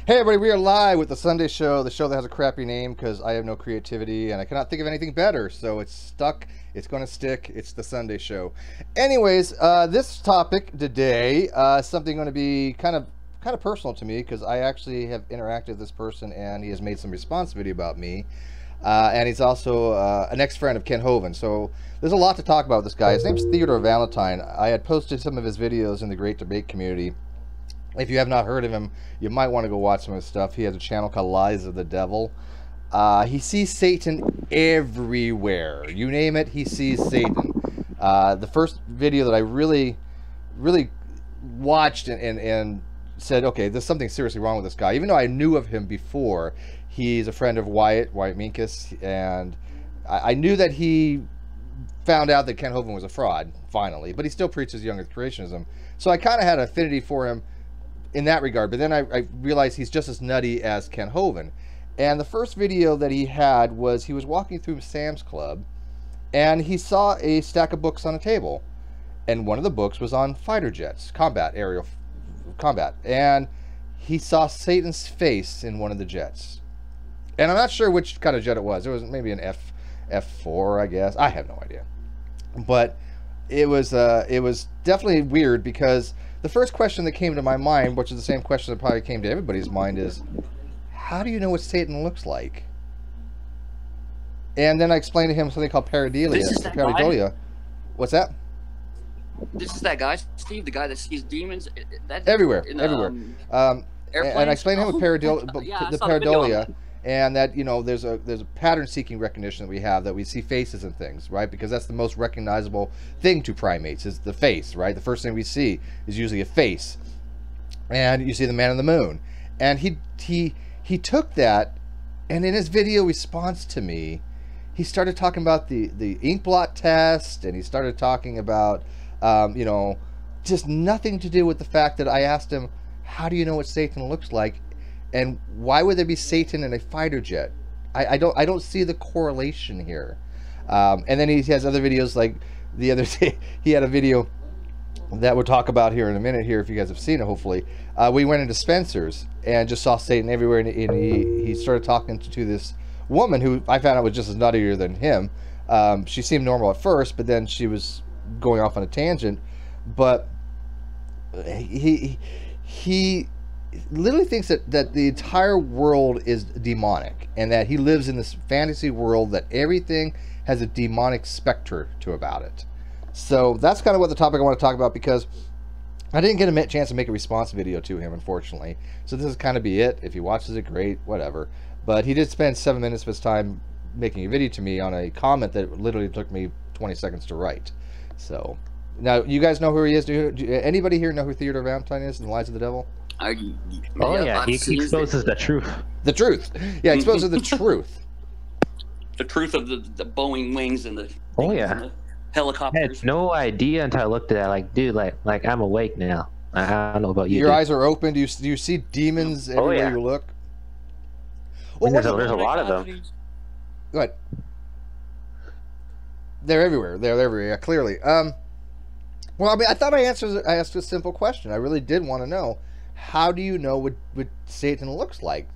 Hey everybody, we are live with the Sunday show, the show that has a crappy name because I have no creativity and I cannot think of anything better, so it's stuck, it's going to stick, it's the Sunday show. Anyways, this topic today is something going to be kind of personal to me because I actually have interacted with this person and he has made some response video about me. And he's also an ex-friend of Kent Hovind, so there's a lot to talk about with this guy. His name's Theodore Valentine. I had posted some of his videos in the Great Debate community. If you have not heard of him, you might want to go watch some of his stuff. He has a channel called Lies of the Devil. He sees Satan everywhere. You name it, he sees Satan. The first video that I really watched and said, okay, there's something seriously wrong with this guy. Even though I knew of him before, he's a friend of Wyatt Minkus, and I knew that he found out that Kent Hovind was a fraud, finally, but he still preaches Young Earth Creationism. So I kind of had an affinity for him in that regard, but then I realized he's just as nutty as Kent Hovind. And the first video that he had was he was walking through Sam's Club and he saw a stack of books on a table, and one of the books was on fighter jets, aerial combat, and he saw Satan's face in one of the jets. And I'm not sure which kind of jet it was. It was maybe an F4, I guess. I have no idea. But it was definitely weird, because the first question that came to my mind, which is the same question that probably came to everybody's mind, is, how do you know what Satan looks like? And then I explained to him something called pareidolia. What's that? This is that guy, Steve, the guy that sees demons. Everywhere. And I explained to him the pareidolia, and that, you know, there's a pattern-seeking recognition that we have, that we see faces and things, right? Because that's the most recognizable thing to primates, is the face, right? The first thing we see is usually a face, and you see the man in the moon. And he took that, and in his video response to me, he started talking about the ink blot test, and he started talking about you know, just nothing to do with the fact that I asked him, how do you know what Satan looks like? And why would there be Satan in a fighter jet? I don't see the correlation here. And then he has other videos, like the other day he had a video that we'll talk about here in a minute here, if you guys have seen it, hopefully. We went into Spencer's and just saw Satan everywhere, and he started talking to this woman who I found out was just as nuttier than him. She seemed normal at first, but then she was going off on a tangent. But he literally thinks that the entire world is demonic, and that he lives in this fantasy world that everything has a demonic specter to about it. So that's kind of what the topic I want to talk about, because I didn't get a chance to make a response video to him, unfortunately. So this is kind of be it. If he watches it, great, whatever. But he did spend 7 minutes of his time making a video to me on a comment that literally took me 20 seconds to write. So now, you guys know who he is? Do anybody here know who Theodore Valentine is in the Lies of the Devil? Yeah, he exposes the truth. The truth. Yeah, exposes the truth. The truth of the Boeing wings and the helicopters. I had no idea until I looked at that. Like, dude, like I'm awake now. I don't know about you. Your eyes are open. Do you see demons everywhere you look? Well, there's a lot of them. Go ahead. They're everywhere. They're everywhere. Yeah, clearly. Well, I mean, I thought I asked a simple question. I really did want to know, how do you know what Satan looks like?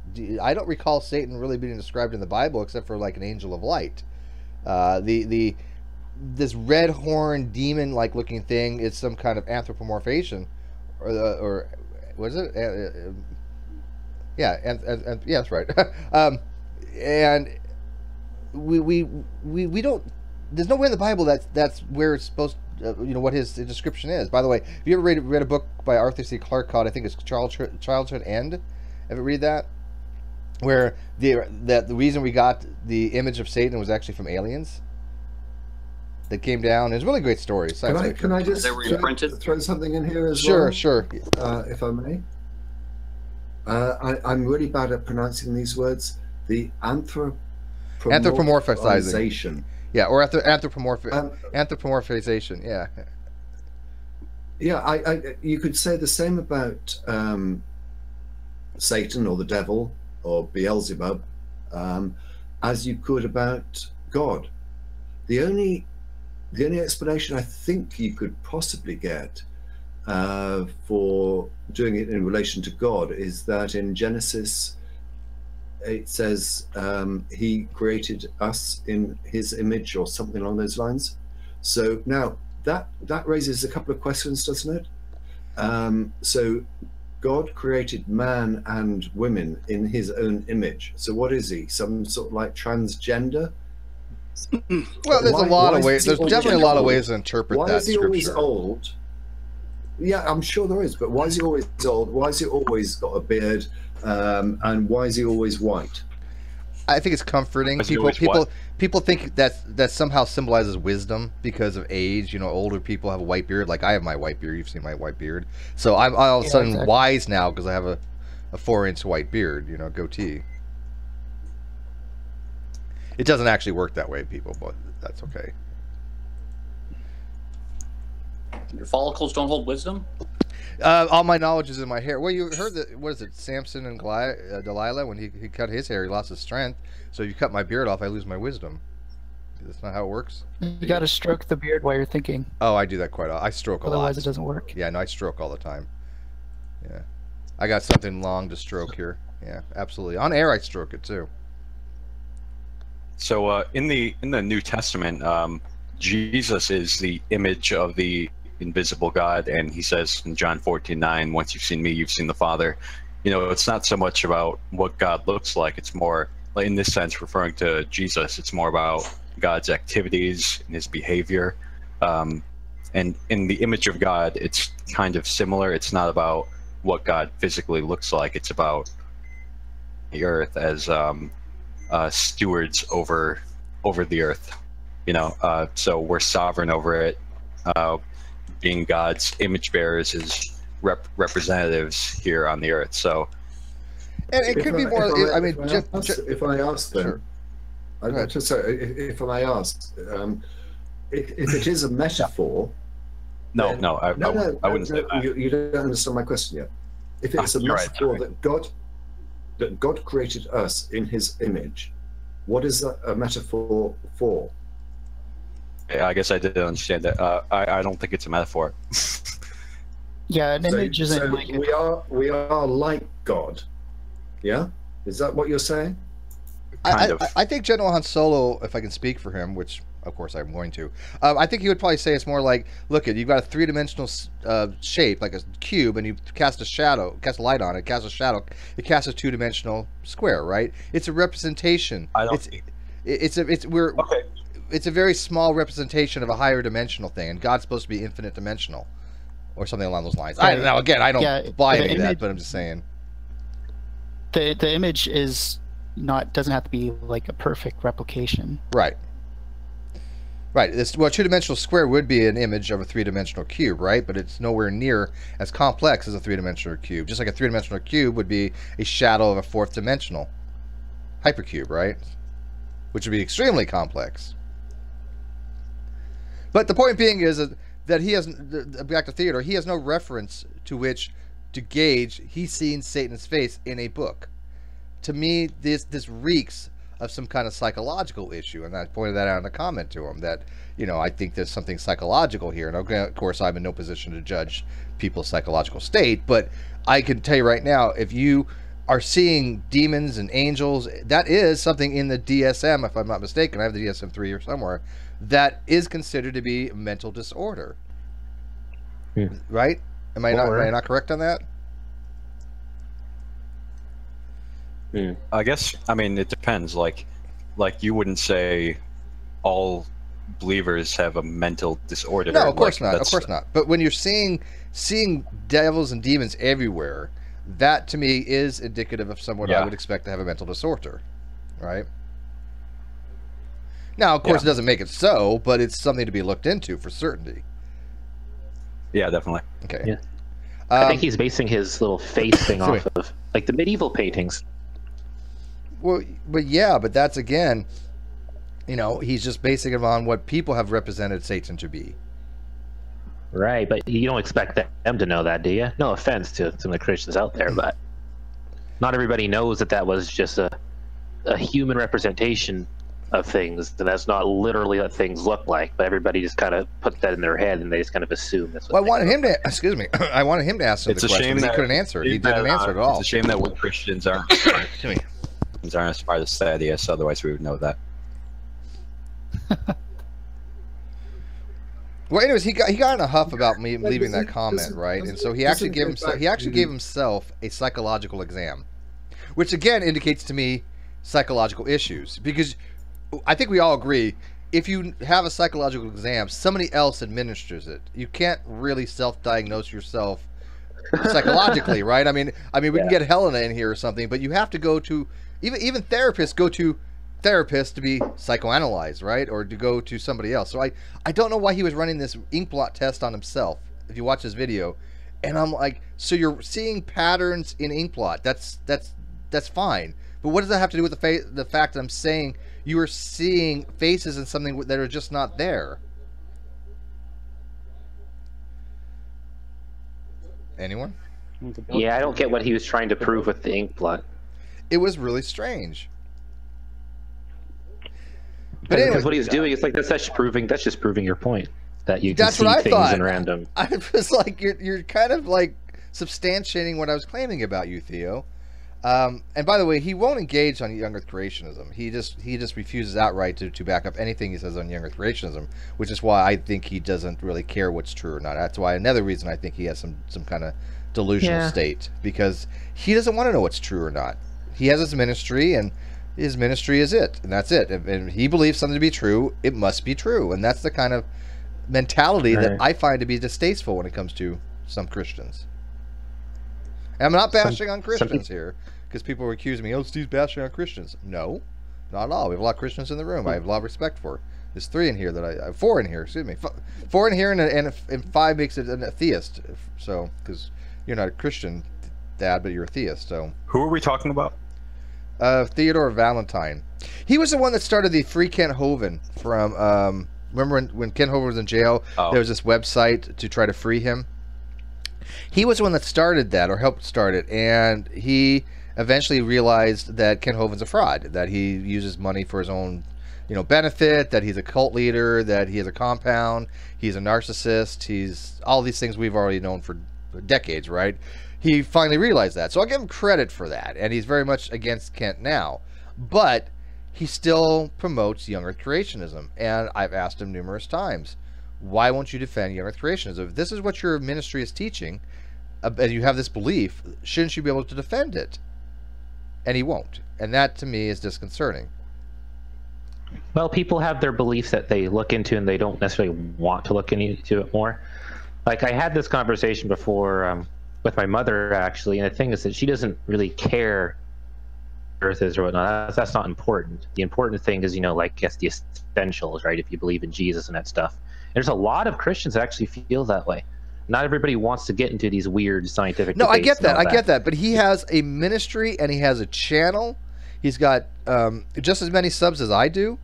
I don't recall Satan really being described in the Bible except for like an angel of light. This red horn demon like looking thing is some kind of anthropomorphization, or what is it? Yeah, and yeah, that's right. And we don't. There's nowhere in the Bible that's where it's supposed to, you know, what his description is. By the way, have you ever read a book by Arthur C. Clarke called, I think it's Childhood End? Ever read that? Where the reason we got the image of Satan was actually from aliens that came down. It's a really great story. Can I just throw something in here as well? Sure. If I may. I'm really bad at pronouncing these words. The anthropomorphization. Yeah, or anthropomorphization. Yeah. Yeah, you could say the same about Satan or the devil or Beelzebub as you could about God. The only explanation I think you could possibly get for doing it in relation to God is that in Genesis it says he created us in his image or something along those lines. So now that raises a couple of questions, doesn't it? So God created man and women in his own image. So what is he? Some sort of like transgender? Well, there's a lot of ways. There's definitely a lot of ways to interpret that scripture. Why is he always old? Yeah, I'm sure there is, but why is he always old? Why has he always got a beard? And why is he always white? I think it's comforting. People think that somehow symbolizes wisdom because of age. You know, older people have a white beard. Like I have my white beard. You've seen my white beard. So I'm all of a sudden wise now because I have a 4-inch white beard. You know, goatee. It doesn't actually work that way, people, but that's okay. Your follicles don't hold wisdom? All my knowledge is in my hair. Well, you heard that, what is it, Samson and Delilah, when he cut his hair, he lost his strength. So if you cut my beard off, I lose my wisdom. That's not how it works. You got to stroke the beard while you're thinking. Oh, I do that quite a lot. I stroke a lot. Otherwise it doesn't work. Yeah, no, I stroke all the time. Yeah. I got something long to stroke here. Yeah, absolutely. On air, I stroke it too. So in the New Testament, Jesus is the image of the invisible God, and he says in John 14:9, once you've seen me, you've seen the Father. You know, it's not so much about what God looks like. It's more, in this sense, referring to Jesus. It's more about God's activities and his behavior. And in the image of God, it's kind of similar. It's not about what God physically looks like. It's about the earth as stewards over the earth. You know, so we're sovereign over it. Being God's image bearers is representatives here on the earth. So, and it could be more. If I ask them, if I ask, if it is a metaphor. No, I wouldn't say that. You don't understand my question yet. If it's a metaphor that God created us in his image, what is that a metaphor for? I guess I didn't understand that. I don't think it's a metaphor. Yeah, an image isn't. So we are like God. Yeah, is that what you're saying? I think General Han Solo, if I can speak for him, which of course I'm going to, I think he would probably say it's more like, look, you've got a 3-dimensional shape, like a cube, and you cast a shadow, cast a light on it, cast a shadow, it casts a 2-dimensional square, right? It's a representation. It's a very small representation of a higher dimensional thing, and God's supposed to be infinite dimensional, or something along those lines. I don't know. Again, I don't buy any of that, but I'm just saying. The image is doesn't have to be like a perfect replication. Right. Right. A 2-dimensional square would be an image of a 3-dimensional cube, right? But it's nowhere near as complex as a 3-dimensional cube. Just like a 3-dimensional cube would be a shadow of a 4th-dimensional hypercube, right? Which would be extremely complex. But the point being is that he has, back to Theodore, he has no reference to which to gauge he's seen Satan's face in a book. To me, this reeks of some kind of psychological issue, and I pointed that out in a comment to him, that, you know, I think there's something psychological here. And of course, I'm in no position to judge people's psychological state, but I can tell you right now, if you are seeing demons and angels, that is something in the DSM, if I'm not mistaken. I have the DSM-3 here somewhere. That is considered to be mental disorder. Right? Am I not correct on that? I guess, I mean, it depends. Like you wouldn't say all believers have a mental disorder. No, of course not. Of course not. But when you're seeing devils and demons everywhere, that to me is indicative of someone I would expect to have a mental disorder, right? Now, of course, it doesn't make it so, but it's something to be looked into for certainty. Yeah, definitely. Okay. Yeah. I think he's basing his little face thing off of like the medieval paintings. Well, but that's, again, you know, he's just basing it on what people have represented Satan to be. Right, but you don't expect them to know that, do you? No offense to some of the Christians out there, but not everybody knows that was just a human representation of things, and that's not literally what things look like. But everybody just kind of put that in their head, and they just kind of assume that's what. Well, I wanted him to. Excuse me. I wanted him to ask him the question. He couldn't answer it. He didn't answer it at all. It's a shame that we Christians aren't as smart as Thaddeus. Otherwise, we would know that. Well, anyways, he got in a huff about me leaving that comment, right? And so he actually gave himself a psychological exam, which again indicates to me psychological issues, because I think we all agree if you have a psychological exam, somebody else administers it. You can't really self-diagnose yourself psychologically, right? I mean, we can get Helena in here or something, but you have to go to even therapists go to therapists to be psychoanalyzed, right? Or to go to somebody else. So I don't know why he was running this ink blot test on himself. If you watch this video, and I'm like, so you're seeing patterns in ink blot. That's fine. But what does that have to do with the fact that I'm saying you are seeing faces in something that are just not there? Anyone? Yeah, I don't get what he was trying to prove with the ink blot. It was really strange. But because what he's doing, it's like that's just proving your point that you can see things in random. I was like, you're kind of like substantiating what I was claiming about you, Theo. And by the way, he won't engage on Young Earth Creationism. He just refuses outright to back up anything he says on Young Earth Creationism, which is why I think he doesn't really care what's true or not. That's why another reason I think he has some kind of delusional state, because he doesn't want to know what's true or not. He has his ministry, and his ministry is it, and that's it. And he believes something to be true, it must be true. And that's the kind of mentality that I find to be distasteful when it comes to some Christians. And I'm not bashing on Christians here, because people were accusing me, oh, Steve's bashing on Christians. No, not at all. We have a lot of Christians in the room I have a lot of respect for. There's 3 in here that four in here, excuse me. 4 in here, and 5 makes it a theist. So, because you're not a Christian, Dad, but you're a theist. So, who are we talking about? Theodore Valentine. He was the one that started the Free Kent Hovind from, remember when Kent Hovind was in jail, there was this website to try to free him? He was the one that started that, or helped start it, and he eventually realized that Kent Hovind's a fraud, that he uses money for his own, benefit, that he's a cult leader, that he has a compound, he's a narcissist, he's all these things we've already known for decades, right? He finally realized that. So I'll give him credit for that. And he's very much against Kent now. But he still promotes Young Earth Creationism. And I've asked him numerous times, why won't you defend Young Earth Creationism? If this is what your ministry is teaching, and you have this belief, shouldn't you be able to defend it? And he won't. And that, to me, is disconcerting. Well, people have their beliefs that they look into, and they don't necessarily want to look into it more. Like, I had this conversation before with my mother, actually, and the thing is that she doesn't really care what Earth is or whatnot. That's not important. The important thing is, like, I guess the essentials, right? If you believe in Jesus and that stuff. There's a lot of Christians that actually feel that way. Not everybody wants to get into these weird scientific debates. No, I get that. I get that. But he has a ministry, and he has a channel. He's got just as many subs as I do.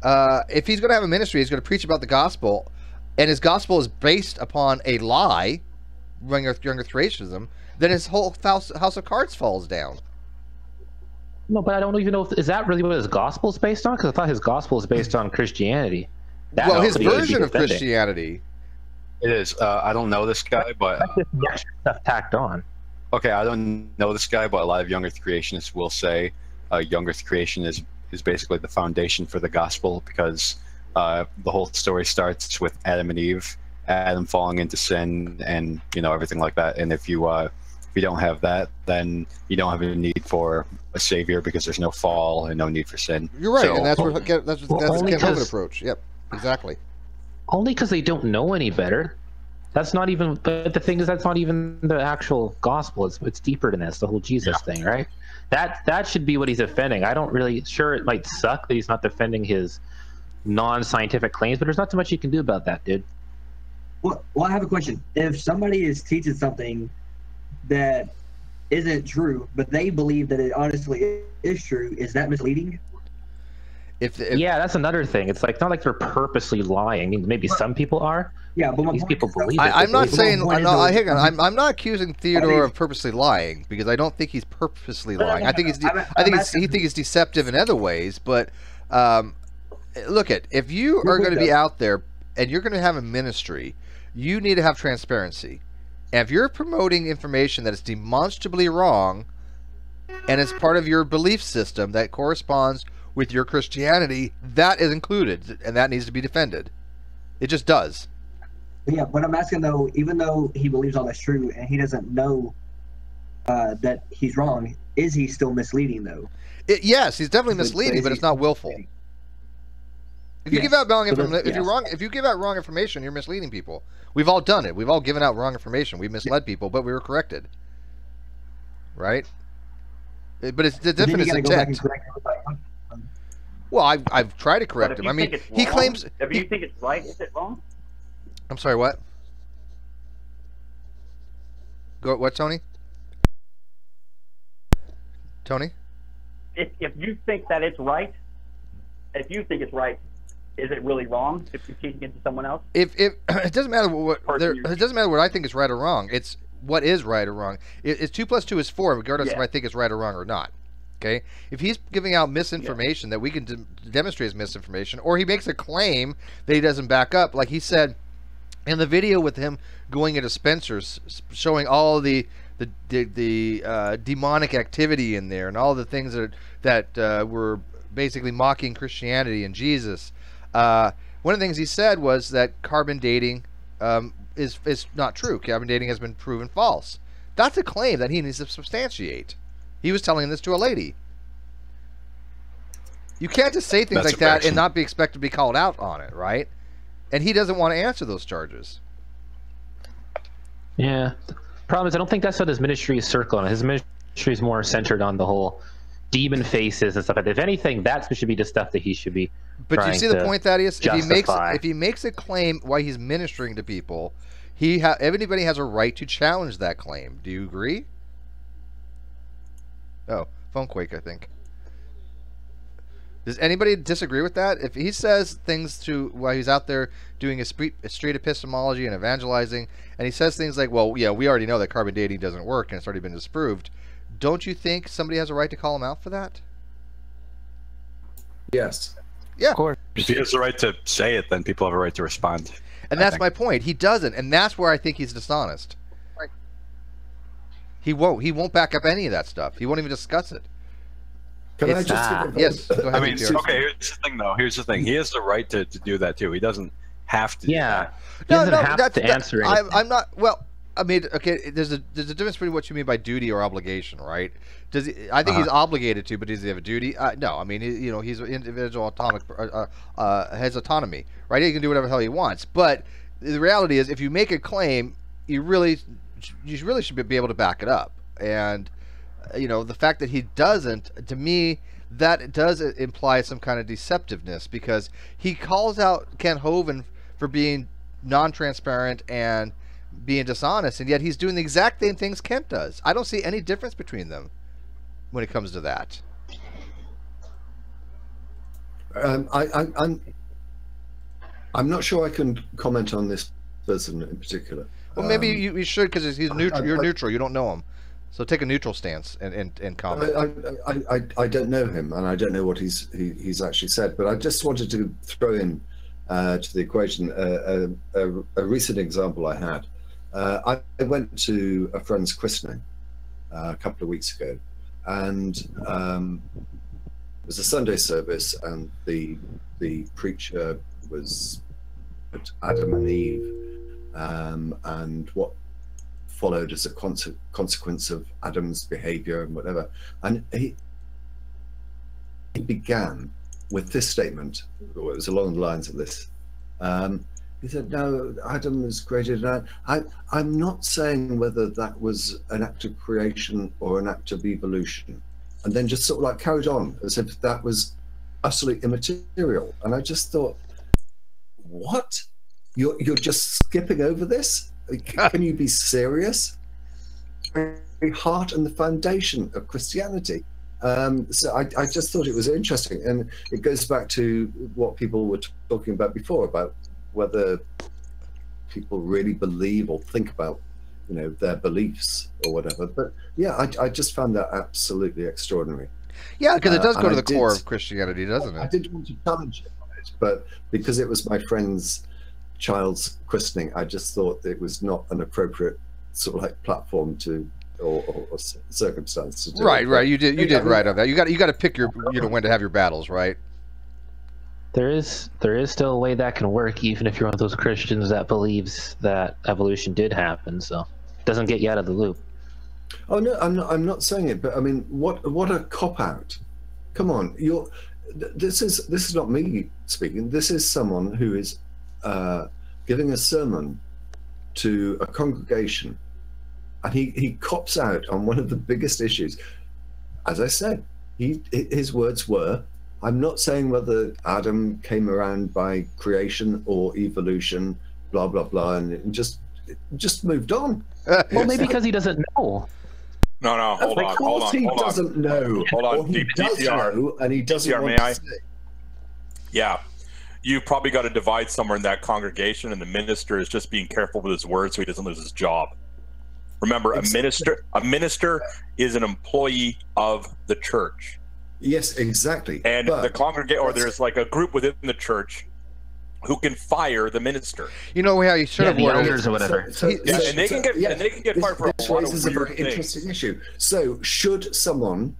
If he's going to have a ministry, he's going to preach about the gospel, and his gospel is based upon a lie, Young Earth Creationism, then his whole house of cards falls down. No, but I don't even know is that really what his gospel is based on? Because I thought his gospel is based on Christianity. Well, his version of Christianity. It is. I don't know this guy, but the extra stuff tacked on. Okay, I don't know this guy, but a lot of Young Earth Creationists will say Young Earth Creation is basically the foundation for the gospel, because the whole story starts with Adam and Eve, Adam falling into sin, and everything like that. And if you don't have that, then you don't have a need for a savior, because there's no fall and no need for sin. You're right, and that's the Kent Hovind approach. Yep, exactly. Only because they don't know any better. That's not even. But the thing is, that's not even the actual gospel. It's deeper than that. It's the whole Jesus thing, right? That should be what he's defending. I don't really. Sure, it might suck that he's not defending his non-scientific claims, but there's not too much you can do about that, dude. Well, I have a question. If somebody is teaching something that isn't true, but they believe that it honestly is true, is that misleading? Yeah, that's another thing. It's like not like they're purposely lying. I mean, maybe some people are. Yeah, but these people believe it. I'm not saying. I'm not accusing Theodore of purposely lying, because I don't think he's purposely lying. I think he thinks he's deceptive in other ways. But look at, if you are going to be out there and you're going to have a ministry, you need to have transparency. And if you're promoting information that is demonstrably wrong and it's part of your belief system that corresponds with your Christianity, that is included, and that needs to be defended. It just does. Yeah, but I'm asking though, even though he believes all that's true and he doesn't know that he's wrong, is he still misleading though? Yes, he's definitely misleading, but it's not willful. If you give out wrong information, if you give out wrong information, you're misleading people. We've all done it. We've all given out wrong information. We've misled people, but we were corrected. Right? But it's the difference in intent. Well, I've tried to correct him. I mean, he claims. If you think it's right, is it wrong? I'm sorry, what? What, Tony? Tony? If you think that it's right, if you think it's right, is it really wrong if you're teaching it to someone else? If it doesn't matter it doesn't matter what I think is right or wrong. It's what is right or wrong. It's 2 + 2 is 4, regardless if I think it's right or wrong or not. Okay, if he's giving out misinformation that we can demonstrate as misinformation, or he makes a claim that he doesn't back up, like he said in the video with him going into Spencer's, showing all the demonic activity in there and all the things that were basically mocking Christianity and Jesus. One of the things he said was that carbon dating is not true. Carbon dating has been proven false. That's a claim that he needs to substantiate. He was telling this to a lady. You can't just say things like that and not be expected to be called out on it, right? And he doesn't want to answer those charges. Yeah. The problem is I don't think that's what his ministry is circling on. His ministry is more centered on the whole demon faces and stuff like that. If anything, that should be the stuff that he should be But you see the point, Thaddeus? Justify. If he makes a claim while he's ministering to people, everybody has a right to challenge that claim. Do you agree? Oh, phone quake, I think. Does anybody disagree with that? If he says things while he's out there doing a street epistemology and evangelizing, and he says things like, well, yeah, we already know that carbon dating doesn't work and it's already been disproved, don't you think somebody has a right to call him out for that? Yes. Yeah. Of course. If he has the right to say it, then people have a right to respond. And that's my point. He doesn't, and that's where I think he's dishonest. Right. He won't back up any of that stuff. He won't even discuss it. Can I just yes. Go ahead, I mean, okay, here's the thing, though. Here's the thing. He has the right to do that, too. He doesn't have to do that. He doesn't have to answer anything. I'm not... Well, I mean, okay, there's a difference between what you mean by duty or obligation, right? I think he's obligated to, but does he have a duty? No. I mean, he's an individual has autonomy, right? He can do whatever the hell he wants. But the reality is, if you make a claim, you really should be able to back it up. And the fact that he doesn't, to me, that does imply some kind of deceptiveness, because he calls out Kent Hovind for being non-transparent and being dishonest, and yet he's doing the exact same things Kent does. I don't see any difference between them when it comes to that. I'm not sure I can comment on this person in particular. Well, maybe you should, because he's neutral. You're neutral. You don't know him, so take a neutral stance and comment. I don't know him, and I don't know what he's actually said. But I just wanted to throw in to the equation a recent example I had. I went to a friend's christening a couple of weeks ago, and it was a Sunday service, and the preacher was at Adam and Eve, and what followed as a consequence of Adam's behavior and whatever. And he began with this statement, or it was along the lines of this. He said, no, Adam was created. I'm not saying whether that was an act of creation or an act of evolution. And then just sort of like carried on as if that was utterly immaterial. And I just thought, what? You're just skipping over this? Can you be serious? The heart and the foundation of Christianity. So I just thought it was interesting. And it goes back to what people were talking about before, about whether people really believe or think about, their beliefs or whatever. But yeah, I just found that absolutely extraordinary. Yeah, because it does go to the core of Christianity, doesn't it? I did want to challenge it. it, but because it was my friend's child's christening, I just thought it was not an appropriate sort of like platform to or circumstance to do right. it. Right, you did right on that. You got to pick your when to have your battles, right? There is still a way that can work, even if you're one of those Christians that believes that evolution did happen. So it doesn't get you out of the loop. Oh no, I'm not saying it, but I mean, what a cop out! Come on, this is not me speaking. This is someone who is giving a sermon to a congregation, and he cops out on one of the biggest issues. As I said, his words were, "I'm not saying whether Adam came around by creation or evolution, blah blah blah," and just moved on. Well, maybe because he doesn't know. No, hold on. Of course he doesn't know. Hold on, or he does DPR, know, and he doesn't DPR, want may to I? say. Yeah, you probably got to divide somewhere in that congregation, and the minister is just being careful with his words so he doesn't lose his job. Remember, a minister is an employee of the church. Yes, exactly. And the congregation, or there's like a group within the church who can fire the minister. You know how you should have worded elders or whatever. And they can get fired for a lot of raises a weird very things. interesting issue. So should someone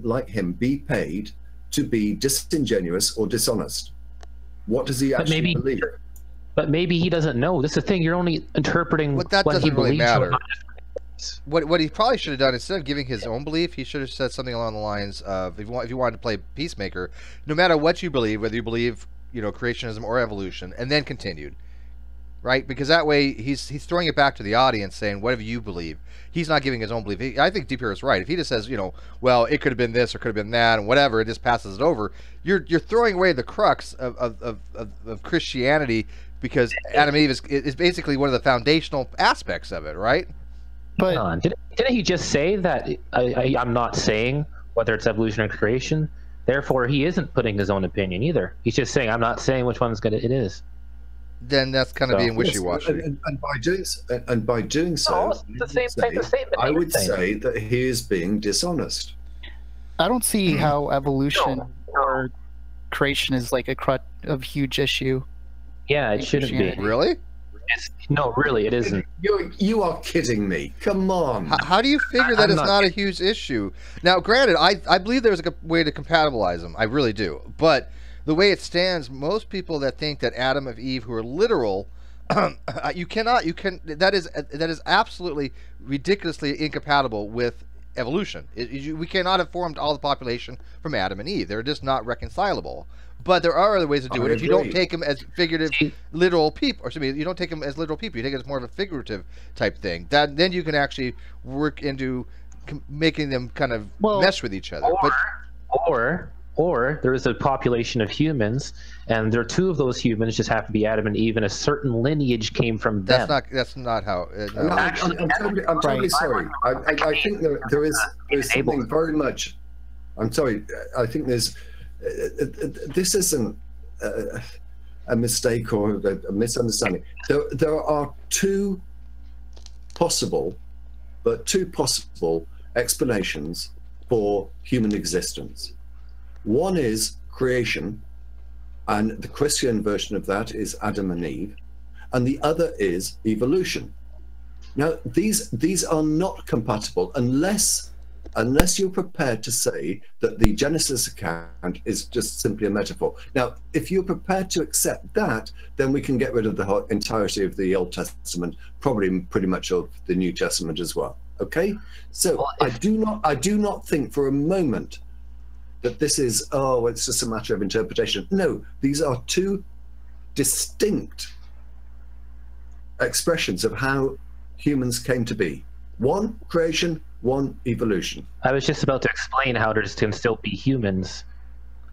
like him be paid to be disingenuous or dishonest? What does he actually believe? But maybe he doesn't know. This is the thing. You're only interpreting But that what he doesn't really believes. matter. What he probably should have done, instead of giving his own belief, he should have said something along the lines of, if you wanted to play peacemaker, no matter what you believe, whether you believe, creationism or evolution, and then continued, right? Because that way he's throwing it back to the audience, saying whatever you believe. He's not giving his own belief. I think DPR is right. If he just says, well, it could have been this or could have been that, and whatever, it just passes it over. You're throwing away the crux of Christianity, because Adam and Eve is basically one of the foundational aspects of it, right? But didn't he just say that I'm not saying whether it's evolution or creation? Therefore, he isn't putting his own opinion either. He's just saying, I'm not saying which one's it is. Then that's kind of being wishy-washy. And by doing so, the same statement. I would say that he is being dishonest. I don't see how evolution or creation is like a huge issue. Yeah, it shouldn't be. Really? No, really, it isn't. You are kidding me. Come on. How do you figure that it's not a huge issue? Now, granted, I believe there's a way to compatibilize them. I really do. But the way it stands, most people that think that Adam and Eve, who are literal, that is absolutely ridiculously incompatible with evolution. We cannot have formed all the population from Adam and Eve. They're just not reconcilable. But there are other ways to do it. If you don't take them as figurative, literal people, or you don't take them as literal people, you take it as more of a figurative type thing. Then you can actually work into making them kind of mesh with each other. Or there is a population of humans, and there are two of those humans just happen to be Adam and Eve, and a certain lineage came from them. That's not how. No. I'm totally sorry. I think there's something very much. I'm sorry. I think this isn't a mistake or a misunderstanding. There are two possible explanations for human existence. One is creation, and the Christian version of that is Adam and Eve, and the other is evolution. Now, these are not compatible unless you're prepared to say that the Genesis account is just simply a metaphor. Now, if you're prepared to accept that, then we can get rid of the entirety of the Old Testament, probably pretty much of the New Testament as well. Okay? So I do not think for a moment that this is, it's just a matter of interpretation. No, these are two distinct expressions of how humans came to be. One, creation, one, evolution. I was just about to explain how there can still be humans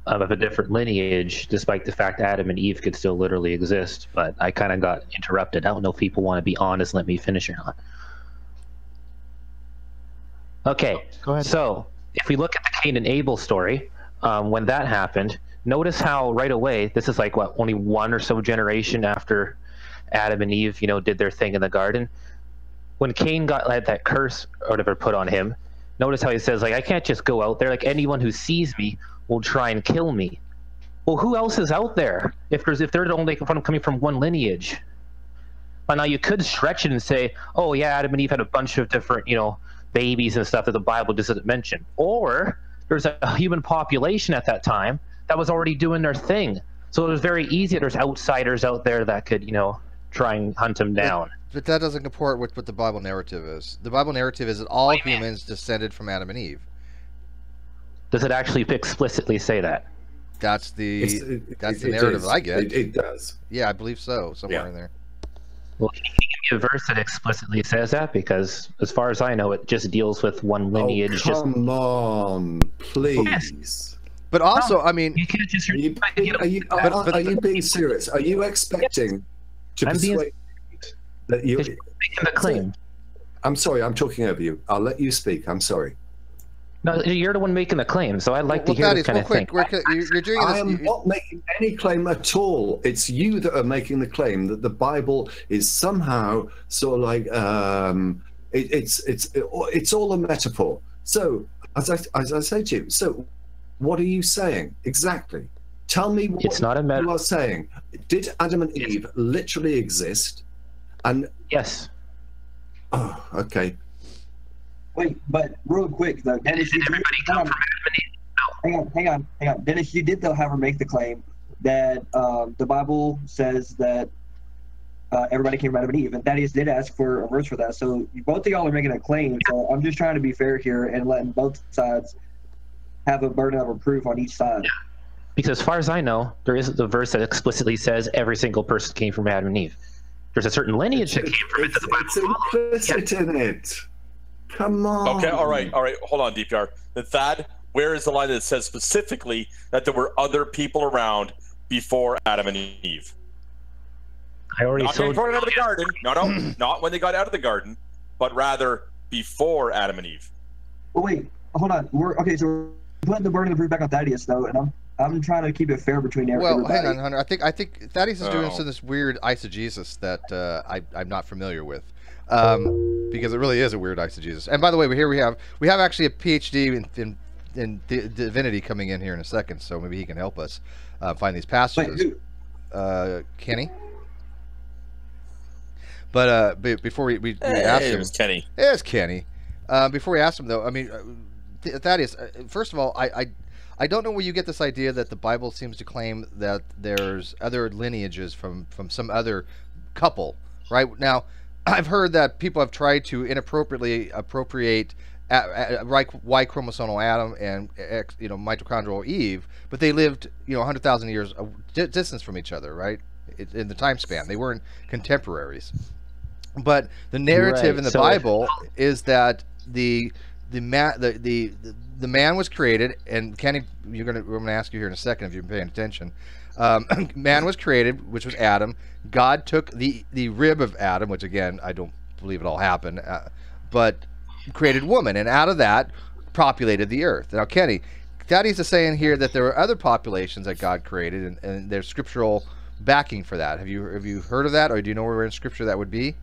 of a different lineage, despite the fact Adam and Eve could still literally exist, but I kind of got interrupted. I don't know if people want to be honest, let me finish or not. Okay, go ahead. So if we look at the Cain and Abel story, when that happened, notice how right away, this is like, what, only one or so generation after Adam and Eve, did their thing in the garden. When Cain had that curse or whatever put on him, notice how he says, I can't just go out there. Anyone who sees me will try and kill me. Well, who else is out there if they're only coming from one lineage? Well, now you could stretch it and say, oh yeah, Adam and Eve had a bunch of different, babies and stuff that the Bible doesn't mention. Or there's a human population at that time that was already doing their thing. So it was very easy. There's outsiders out there that could, try and hunt them down. But that doesn't comport with what the Bible narrative is. The Bible narrative is that all humans descended from Adam and Eve. Does it actually explicitly say that? That's the narrative that I get. It does. Yeah, I believe so. Somewhere in there. Well, can you give me a verse that explicitly says that? Because as far as I know, it just deals with one lineage. Oh, come on, please. Yes. But also, I mean, you can't just. Are you being serious? Are you expecting to persuade that you making the claim? I'm sorry, I'm talking over you. I'll let you speak. I'm sorry. No, you're the one making the claim, so I'd like to hear this kind of thing. You're doing this. I am not making any claim at all. It's you that are making the claim that the Bible is somehow sort of like it's all a metaphor. So as I say to you, so what are you saying exactly? Tell me what it's not a you are saying. Did Adam and Eve literally exist? And yes. Oh, okay. Wait, but real quick though, Dennis, hang on. Dennis, you did though have her make the claim that the Bible says that everybody came from Adam and Eve, and Thaddeus did ask for a verse for that. So both of y'all are making a claim. So I'm just trying to be fair here and letting both sides have a burden of proof on each side. Yeah. Because as far as I know, there isn't the verse that explicitly says every single person came from Adam and Eve. There's a certain lineage that came from it. It's implicit in it. Come on. Okay, all right. Hold on, DPR. The Thad, where is the line that says specifically that there were other people around before Adam and Eve? I already not told out of the garden. No, not when they got out of the garden, but rather before Adam and Eve. Oh, wait, hold on. We're putting the burden of proof back on Thaddeus though, and I'm trying to keep it fair between everybody. Well, hang on, Hunter. I think Thaddeus is doing some of this weird eisegesis that I'm not familiar with. Because it really is a weird eisegesis. And by the way, we have actually a PhD in divinity coming in here in a second, so maybe he can help us find these passages. Kenny. But before we ask him, it's Kenny. It's Kenny. Before we ask him though, I mean, Thaddeus. First of all, I don't know where you get this idea that the Bible seems to claim that there's other lineages from some other couple. Right now, I've heard that people have tried to inappropriately appropriate Y chromosomal Adam and X, mitochondrial Eve, but they lived 100,000 years distance from each other, right? In the time span, they weren't contemporaries. But the narrative in the Bible is that the man was created, and Kenny, we're gonna ask you here in a second if you've been paying attention. Man was created, which was Adam. God took the rib of Adam, which again I don't believe it all happened, but created woman, and out of that populated the earth. Now, Kenny, Thaddeus is saying here that there are other populations that God created, and there's scriptural backing for that. Have you heard of that, or do you know where in Scripture that would be?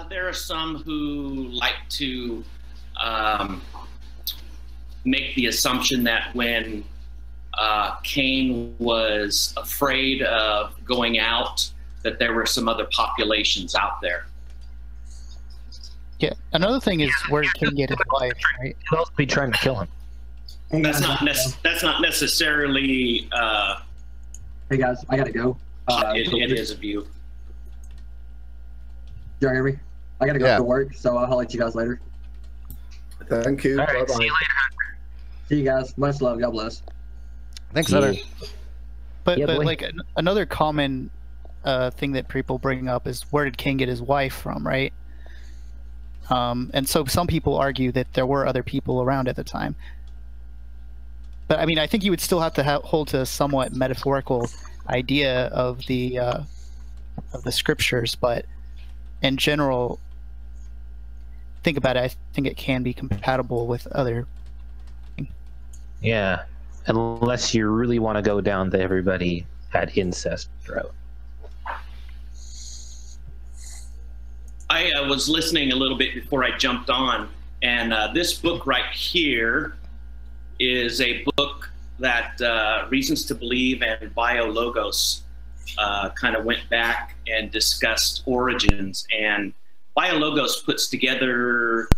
There are some who like to make the assumption that when Cain was afraid of going out, that there were some other populations out there. Yeah, another thing is where he can get his wife, right? He'll also be trying to kill him. That's not necessarily. Hey guys, I gotta go. It is a view. Do you hear me? I gotta go to work, so I'll holler at you guys later. Thank you. All right, bye-bye. see you later. See you guys. Much love. God bless. Thanks, Hunter. But like another common thing that people bring up is where did Cain get his wife from, right? And so some people argue that there were other people around at the time. But I mean, I think you would still have to hold to a somewhat metaphorical idea of the scriptures. But in general, think about it. I think it can be compatible with other. Yeah, unless you really want to go down the everybody had incest route. I was listening a little bit before I jumped on, and this book right here is a book that Reasons to Believe and Biologos kind of went back and discussed origins, and Biologos puts together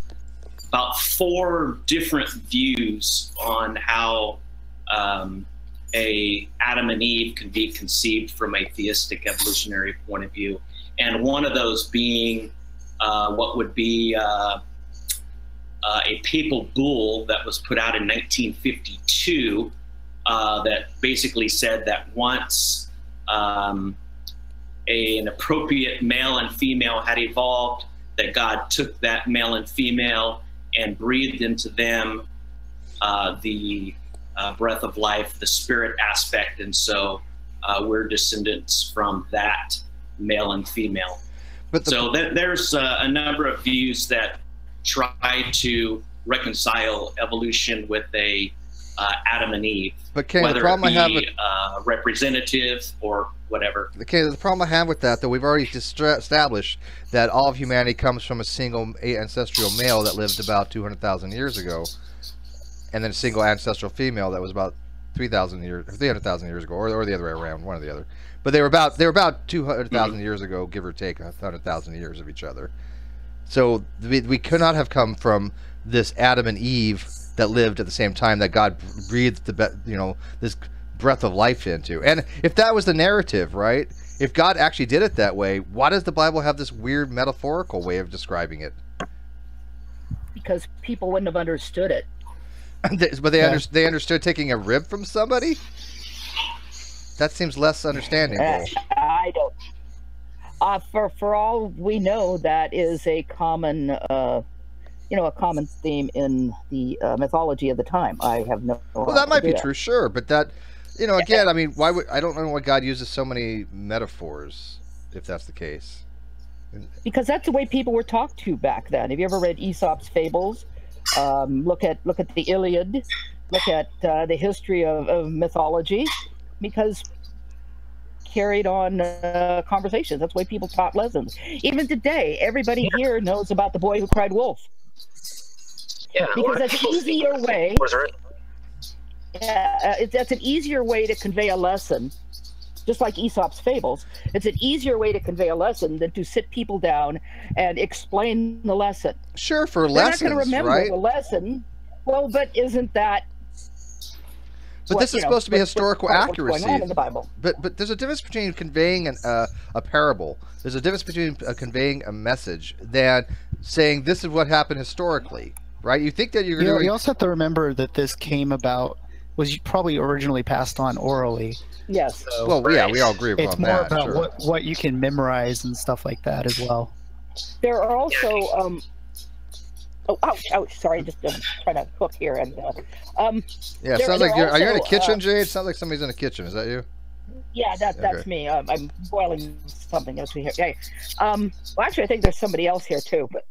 about 4 different views on how a Adam and Eve can be conceived from a theistic evolutionary point of view, and one of those being what would be a papal bull that was put out in 1952 that basically said that once an appropriate male and female had evolved, that God took that male and female and breathed into them the breath of life, the spirit aspect, and so we're descendants from that male and female. But there's a number of views that try to reconcile evolution with a Adam and Eve, but Ken, whether the problem it be I have with, representative or whatever. Okay, the problem I have with that, though, we've already established that all of humanity comes from a single ancestral male that lived about 200,000 years ago, and then a single ancestral female that was about 300,000 years ago, or the other way around, one or the other. But they were about 200,000 years ago, give or take 100,000 years of each other. So we could not have come from this Adam and Eve that lived at the same time that God breathed this breath of life into. And if that was the narrative, right? If God actually did it that way, why does the Bible have this weird metaphorical way of describing it? Because people wouldn't have understood it. But they understood taking a rib from somebody? That seems less understandable. I don't. For all we know, that is a common, a common theme in the mythology of the time. I have no. Well, that might be true, sure, but that, again, I mean, I don't know why God uses so many metaphors, if that's the case. Because that's the way people were talked to back then. Have you ever read Aesop's fables? Look at the Iliad. Look at the history of mythology, because carried on conversations. That's the way people taught lessons. Even today, everybody here knows about the boy who cried wolf. Yeah, because that's an easier way. That's an easier way to convey a lesson. Just like Aesop's fables, it's an easier way to convey a lesson than to sit people down and explain the lesson. Sure, for They're lessons, not going to remember right? the lesson. Well, but isn't that? But this is supposed to be historical accuracy. What's going on in the Bible? But there's a difference between conveying a parable. There's a difference between conveying a message than saying this is what happened historically, right? You think that you're going to. You also have to remember that this came about, was probably originally passed on orally. Yes. So, well, yeah, we all agree it's on more that. about Sure. what you can memorize and stuff like that as well. There are also oh, ouch! Sorry, just trying to cook here, and yeah, it sounds like are you in a kitchen, Jay? It sounds like somebody's in a kitchen. Is that you? Yeah, that's me. I'm boiling something as we hear. Okay. Well, actually, I think there's somebody else here too, but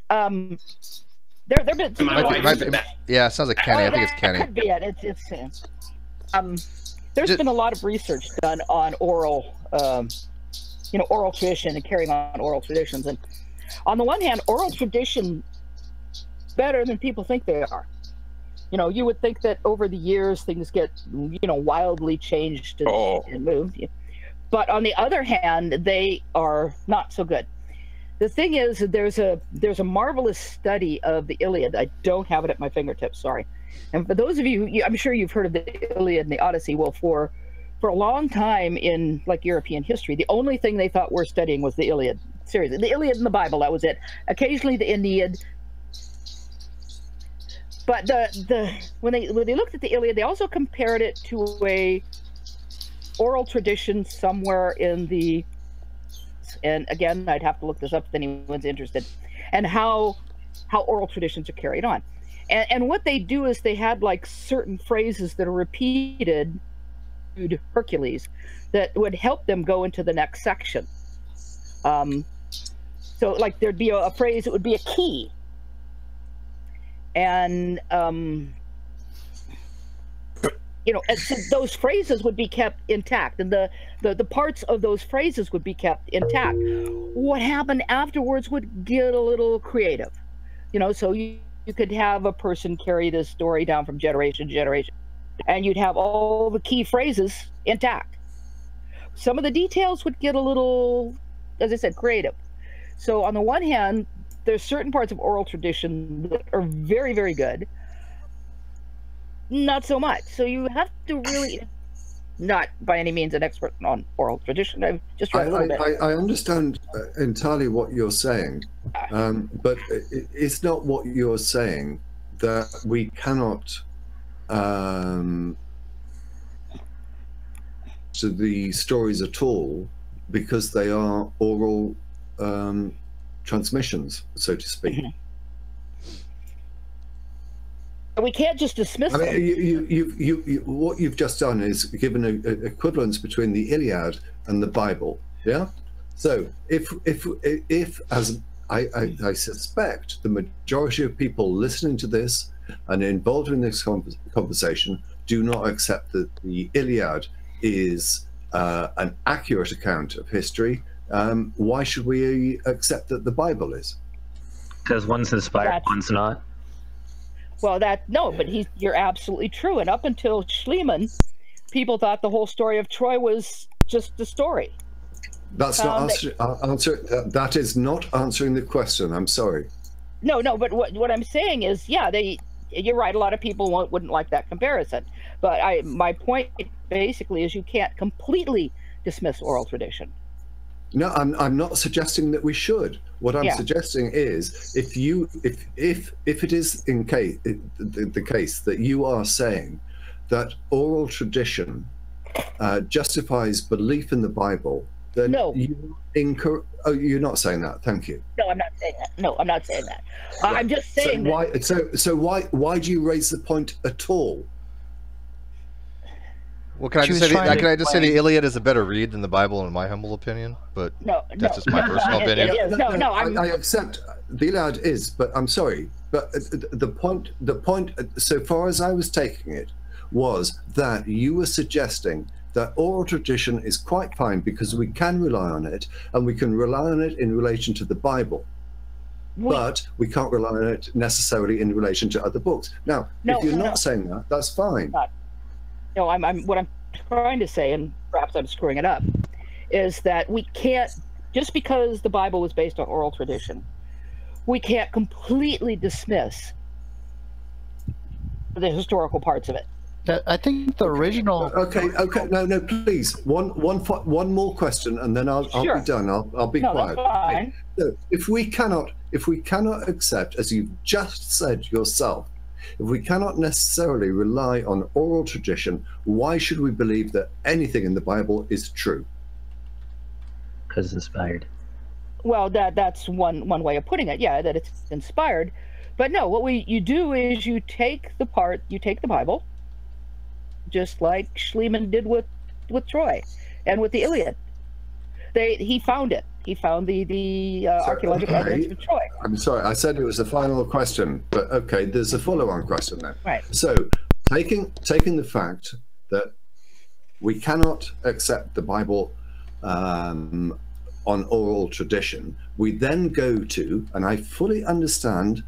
there been. Yeah, it sounds like Kenny. I think it's Kenny. That could be it. It's there's been a lot of research done on oral, oral tradition and carrying on oral traditions. And on the one hand, oral tradition better than people think they are. You would think that over the years things get, wildly changed and moved. But on the other hand, they are not so good. The thing is, there's a marvelous study of the Iliad. I don't have it at my fingertips, sorry. And for those of you, I'm sure you've heard of the Iliad and the Odyssey. Well, for a long time in European history, the only thing they thought we're studying was the Iliad. Seriously, the Iliad and the Bible, that was it. Occasionally the Aeneid. But when they looked at the Iliad, they also compared it to a oral tradition somewhere in the, and again, I'd have to look this up if anyone's interested, and how oral traditions are carried on. And what they do is they had certain phrases that are repeated to Hercules that would help them go into the next section. So there'd be a phrase, it would be a key. And, and so those phrases would be kept intact, and the parts of those phrases would be kept intact. What happened afterwards would get a little creative, so you could have a person carry this story down from generation to generation. and you'd have all the key phrases intact. Some of the details would get a little, as I said, creative. So on the one hand, there's certain parts of oral tradition that are very, very good. Not so much. So you have to really, not by any means an expert on oral tradition. I've just read a little bit. I understand entirely what you're saying, but it's not what you're saying that we cannot to the stories at all because they are oral transmissions, so to speak. Mm-hmm. We can't just dismiss them. What you've just done is given an equivalence between the Iliad and the Bible. Yeah. So if as I suspect the majority of people listening to this and involved in this conversation do not accept that the Iliad is an accurate account of history, why should we accept that the Bible is? Because one's inspired, one's not. Well, but you're absolutely true. And up until Schliemann, people thought the whole story of Troy was just a story. That's not that is not answering the question. I'm sorry. No, but what I'm saying is, yeah, you're right. A lot of people wouldn't like that comparison. But my point basically is you can't completely dismiss oral tradition. No, I'm not suggesting that we should. What I'm suggesting is, if it is the case that you are saying that oral tradition justifies belief in the Bible, then you're not saying that. Thank you. No, I'm not saying that. No, I'm not saying that. Right. I'm just saying why do you raise the point at all? Well, can I just say the Iliad is a better read than the Bible, in my humble opinion? But that's just my personal opinion. I accept the Iliad is, but I'm sorry. But the point, so far as I was taking it, was that you were suggesting that oral tradition is quite fine because we can rely on it, and we can rely on it in relation to the Bible. But we can't rely on it necessarily in relation to other books. Now, if you're not saying that, that's fine. No, what I'm trying to say, and perhaps I'm screwing it up, is that we can't, just because the Bible was based on oral tradition, we can't completely dismiss the historical parts of it. I think the original. Okay. No, please. One more question, and then I'll be done. I'll be quiet. That's fine. So, if we cannot accept, as you've just said yourself, if we cannot necessarily rely on oral tradition, why should we believe that anything in the Bible is true? Because it's inspired. Well, that's one way of putting it. Yeah, that it's inspired. But no, what you do is you take the Bible, just like Schliemann did with Troy and with the Iliad. He found it. He found the archaeological evidence of Troy. I'm sorry, I said it was the final question, but okay, there's a follow-on question then. Right. So, taking the fact that we cannot accept the Bible on oral tradition, we then go to, and I fully understand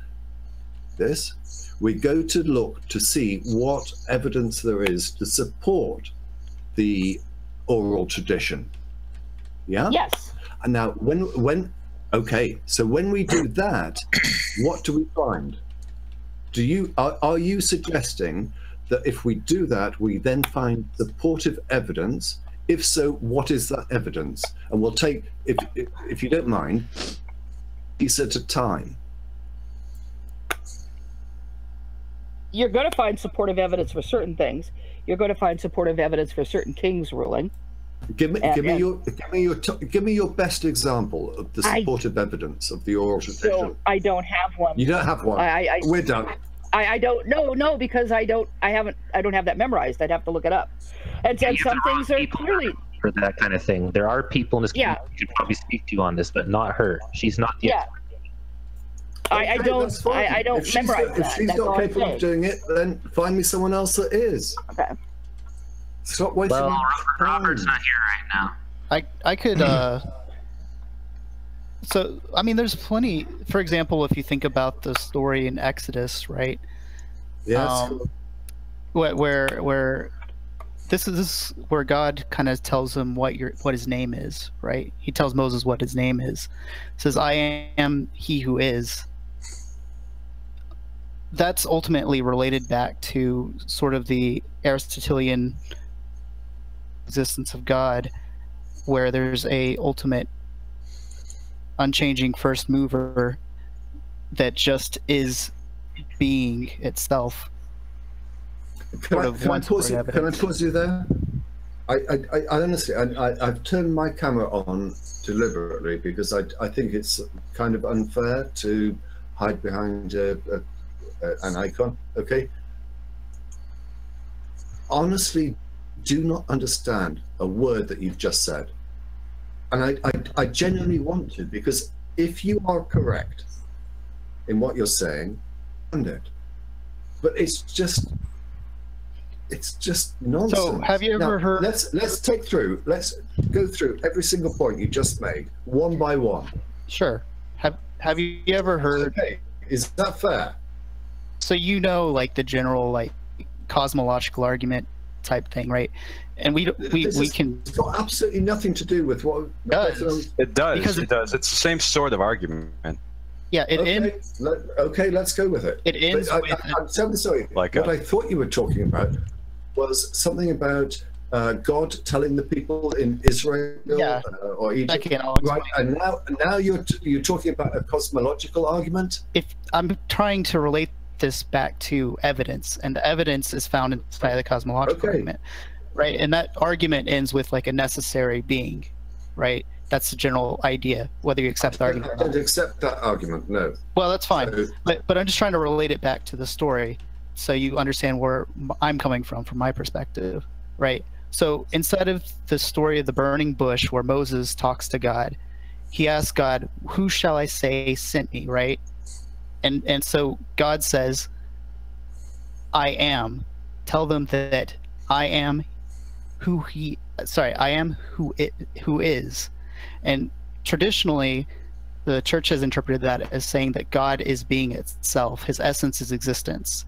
this, we go to look to see what evidence there is to support the oral tradition. Yeah? Yes. And now, when we do that, what do we find? Are you suggesting that if we do that, we then find supportive evidence? If so, what is that evidence? And we'll take, if you don't mind, a piece at a time. You're going to find supportive evidence for certain things. You're going to find supportive evidence for certain kings ruling. Give me your best example of the supportive evidence of the oral tradition. So I don't have one. You don't have one. We're done. I don't know because I don't have that memorized. I'd have to look it up. And some things are clearly for that kind of thing. There are people in this community who could probably speak to you on this, but not her. She's not the I don't memorize that. If she's not capable of doing it, then find me someone else that is. Okay. Stop wasting time. Robert's not here right now. I could so I mean there's plenty, for example, if you think about the story in Exodus, right? Yes. where this is where God kind of tells him what his name is, right? He tells Moses what his name is. He says, "I am he who is." That's ultimately related back to sort of the Aristotelian existence of God, where there's a ultimate unchanging first mover that just is being itself. Can I pause you there? I honestly, I've turned my camera on deliberately because I think it's kind of unfair to hide behind an icon. Okay. Honestly, do not understand a word that you've just said, and I genuinely want to, because if you are correct in what you're saying, it. But it's just nonsense. So have you ever heard? Let's go through every single point you just made, one by one. Sure. Have you ever heard? Okay. Is that fair? So like the general like cosmological argument type thing, right? And we can. It's got absolutely nothing to do with what it does. It does. It's the same sort of argument. Yeah, okay, let's go with it. It ends with... I'm sorry. What I thought you were talking about was something about God telling the people in Israel or Egypt, right? And now you're talking about a cosmological argument. If I'm trying to relate this back to evidence, and the evidence is found inside the cosmological argument, right? And that argument ends with like a necessary being, right? That's the general idea, whether you accept the argument or not. I don't accept that argument, no. Well, that's fine. So, but I'm just trying to relate it back to the story so you understand where I'm coming from my perspective, right? So instead of the story of the burning bush where Moses talks to God, he asks God, "Who shall I say sent me?" Right? And so God says, "I am." Tell them that I am who is. And traditionally, the church has interpreted that as saying that God is being itself, his essence is existence.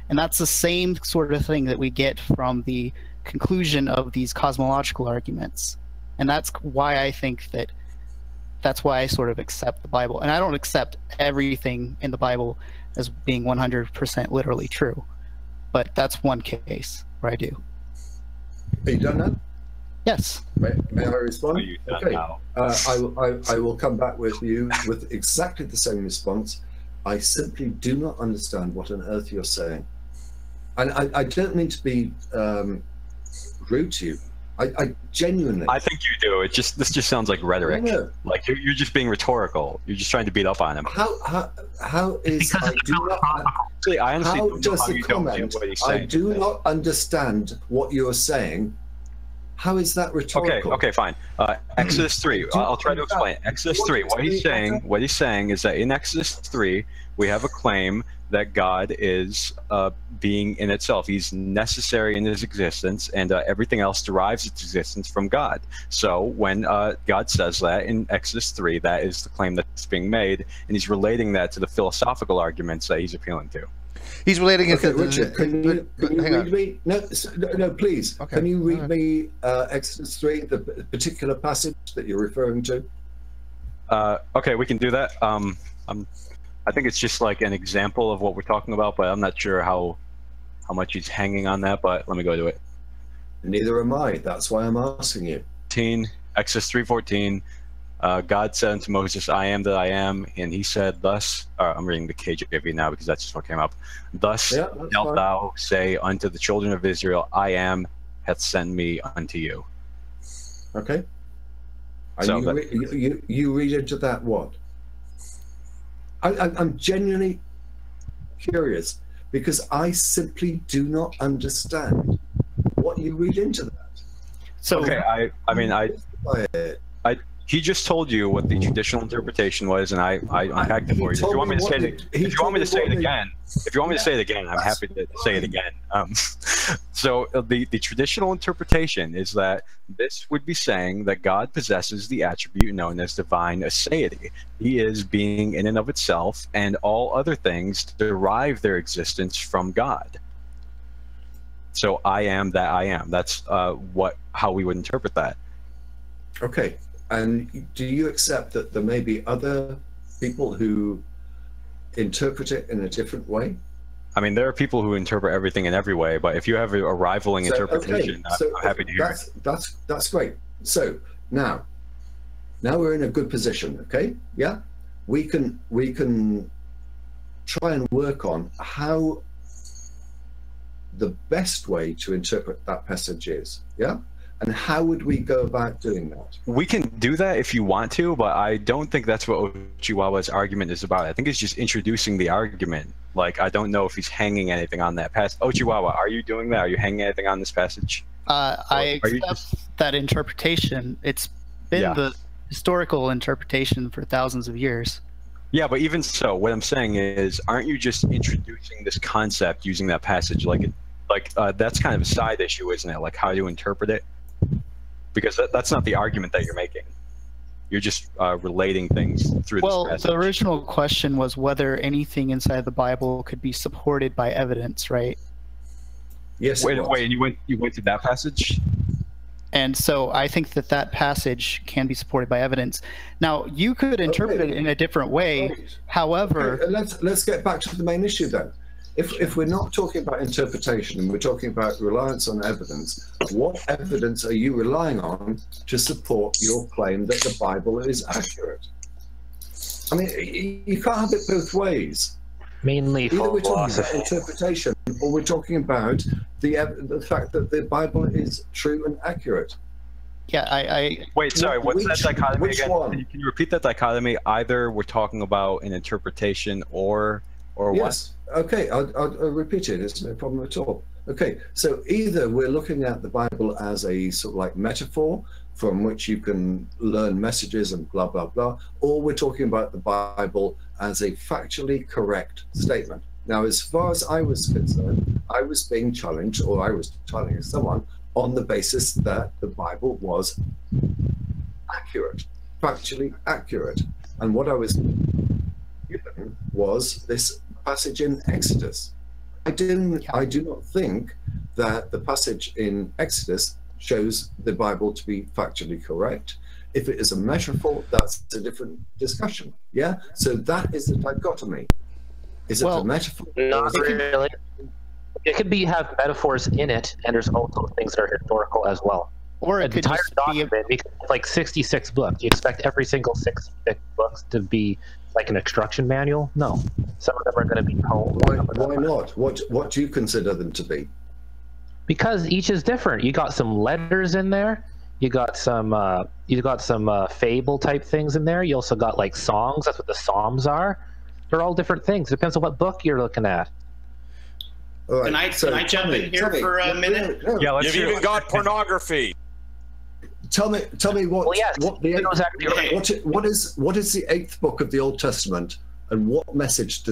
And that's the same sort of thing that we get from the conclusion of these cosmological arguments. And that's why I think that's why I sort of accept the Bible. And I don't accept everything in the Bible as being 100% literally true. But that's one case where I do. Are you done now? Yes. May I respond? Okay. I will come back with you with exactly the same response. I simply do not understand what on earth you're saying. And I don't mean to be rude to you. I genuinely. I think you do. This just sounds like rhetoric. No. Like you're just being rhetorical. You're just trying to beat up on him. How is I do not. Actually, I honestly don't know how you don't get what he's saying. I do not understand what you are saying. How is that rhetorical? Okay, fine. Exodus 3. I'll try to explain. Exodus 3. What he's saying is that in Exodus 3, we have a claim that God is being in itself. He's necessary in his existence, and everything else derives its existence from God. So when God says that in Exodus 3, that is the claim that's being made, and he's relating that to the philosophical arguments that he's appealing to. He's relating it to Richard, can you read me? No, please. Okay. Can you read me Exodus 3, the particular passage that you're referring to? Okay, we can do that. I think it's just like an example of what we're talking about, but I'm not sure how much he's hanging on that, but let me go to it. Neither am I. That's why I'm asking you. Exodus 3:14. God said unto Moses, "I am that I am," and he said, "Thus," I'm reading the KJV now because that's just what came up. "Thus shalt thou say unto the children of Israel, I am hath sent me unto you." Okay. And so you read into that what? I'm genuinely curious because I simply do not understand what you read into that. So okay, he just told you what the traditional interpretation was, and I unpacked it for you. If you want me to say it, if you want me to say it again, I'm happy to say it again. So the traditional interpretation is that this would be saying that God possesses the attribute known as divine aseity. He is being in and of itself, and all other things derive their existence from God. So I am that I am. That's how we would interpret that. Okay. And do you accept that there may be other people who interpret it in a different way? I mean, there are people who interpret everything in every way, but if you have a rivaling interpretation, I'm happy to hear it. That's great. So now we're in a good position, okay? Yeah, we can try and work on how the best way to interpret that passage is, yeah? And how would we go about doing that? We can do that if you want to, but I don't think that's what Ochiwawa's argument is about. I think it's just introducing the argument. Like, I don't know if he's hanging anything on that passage. Ochiwawa, are you doing that? Are you hanging anything on this passage? I accept that interpretation. It's been the historical interpretation for thousands of years. Yeah, but even so, what I'm saying is, aren't you just introducing this concept using that passage? That's kind of a side issue, isn't it? Like how to interpret it? Because that's not the argument that you're making. You're just relating things through this passage. The original question was whether anything inside the Bible could be supported by evidence, right? Yes. Wait, and you went to that passage? And so I think that passage can be supported by evidence. Now, you could interpret it in a different way. Right. However, let's get back to the main issue then. If we're not talking about interpretation and we're talking about reliance on evidence, what evidence are you relying on to support your claim that the Bible is accurate? I mean, you can't have it both ways. Mainly Either we're talking philosophy. about interpretation or we're talking about the fact that the Bible is true and accurate. Yeah, Wait, sorry, what's that dichotomy which again? one? Can you repeat that dichotomy? Either we're talking about an interpretation or yes. Okay, I'll repeat it. It's no problem at all. Okay, so either we're looking at the Bible as a sort of like metaphor from which you can learn messages and blah, blah, blah, or we're talking about the Bible as a factually correct statement. Now, as far as I was concerned, I was being challenged, or I was challenging someone on the basis that the Bible was accurate, factually accurate. And what I was given was this passage in Exodus. I do not think that the passage in Exodus shows the Bible to be factually correct. If it is a metaphor, that's a different discussion. Yeah. So that is the dichotomy. Is it a metaphor? Not really. It could have metaphors in it, and there's also things that are historical as well. Or it an could entire just document, because it's like 66 books. You expect every single 66 books to be like an instruction manual? No. Some of them are going to be poems. Why not? What do you consider them to be? Because each is different. You got some letters in there. You got some fable type things in there. You also got like songs. That's what the Psalms are. They're all different things. Depends on what book you're looking at. Right, can I jump in here for a minute? No. Yeah, you've even got pornography. Tell me what. Well, yes, what is the 8th book of the Old Testament, and what message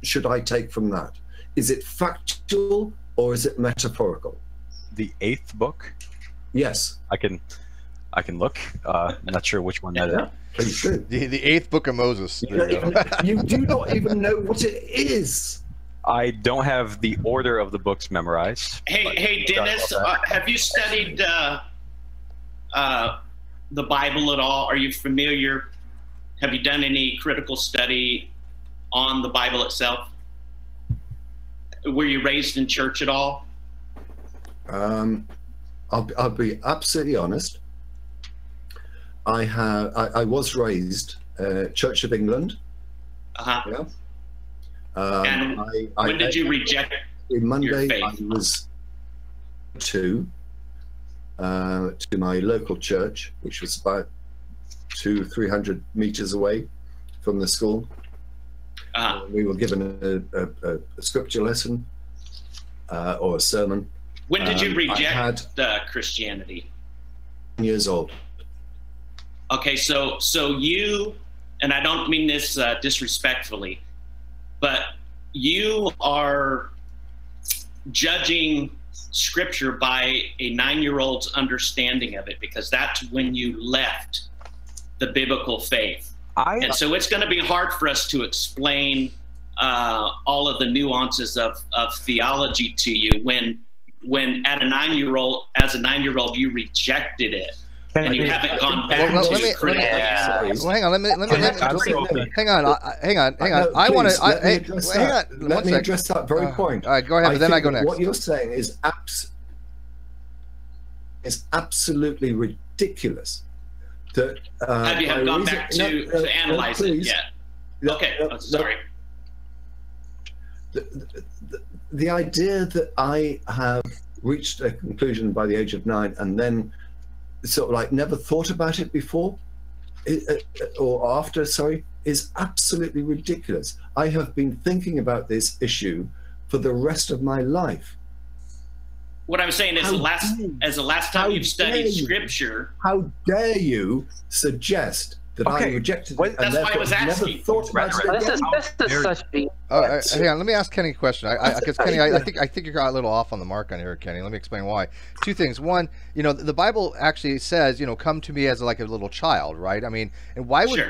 should I take from that? Is it factual or is it metaphorical? The 8th book? Yes. I can look. I'm not sure which one that is. Please do. The 8th book of Moses. You do not even know what it is. I don't have the order of the books memorized. Hey, Dennis, have you studied the Bible at all? Are you familiar? Have you done any critical study on the Bible itself? Were you raised in church at all? I'll be absolutely honest. I was raised Church of England. Yeah. And when did you reject Monday, your faith? I was to my local church, which was about 200-300 meters away from the school. We were given a scripture lesson or a sermon. When did you reject Christianity? 10 years old. Okay, so you, and I don't mean this disrespectfully, but you are judging scripture by a 9-year-old's understanding of it, because that's when you left the biblical faith. And so it's going to be hard for us to explain all of the nuances of theology to you when when at a 9-year-old, as a 9-year-old, you rejected it. And you haven't gone back to critically analyze. Well, hang on. Hang on. I want to. Let me address that very point. All right, go ahead. But then I go next. What you're saying is absolutely ridiculous. That have you gone back to analyze it yet? Okay. Sorry. The idea that I have reached a conclusion by the age of 9 and then sort of like never thought about it before or after, sorry, is absolutely ridiculous. I have been thinking about this issue for the rest of my life. What I'm saying is the last time you've studied scripture. How dare you suggest that I rejected it and therefore never thought about it again? This is such a... hang on, let me ask Kenny a question. Because Kenny, I think you got a little off on the mark on here, Kenny. Let me explain why. Two things. One, the Bible actually says, come to me as like a little child, right? I mean, and why would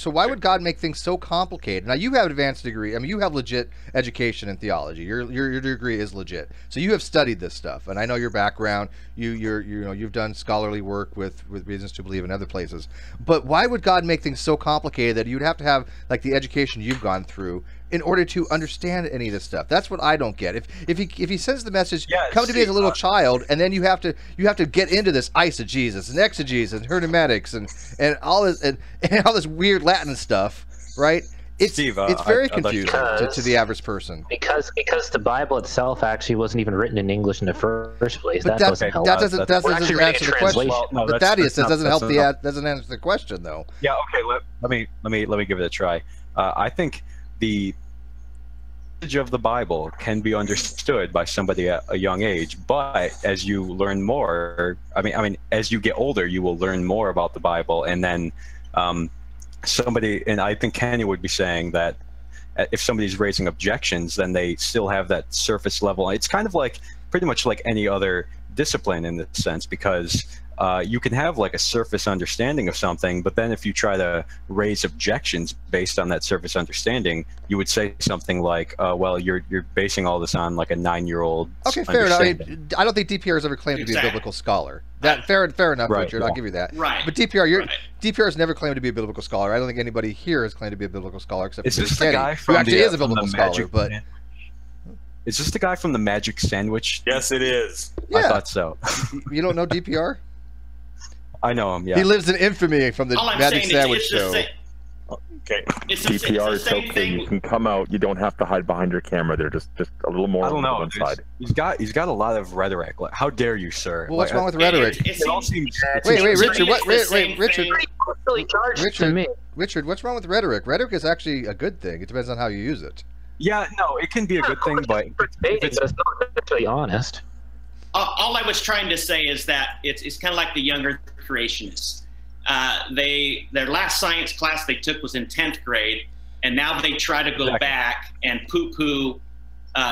why would God make things so complicated? Now you have an advanced degree. I mean, you have legit education in theology. Your degree is legit. So you have studied this stuff, and I know your background. You've done scholarly work with Reasons to Believe in other places. But why would God make things so complicated that you'd have to have like the education you've gone through in order to understand any of this stuff? That's what I don't get. If he sends the message, come to me as a little child, and then you have to get into this eisegesis and exegesis and hermeneutics and all this and all this weird Latin stuff, right? It's very confusing to the average person. Because the Bible itself actually wasn't even written in English in the first place. But that doesn't answer the question. But Thaddeus, that doesn't help doesn't answer the question though. Yeah. Okay. Let me give it a try. I think the message of the Bible can be understood by somebody at a young age, but as you learn more, I mean, as you get older, you will learn more about the Bible, and then somebody, and I think Kenny would be saying that if somebody's raising objections, then they still have that surface level. It's kind of like pretty much like any other discipline in this sense, because you can have like a surface understanding of something, but then if you try to raise objections based on that surface understanding, you would say something like, well, you're basing all this on like a 9-year-old. Okay, fair enough. I don't think DPR has ever claimed to be a biblical scholar. That fair enough, right, Richard. I'll give you that. Right. But DPR has never claimed to be a biblical scholar. I don't think anybody here has claimed to be a biblical scholar except for Kenny, who actually is a biblical scholar. But is this the guy from the Magic Sandwich? Yes, it is. Yeah. I thought so. You don't know DPR? I know him. Yeah. He lives in infamy from the Magic Sandwich show. Okay. DPR is okay. You can come out. You don't have to hide behind your camera. They're just a little more on one side. He's got a lot of rhetoric. Like, how dare you, sir? Well, what's wrong with rhetoric? It all seems. Wait, Richard. Richard, what's wrong with rhetoric? Rhetoric is actually a good thing. It depends on how you use it. Yeah, no, it can be a good thing, but it's not actually honest. All I was trying to say is that it's kind of like the Young Earth Creationists. Their last science class they took was in 10th grade, and now they try to go back and poo-poo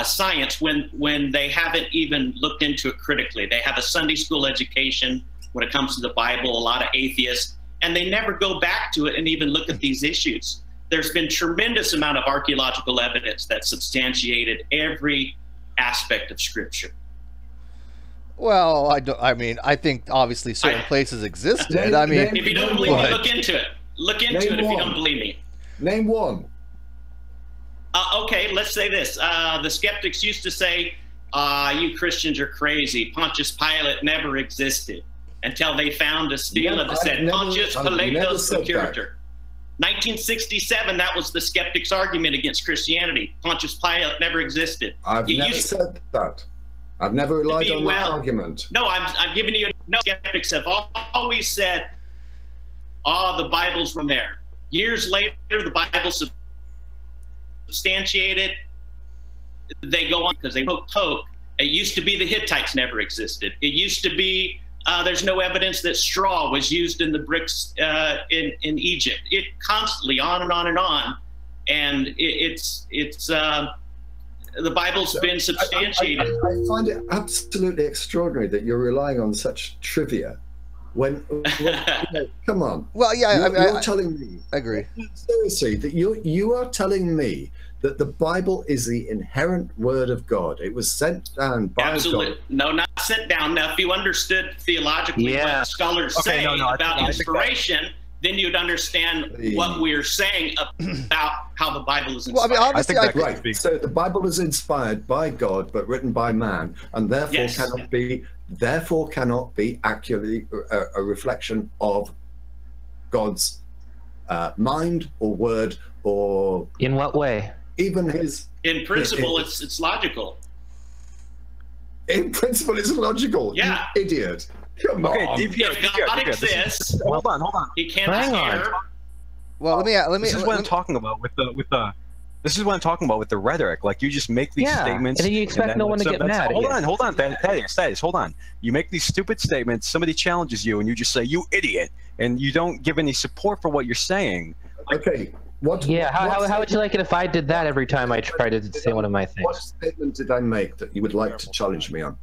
science when they haven't even looked into it critically. They have a Sunday school education when it comes to the Bible, a lot of atheists, and they never go back to it and even look at these issues. There's been tremendous amount of archaeological evidence that substantiated every aspect of Scripture. Well, I think obviously certain places existed. If you don't believe me, look into it. Look into it if you don't believe me. Name one. Okay, let's say this. The skeptics used to say, you Christians are crazy. Pontius Pilate never existed until they found a stela that said Pontius Pilatus the Curator. 1967, that was the skeptics' argument against Christianity. Pontius Pilate never existed. I've never said that. I've never relied on that argument. No, I'm giving you. No, skeptics have always said, the Bible's from there. Years later, the Bible's substantiated. They go on because they poke. It used to be the Hittites never existed. It used to be there's no evidence that straw was used in the bricks in Egypt. It constantly on and on and on, and the Bible's been substantiated. I find it absolutely extraordinary that you're relying on such trivia When come on. Well, yeah, you're telling me. I agree. Seriously, that you are telling me that the Bible is the inherent word of God. It was sent down by God. No, not sent down. Now, if you understood theologically what scholars say about inspiration, then you'd understand what we're saying about how the Bible is inspired. Well, I mean, obviously, right. So the Bible is inspired by God, but written by man, and therefore cannot be accurately a reflection of God's mind or word, or in what way? Even his. In principle, it's logical. In principle, it's logical. Yeah. You idiot. Come on. If God exists, hold on. He cannot hear. Well, let me. This is what I'm talking about with the. This is what I'm talking about with the rhetoric. Like, you just make these statements, and then you expect no one to get mad. Hold on, Thaddeus, hold on. You make these stupid statements. Somebody challenges you, and you just say, "You idiot," and you don't give any support for what you're saying. Okay. How would you like it if I did that every time I tried to say one of my things? What statement did I make that you would like to challenge me on?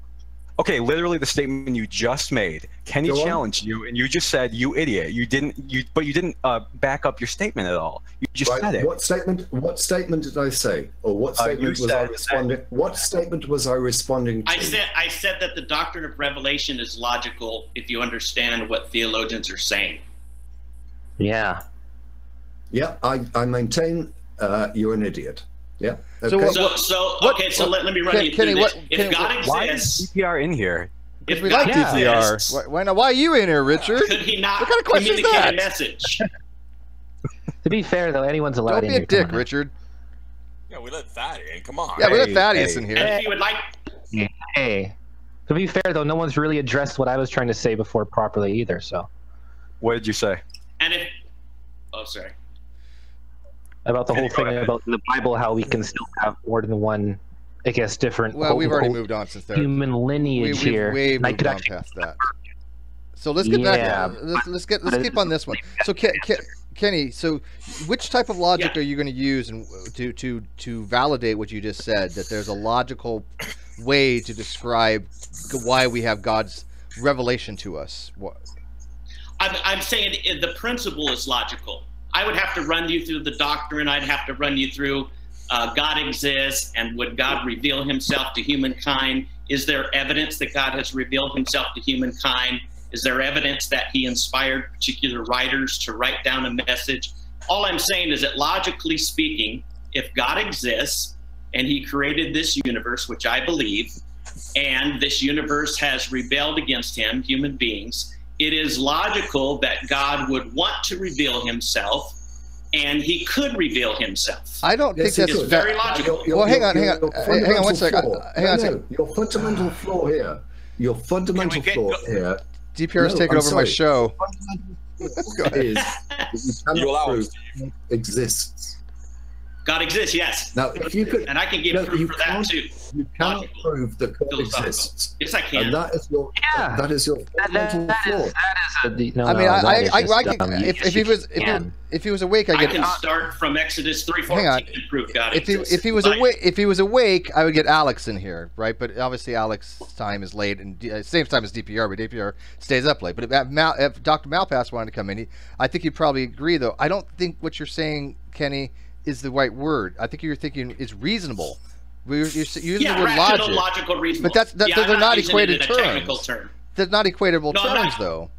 Okay, literally the statement you just made. Kenny challenged you, and you just said, "You idiot." You didn't. But you didn't back up your statement at all. You just said it. What statement did I say, or what statement was I responding? What statement was I responding to? I said that the doctrine of revelation is logical if you understand what theologians are saying. Yeah. Yeah, I maintain you're an idiot. Yeah. Okay. So let me run you through this. If God exists, why is DPR in here? If we like DPR, why are you in here, Richard? Could he not what kind of question communicate is that? a message? To be fair, though, anyone's allowed in here. Don't be a dick, Richard. Yeah, we let Thaddeus in. Come on. Yeah, we let Thaddeus in here. And if you would like. Hey. To be fair, though, no one's really addressed what I was trying to say before properly either. So. What did you say? And if. Oh, sorry. About the whole thing about the Bible, how we can still have more than one, I guess, different. Well, we've already moved on since there. Human lineage here. We've moved on past that. So let's get back. Let's keep on this one. So Kenny, so which type of logic are you going to use to validate what you just said? That there's a logical way to describe why we have God's revelation to us. What? I'm saying the principle is logical. I would have to run you through the doctrine. I'd have to run you through God exists, and would God reveal himself to humankind? Is there evidence that God has revealed himself to humankind? Is there evidence that he inspired particular writers to write down a message? All I'm saying is that logically speaking, if God exists and he created this universe, which I believe, and this universe has rebelled against him, human beings, it is logical that God would want to reveal himself, and he could reveal himself. I don't think that's very logical. Well, hang on one second. Your fundamental flaw here. Your fundamental flaw here. DPR is taking over my show. Is you allow prove exists. God exists, yes. Now, if you could, and I can give proof for that too. You cannot prove that God exists. Yes, I can. And that is your fundamental flaw. If he was awake, I can start from Exodus 3:14 and prove God exists. If he was awake, I would get Alex in here, right? But obviously, Alex's time is late, and same time as DPR, but DPR stays up late. But if Dr. Malpass wanted to come in, I think he'd probably agree. Though I don't think what you're saying, Kenny, is the right word. I think you're thinking is reasonable. You're using the word rational, logical, reasonable. But they're not equated terms. They're not equatable terms, though.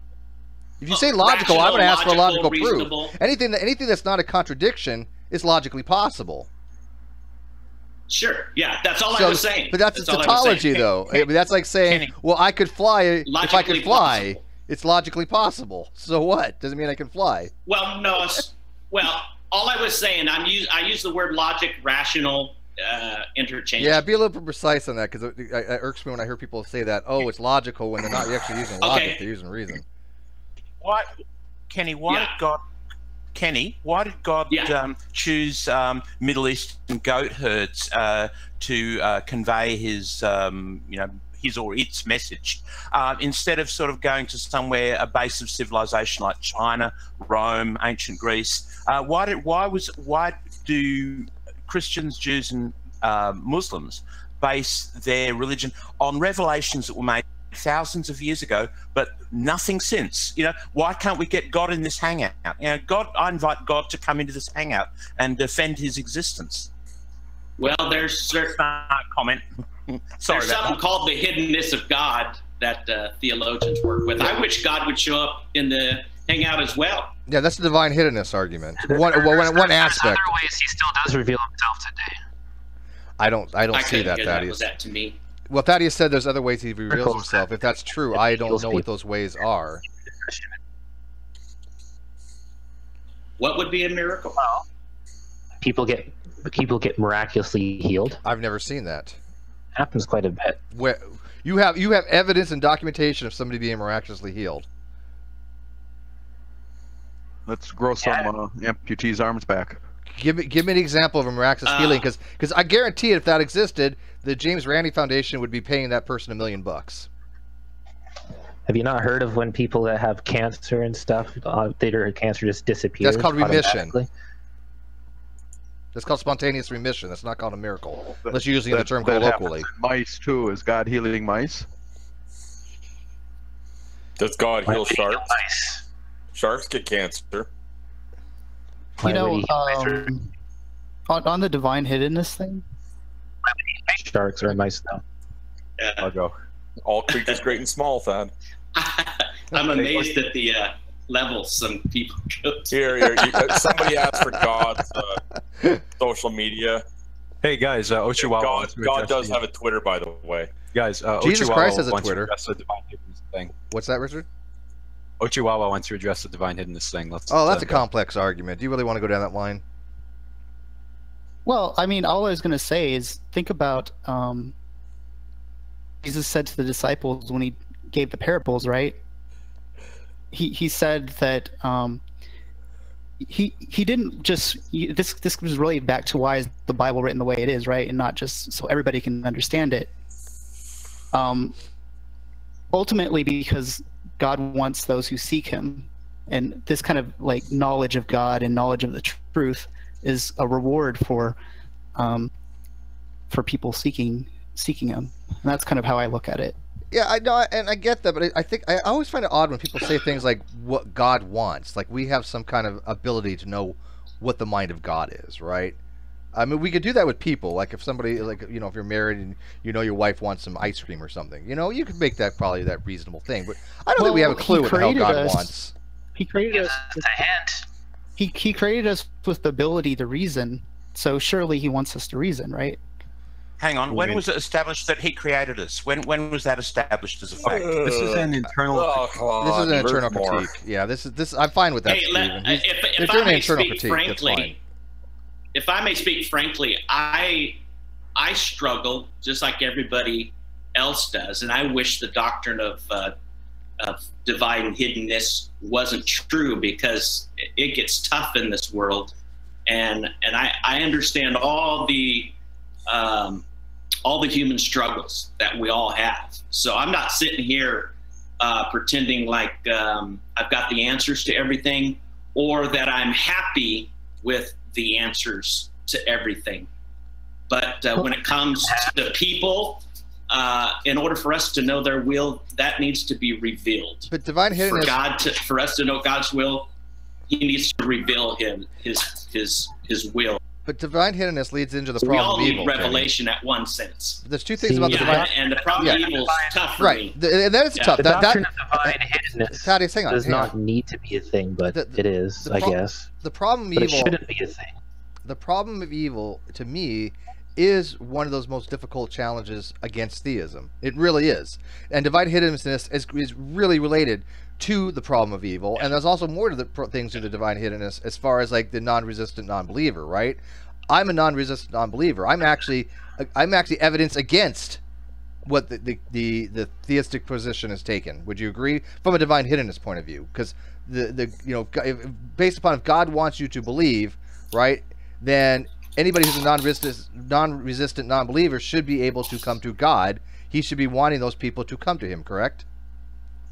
If you say logical, I'm going to ask for a logical proof. Anything that's not a contradiction is logically possible. Sure. Yeah, that's all I was saying. But that's tautology, though. I mean, that's like saying, well, I could fly if I could fly. Possible. It's logically possible. So what? Doesn't mean I can fly. Well, no. All I was saying, I use the word logic, rational, interchangeable. Yeah, be a little bit precise on that, because it irks me when I hear people say that. Oh, it's logical when they're not actually using logic; they're using reason. Kenny? Why did God choose Middle Eastern goat herds to convey his, his or its message, instead of sort of going to somewhere, a base of civilization like China, Rome, ancient Greece? Why do Christians, Jews, and Muslims base their religion on revelations that were made thousands of years ago, but nothing since. You know, why can't we get God in this hangout? You know, I invite God to come into this hangout and defend his existence. Well, there's comment. Sorry, there's something called the hiddenness of God that theologians work with. I wish God would show up in the hangout as well. Yeah, that's the divine hiddenness argument. One aspect. Other ways he still does reveal himself today. I don't see that, Thaddeus. That to me. Well, Thaddeus said there's other ways he reveals himself. If that's true, I don't know what those ways are. What would be a miracle? Well, people get miraculously healed. I've never seen that. Happens quite a bit. Where you have evidence and documentation of somebody being miraculously healed. Let's grow some amputees' arms back. Give me an example of a miraculous healing, because I guarantee if that existed, the James Randi Foundation would be paying that person $1 million. Have you not heard of when people that have cancer and stuff, their cancer just disappears? That's called remission. That's called spontaneous remission. That's not called a miracle, unless you're using the term colloquially. Mice too. Is God healing mice? Does God heal sharks? Sharks get cancer. You know, on the divine hiddenness thing, sharks are mice now. Yeah. I'll go. All creatures great and small, Thad. I'm amazed at the levels some people go to. Here, somebody asked for God's social media. Hey guys, Ochiwawa. God does have a Twitter, by the way. Guys, Jesus Christ has a wants Twitter. To address the divine hiddenness thing. What's that, Richard? Ochiwawa wants to address the divine hiddenness thing. That's a complex argument. Do you really want to go down that line? Well, I mean, all I was going to say is think about Jesus said to the disciples when he gave the parables, right? He said that he didn't just this was really back to why is the Bible written the way it is, right? And not just so everybody can understand it. Ultimately, because God wants those who seek him, and this kind of like knowledge of God and knowledge of the truth is a reward for people seeking him, and that's kind of how I look at it. Yeah, I know, and I get that, but I think I always find it odd when people say things like what God wants. Like we have some kind of ability to know what the mind of God is, right? I mean, we could do that with people. Like if somebody, like, you know, if you're married and you know your wife wants some ice cream or something, you know, you could make that probably that reasonable thing. But I don't think we have a clue what the hell God wants. He created us. He created us with the ability to reason. So surely he wants us to reason, right? Hang on. When was it established that he created us? When was that established as a fact? This is an internal. This is an internal critique. Yeah, this. I'm fine with that. Hey, if I may speak frankly, if I may speak frankly, I struggle just like everybody else does, and I wish the doctrine of divine hiddenness wasn't true, because it gets tough in this world, and I understand all the human struggles that we all have. So I'm not sitting here pretending like I've got the answers to everything, or that I'm happy with the answers to everything. But when it comes to people, in order for us to know their will, that needs to be revealed. But divine hiddenness, for us to know God's will, he needs to reveal his will. But divine hiddenness leads into the problem of evil. We all need revelation at one sense. There's two things about the divine. And the problem of evil is tough for me. And that is tough. The doctrine of divine hiddenness does not need to be a thing, but it is, I guess. The problem of evil. It shouldn't be a thing. The problem of evil, to me, is one of those most difficult challenges against theism. It really is. And divine hiddenness is really related to the problem of evil, and there's also more to the things to the divine hiddenness as far as like the non-resistant non-believer, right? I'm a non-resistant non-believer. I'm actually evidence against what the theistic position has taken. Would you agree from a divine hiddenness point of view? Because based upon if God wants you to believe, right, then anybody who's a non-resistant non-believer should be able to come to God. He should be wanting those people to come to him, correct?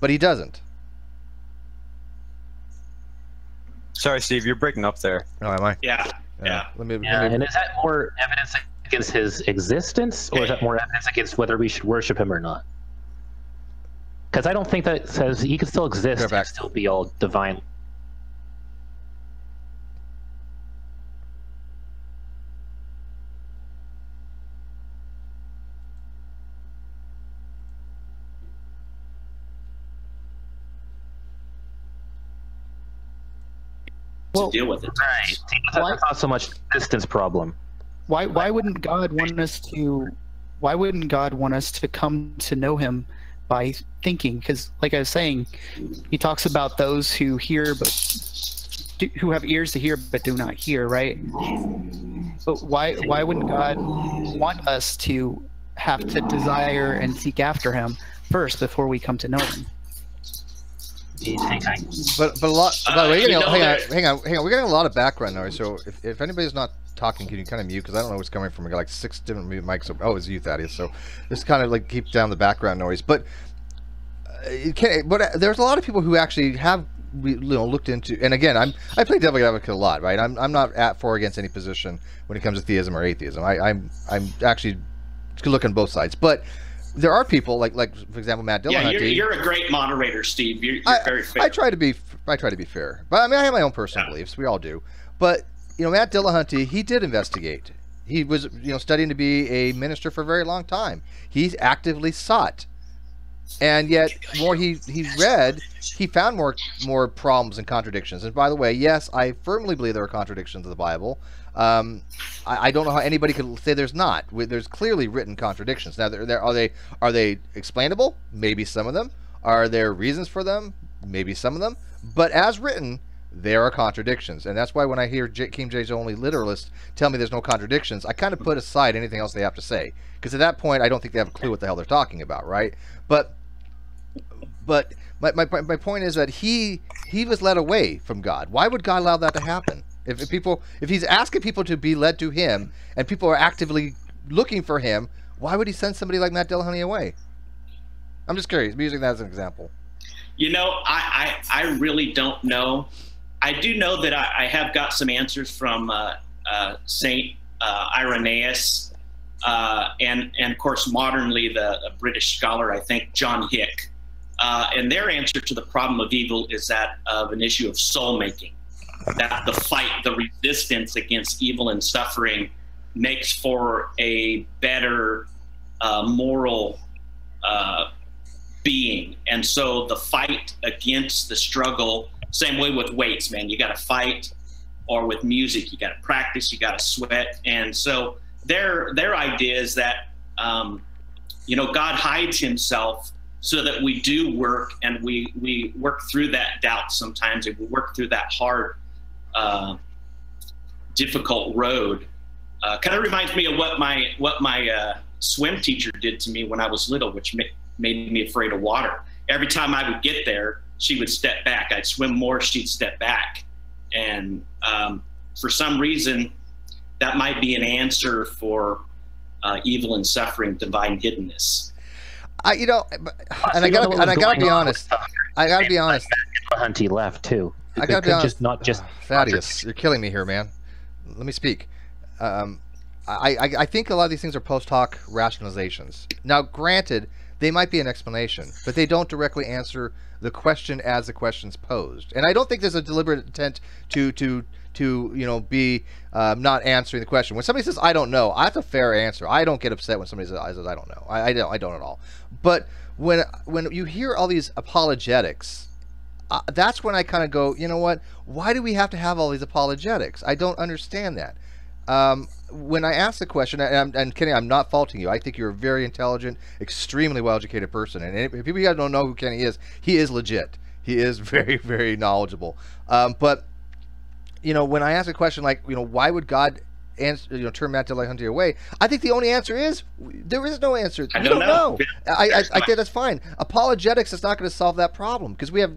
But he doesn't. Sorry, Steve, you're breaking up there. Oh, am I? Yeah. And is that more evidence against his existence, or is that more evidence against whether we should worship him or not? Because I don't think that says he could still exist and still be all divine. To deal with it. Right. That's not so much distance problem. Why wouldn't God want us to? Why wouldn't God want us to come to know Him by thinking? Because, like I was saying, He talks about those who hear who have ears to hear but do not hear, right? But why wouldn't God want us to have to desire and seek after Him first before we come to know Him? But a lot. By the way, hang on. We're getting a lot of background noise. So if anybody's not talking, can you kind of mute? Because I don't know what's coming from. We got like 6 different mute mics. Oh, it's you, Thaddeus. So this kind of like keeps down the background noise. But there's a lot of people who actually have looked into. And again, I play devil advocate a lot, right? I'm not for or against any position when it comes to theism or atheism. I'm actually could look on both sides, but. There are people like for example Matt Dillahunty. Yeah, you're a great moderator, Steve. You're very fair. I try to be fair, but I mean I have my own personal beliefs. We all do. But Matt Dillahunty, he did investigate. He was studying to be a minister for a very long time. He's actively sought, and yet more he read, he found more problems and contradictions. And by the way, yes, I firmly believe there are contradictions in the Bible. I don't know how anybody could say there's not. There's clearly written contradictions. Now, are they explainable? Maybe some of them. Are there reasons for them? Maybe some of them. But as written, there are contradictions, and that's why when I hear King James only literalists tell me there's no contradictions, I kind of put aside anything else they have to say, because at that point I don't think they have a clue what the hell they're talking about, right? But my point is that he was led away from God. Why would God allow that to happen? If he's asking people to be led to Him, and people are actively looking for Him, why would He send somebody like Matt Dillahunty away? I'm just curious. I'm using that as an example. I really don't know. I do know that I have got some answers from Saint Irenaeus, and of course modernly the British scholar, I think, John Hick, and their answer to the problem of evil is that of an issue of soul making. That the fight, the resistance against evil and suffering makes for a better moral being. And so the fight against the struggle, same way with weights, man, you got to fight, or with music, you got to practice, you got to sweat. And so their idea is that, God hides Himself so that we do work, and we work through that doubt sometimes, and we work through that hard difficult road. Kind of reminds me of what my swim teacher did to me when I was little, which made me afraid of water. Every time I would get there, she would step back. I'd swim more, she'd step back. And for some reason, that might be an answer for evil and suffering, divine hiddenness. I gotta be honest. Hunty left too. I gotta be honest. Thaddeus, you're killing me here, man. Let me speak. I think a lot of these things are post hoc rationalizations. Now, granted, they might be an explanation, but they don't directly answer the question as the question's posed. And I don't think there's a deliberate intent to be not answering the question. When somebody says I don't know, that's a fair answer. I don't get upset when somebody says I don't know. I don't at all. But when you hear all these apologetics, that's when I kind of go, you know what? Why do we have to have all these apologetics? I don't understand that. When I ask the question, and Kenny, I'm not faulting you. I think you're a very intelligent, extremely well-educated person. And if people you guys don't know who Kenny is, he is legit. He is very, very knowledgeable. But when I ask a question like, why would God answer, turn Matt Dillahunty away? I think the only answer is there is no answer. I don't know. I think that's fine. Apologetics is not going to solve that problem, because we have.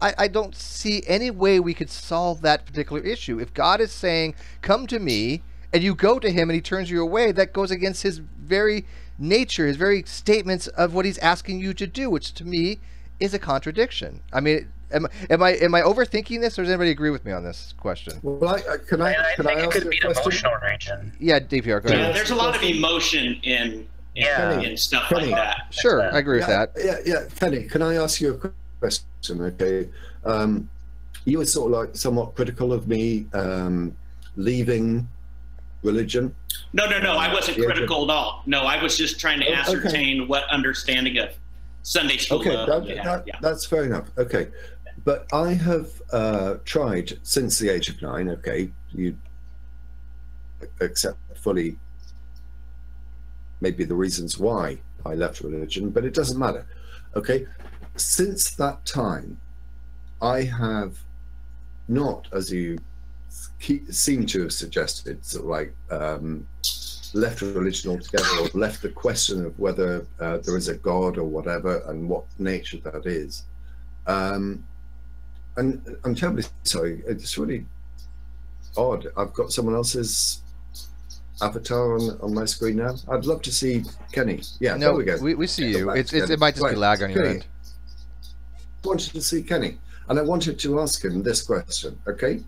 I don't see any way we could solve that particular issue. If God is saying, "Come to me," and you go to Him and He turns you away, that goes against His very nature, His very statements of what He's asking you to do, which to me is a contradiction. I mean, am I overthinking this, or does anybody agree with me on this question? Well, can I ask a question? Emotional region. Yeah, DPR, go ahead. There's a lot of emotion in and stuff like that. Sure, I agree with that. Yeah. Kenny, can I ask you a question? Okay. You were sort of like somewhat critical of me leaving religion. No, I wasn't critical at all. No, I was just trying to ascertain what understanding of Sunday school. Okay, that's fair enough. Okay, but I have tried since the age of 9. Okay, you accept fully maybe the reasons why I left religion, but it doesn't matter. Okay, since that time, I have not, as you seem to have suggested, sort of like left religion altogether, or left the question of whether there is a God or whatever, and what nature that is. And I'm terribly sorry, it's really odd. I've got someone else's avatar on my screen now. I'd love to see Kenny. Yeah, no, there we go. We see you. It might just be lag on your end. I wanted to see Kenny, and I wanted to ask him this question, okay?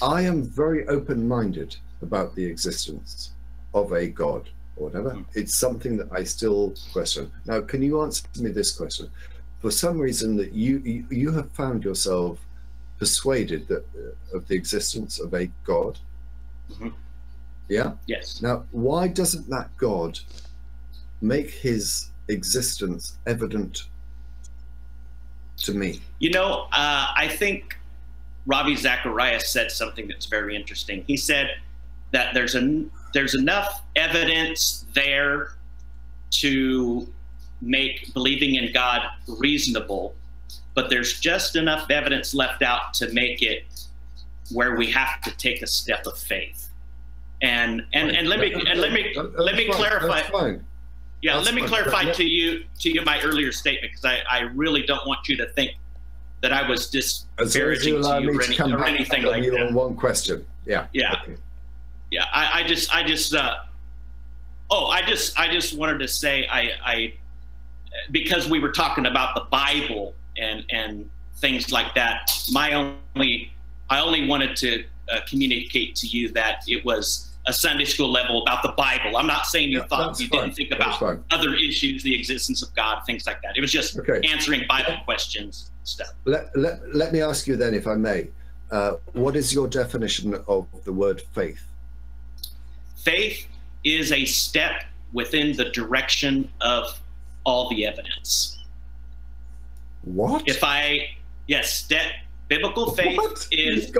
I am very open-minded about the existence of a God or whatever. It's something that I still question. Now, can you answer me this question? For some reason that you have found yourself persuaded that of the existence of a God. Yeah? Yes. Now, why doesn't that God make his existence evident to me? You know, I think Ravi Zacharias said something that's very interesting. He said that there's enough evidence there to make believing in God reasonable, but there's just enough evidence left out to make it where we have to take a step of faith. And let me clarify. Yeah, let me clarify to you my earlier statement, because I really don't want you to think that I was disparaging to you or anything like that. On one question. Yeah. Okay. Yeah. I just wanted to say I because we were talking about the Bible and things like that. I only wanted to communicate to you that it was a Sunday school level about the Bible. I'm not saying you thought you didn't think about other issues, the existence of God, things like that. It was just answering Bible questions and stuff. Let me ask you then, if I may, what is your definition of the word faith? Faith is a step within the direction of all the evidence. What? Biblical faith is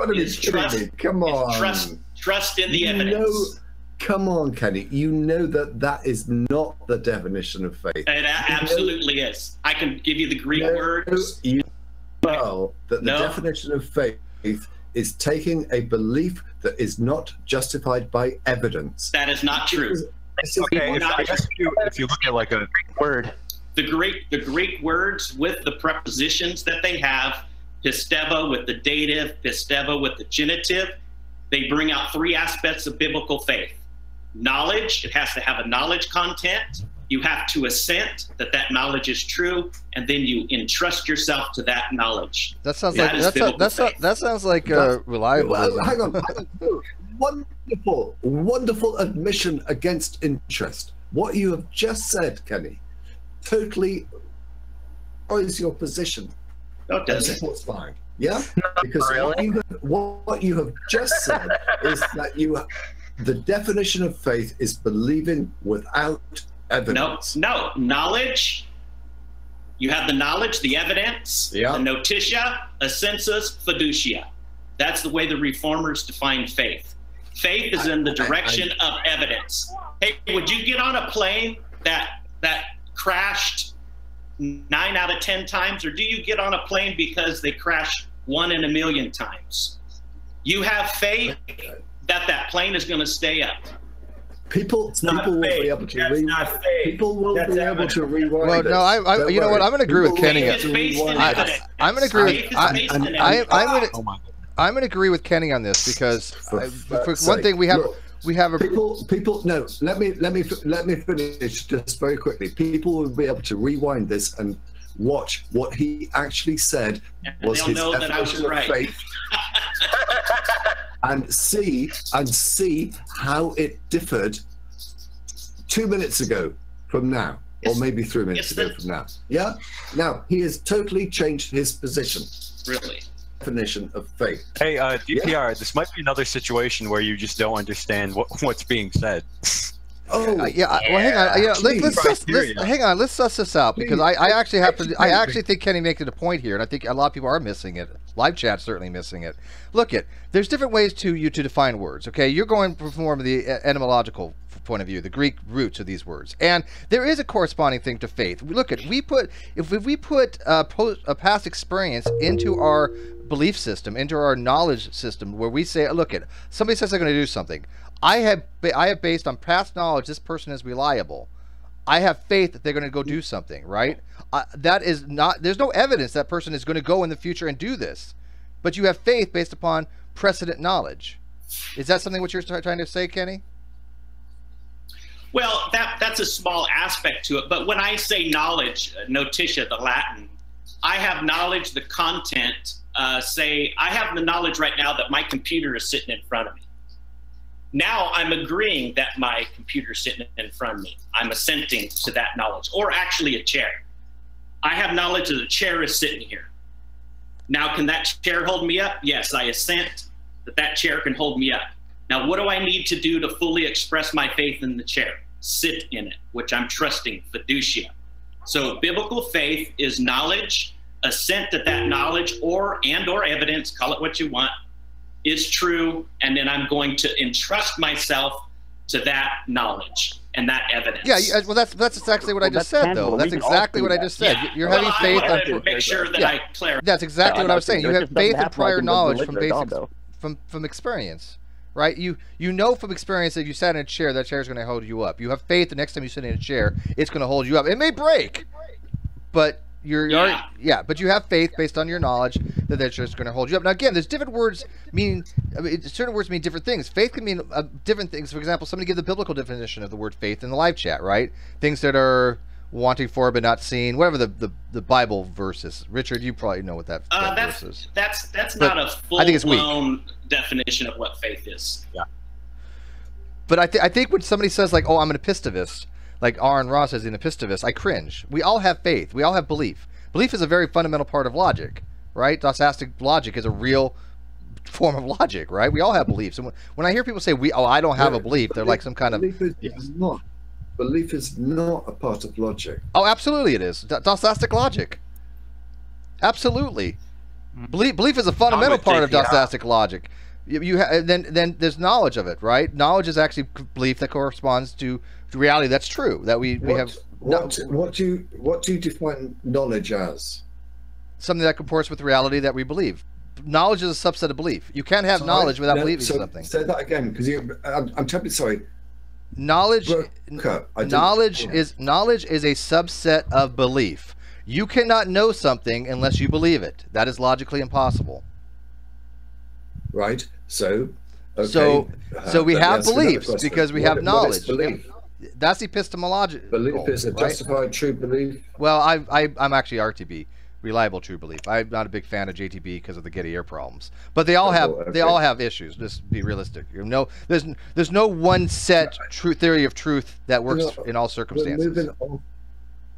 trust. Come on. Trust in the evidence. Come on, Kenny. You know that is not the definition of faith. It absolutely is. I can give you the Greek words. You know that the definition of faith is taking a belief that is not justified by evidence. That is not true. Okay, if you look at like a word, the Greek words with the prepositions that they have, pisteva with the dative, pisteva with the genitive, they bring out 3 aspects of biblical faith. Knowledge, it has to have a knowledge content. You have to assent that knowledge is true, and then you entrust yourself to that knowledge. That sounds that sounds like reliable. Hang on. Wonderful admission against interest. What you have just said, Kenny, totally is your position. No, it doesn't. What's fine. Yeah, because what you have just said is that the definition of faith is believing without evidence. No, knowledge. You have the knowledge, the evidence, the notitia, assensus, fiducia. That's the way the reformers define faith. Faith is in the direction of evidence. Hey, would you get on a plane that crashed 9 out of 10 times, or do you get on a plane because they crash 1 in a million times? You have faith that plane is going to stay up. People will be able to rewind. Well, no, you know what? I'm going to agree with Kenny. I'm going to agree with. I'm going to agree with Kenny on this, because for one thing we have a people. No, let me finish just very quickly. People will be able to rewind this and watch what he actually said was his definition of faith, and see how it differed 2 minutes ago from now, or maybe 3 minutes ago from now. Yeah? Now, he has totally changed his position. Really? Definition of faith. Hey, DPR, this might be another situation where you just don't understand what's being said. Oh, yeah. Well, hang on. Yeah, hang on. Let's suss this out, because I actually have to. I actually think Kenny making a point here, and I think a lot of people are missing it. Live chat's certainly missing it. Look, there's different ways to define words. Okay, you're going from more of the etymological point of view, the Greek roots of these words, and there is a corresponding thing to faith. Look, if we put a past experience into our belief system, into our knowledge system, where we say, look, somebody says they're going to do something. I have based on past knowledge this person is reliable. I have faith that they're going to go do something, right? That is not, there's no evidence that person is going to go in the future and do this, but you have faith based upon precedent knowledge. Is that something what you're trying to say, Kenny? Well, that's a small aspect to it, but when I say knowledge, notitia, the Latin, I have knowledge, the content, say I have the knowledge right now that my computer is sitting in front of me. Now I'm agreeing that my computer is sitting in front of me. I'm assenting to that knowledge, or actually a chair. I have knowledge that a chair is sitting here. Now, can that chair hold me up? Yes, I assent that that chair can hold me up. Now, what do I need to do to fully express my faith in the chair? Sit in it, which I'm trusting, fiducia. So biblical faith is knowledge, assent that that knowledge or evidence, call it what you want, is true, and then I'm going to entrust myself to that knowledge and that evidence. Yeah, well, that's exactly what I just said, though. That's exactly what I just said. Yeah. You're having faith. I wanted to make sure that I clarify. That's exactly what I was saying. You have faith and prior knowledge from experience, right? You know from experience that you sat in a chair, that chair is going to hold you up. You have faith the next time you sit in a chair, it's going to hold you up. It may break, but but you have faith based on your knowledge that that's just going to hold you up. Now, again, there's different words meaning. Certain words mean different things. Faith can mean different things. For example, somebody give the biblical definition of the word faith in the live chat, right? Things that are wanting for but not seen. Whatever the Bible verse is. Richard, you probably know what that verse is. That's not a full-blown definition of what faith is. Yeah. But I think when somebody says, like, oh, I'm an epistivist, like Aaron Ross says in Epistivist, I cringe. We all have faith. We all have belief. Belief is a very fundamental part of logic, right? Dostastic logic is a real form of logic, right? We all have beliefs. And when I hear people say, I don't have a belief, they're like some kind of... Belief is not a part of logic. Oh, absolutely it is. Dostastic logic. Absolutely. Belief is a fundamental part of Dostastic logic. Then there's knowledge of it, right? Knowledge is actually belief that corresponds to reality. That's true. That we have. What do you define knowledge as? Something that comports with reality that we believe. Knowledge is a subset of belief. You can't have knowledge without believing something. Say that again, because I'm terribly sorry. Knowledge is a subset of belief. You cannot know something unless you believe it. That is logically impossible. Right. So we have beliefs because we have knowledge. That's epistemological. Belief is a justified true belief. Well, I'm actually RTB, reliable true belief. I'm not a big fan of JTB because of the Getty Air problems. But they all have issues. Just be realistic. There's no one set true theory of truth that works in all circumstances.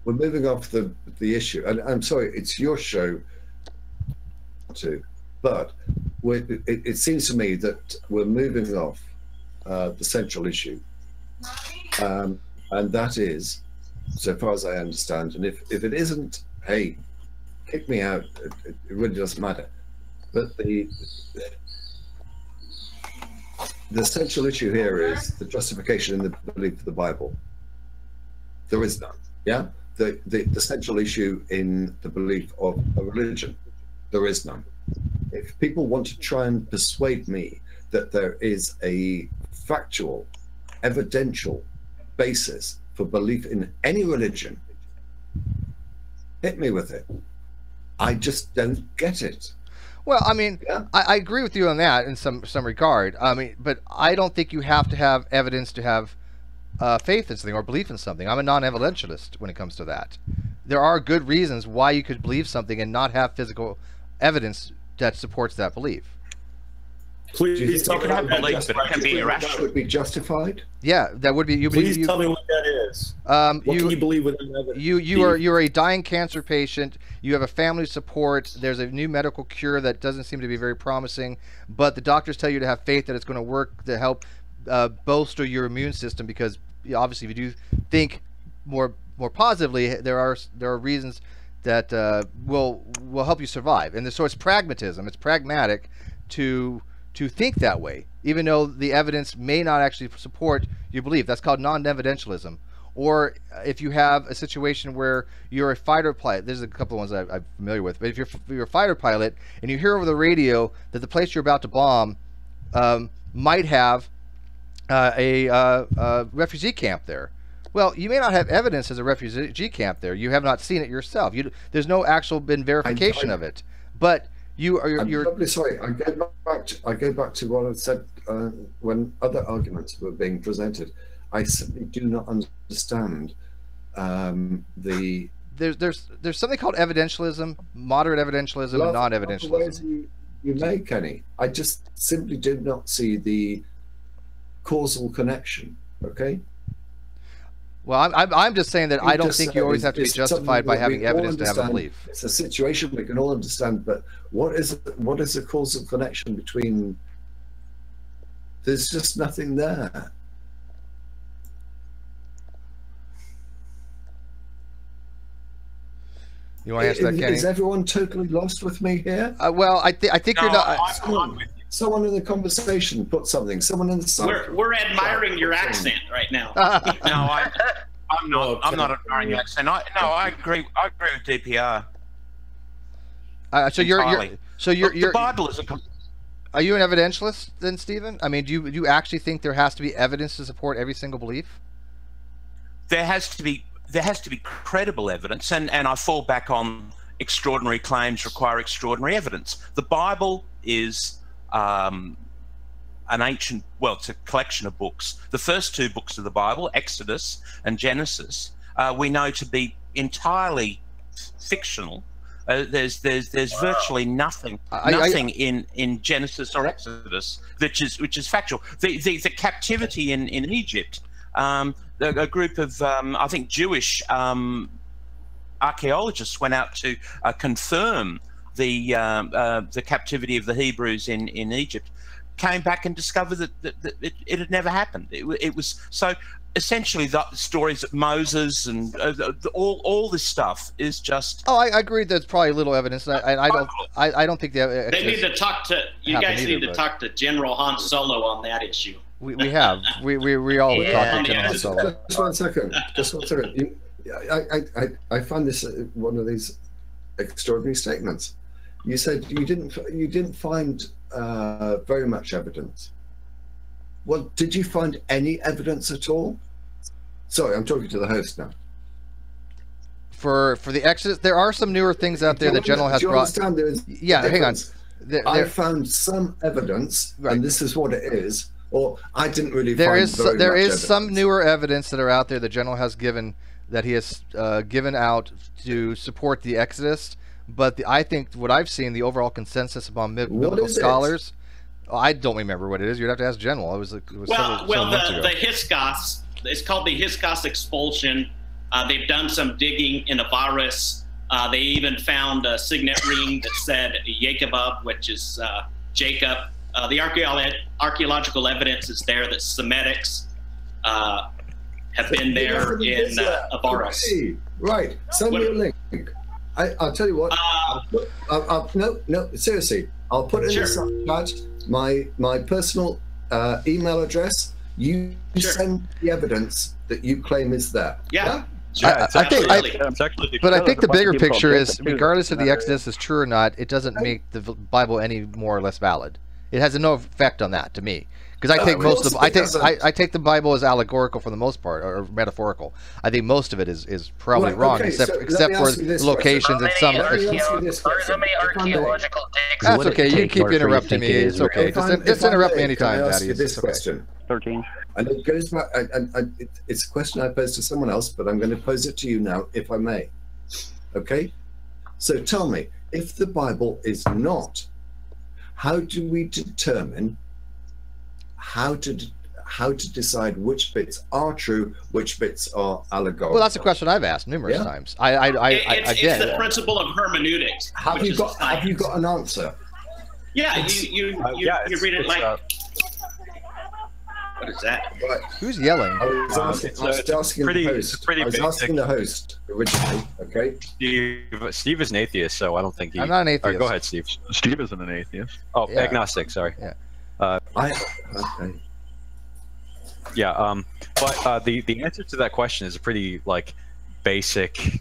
We're moving off the issue, and I'm sorry, it's your show too, but it seems to me that we're moving off the central issue. And that is, so far as I understand, and if it isn't, hey, kick me out, it really doesn't matter. But the central issue here is the justification in the belief of the Bible. There is none. Yeah? The central issue in the belief of a religion, there is none. If people want to try and persuade me that there is a factual, evidential basis for belief in any religion, hit me with it. I just don't get it. Well, I mean, yeah. I agree with you on that in some regard. I mean, but I don't think you have to have evidence to have faith in something or belief in something. I'm a non-evidentialist when it comes to that. There are good reasons why you could believe something and not have physical evidence that supports that belief. Please tell me have belief, but it can be irrational. That would be justified. Yeah, that would be. Please tell me what that is. What can you believe within evidence? You're a dying cancer patient. You have a family support. There's a new medical cure that doesn't seem to be very promising, but the doctors tell you to have faith that it's going to work to help bolster your immune system, because obviously, if you do think more positively, there are reasons that will help you survive. And so it's pragmatism. It's pragmatic to think that way, even though the evidence may not actually support your belief. That's called non-evidentialism. Or if you have a situation where you're a fighter pilot, there's a couple of ones I'm familiar with, but if you're a fighter pilot and you hear over the radio that the place you're about to bomb might have a refugee camp there. Well, you may not have evidence as a refugee camp there. You have not seen it yourself. There's no actual verification of it. But I'm probably sorry. I go back to what I said when other arguments were being presented. I simply do not understand the. There's something called evidentialism, moderate evidentialism, and non-evidentialism. You may, Kenny. I just simply do not see the causal connection. Okay. Well, I'm just saying that I don't think you always have to be justified by having evidence to have a belief. It's a situation we can all understand, but what is the causal connection between? There's just nothing there. You want to answer that, Kenny? Is everyone totally lost with me here? Well, I think you're not. Someone in the conversation put something. Someone in the side. We're admiring your accent right now. No, I'm not. I'm not admiring your accent. I agree. I agree with DPR. So the Bible is a. Are you an evidentialist then, Stephen? I mean, do you actually think there has to be evidence to support every single belief? There has to be credible evidence, and I fall back on extraordinary claims require extraordinary evidence. The Bible is an ancient, well, it's a collection of books. The first two books of the Bible, Exodus and Genesis, we know to be entirely fictional. There's virtually nothing in Genesis or Exodus which is factual. The captivity in Egypt. A group of I think Jewish archaeologists went out to confirm the captivity of the Hebrews in Egypt, came back and discovered that it had never happened. It was so essentially the stories of Moses and all this stuff is just. Oh, I agree. There's probably little evidence. I don't think that they need to talk to you guys. Need to talk to General Han Solo on that issue. We have we all talked to General Han Solo. Just one second. I find this one of these extraordinary statements. You said you didn't find very much evidence. Well, did you find any evidence at all? Sorry, I'm talking to the host now. For the Exodus, there are some newer things out there that General has brought. Yeah, hang on. I found some evidence, right, and this is what it is. Or I didn't really. There is some newer evidence that are out there that General has given, that he has given out to support the Exodus. But I think what I've seen, the overall consensus among biblical scholars, I don't remember what it is. You'd have to ask General. It was the Hyscos. It's called the Hyscos expulsion. They've done some digging in a virus. They even found a signet ring that said Jacobab, which is Jacob. The archaeological evidence is there that Semitics have been there in a virus. Right. Send me a link. I'll tell you what. No, seriously. I'll put in the chat my personal email address. You send the evidence that you claim is there. Yeah. I think the bigger picture is, regardless if the Exodus is true or not, it doesn't make the Bible any more or less valid. It has no effect on that, to me, because I think I take the Bible as allegorical for the most part, or metaphorical. I think most of it is probably wrong, except for locations and some. That's okay. You keep interrupting me. It's okay. Just interrupt me anytime, Daddy. This question. 13. And it goes back. It's a question I posed to someone else, but I'm going to pose it to you now, if I may. Okay. So tell me, if the Bible is not, how do we determine how to decide which bits are true, which bits are allegorical? Well, that's a question I've asked numerous times. It's the principle of hermeneutics. Have you got an answer? Yeah, you read it like. What is that? Right. Who's yelling? I was asking the host originally. Okay. Steve is an atheist, so I don't think he. I'm not an atheist. Right, go ahead, Steve. Steve isn't an atheist. Oh, yeah. Agnostic. Sorry. Yeah. Okay. Yeah. But the answer to that question is a pretty basic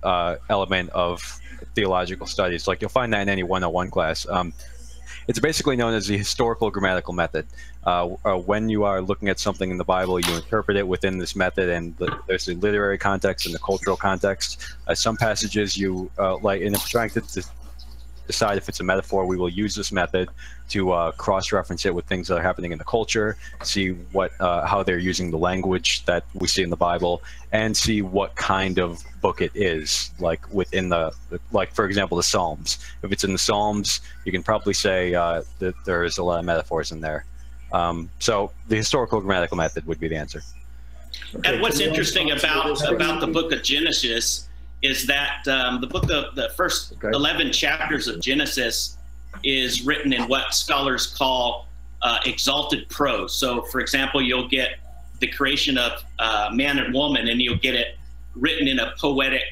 element of theological studies. Like you'll find that in any 101 class. It's basically known as the historical grammatical method. When you are looking at something in the Bible, you interpret it within this method, and there's the literary context and the cultural context. Some passages you in trying to decide if it's a metaphor, we will use this method to cross-reference it with things that are happening in the culture, see how they're using the language that we see in the Bible, and see what kind of book it is, within for example, the Psalms. If it's in the Psalms, you can probably say that there is a lot of metaphors in there. So the historical grammatical method would be the answer. And what's interesting about the book of Genesis is that the first 11 chapters of Genesis is written in what scholars call exalted prose. So, for example, you'll get the creation of man and woman, and you'll get it written in a poetic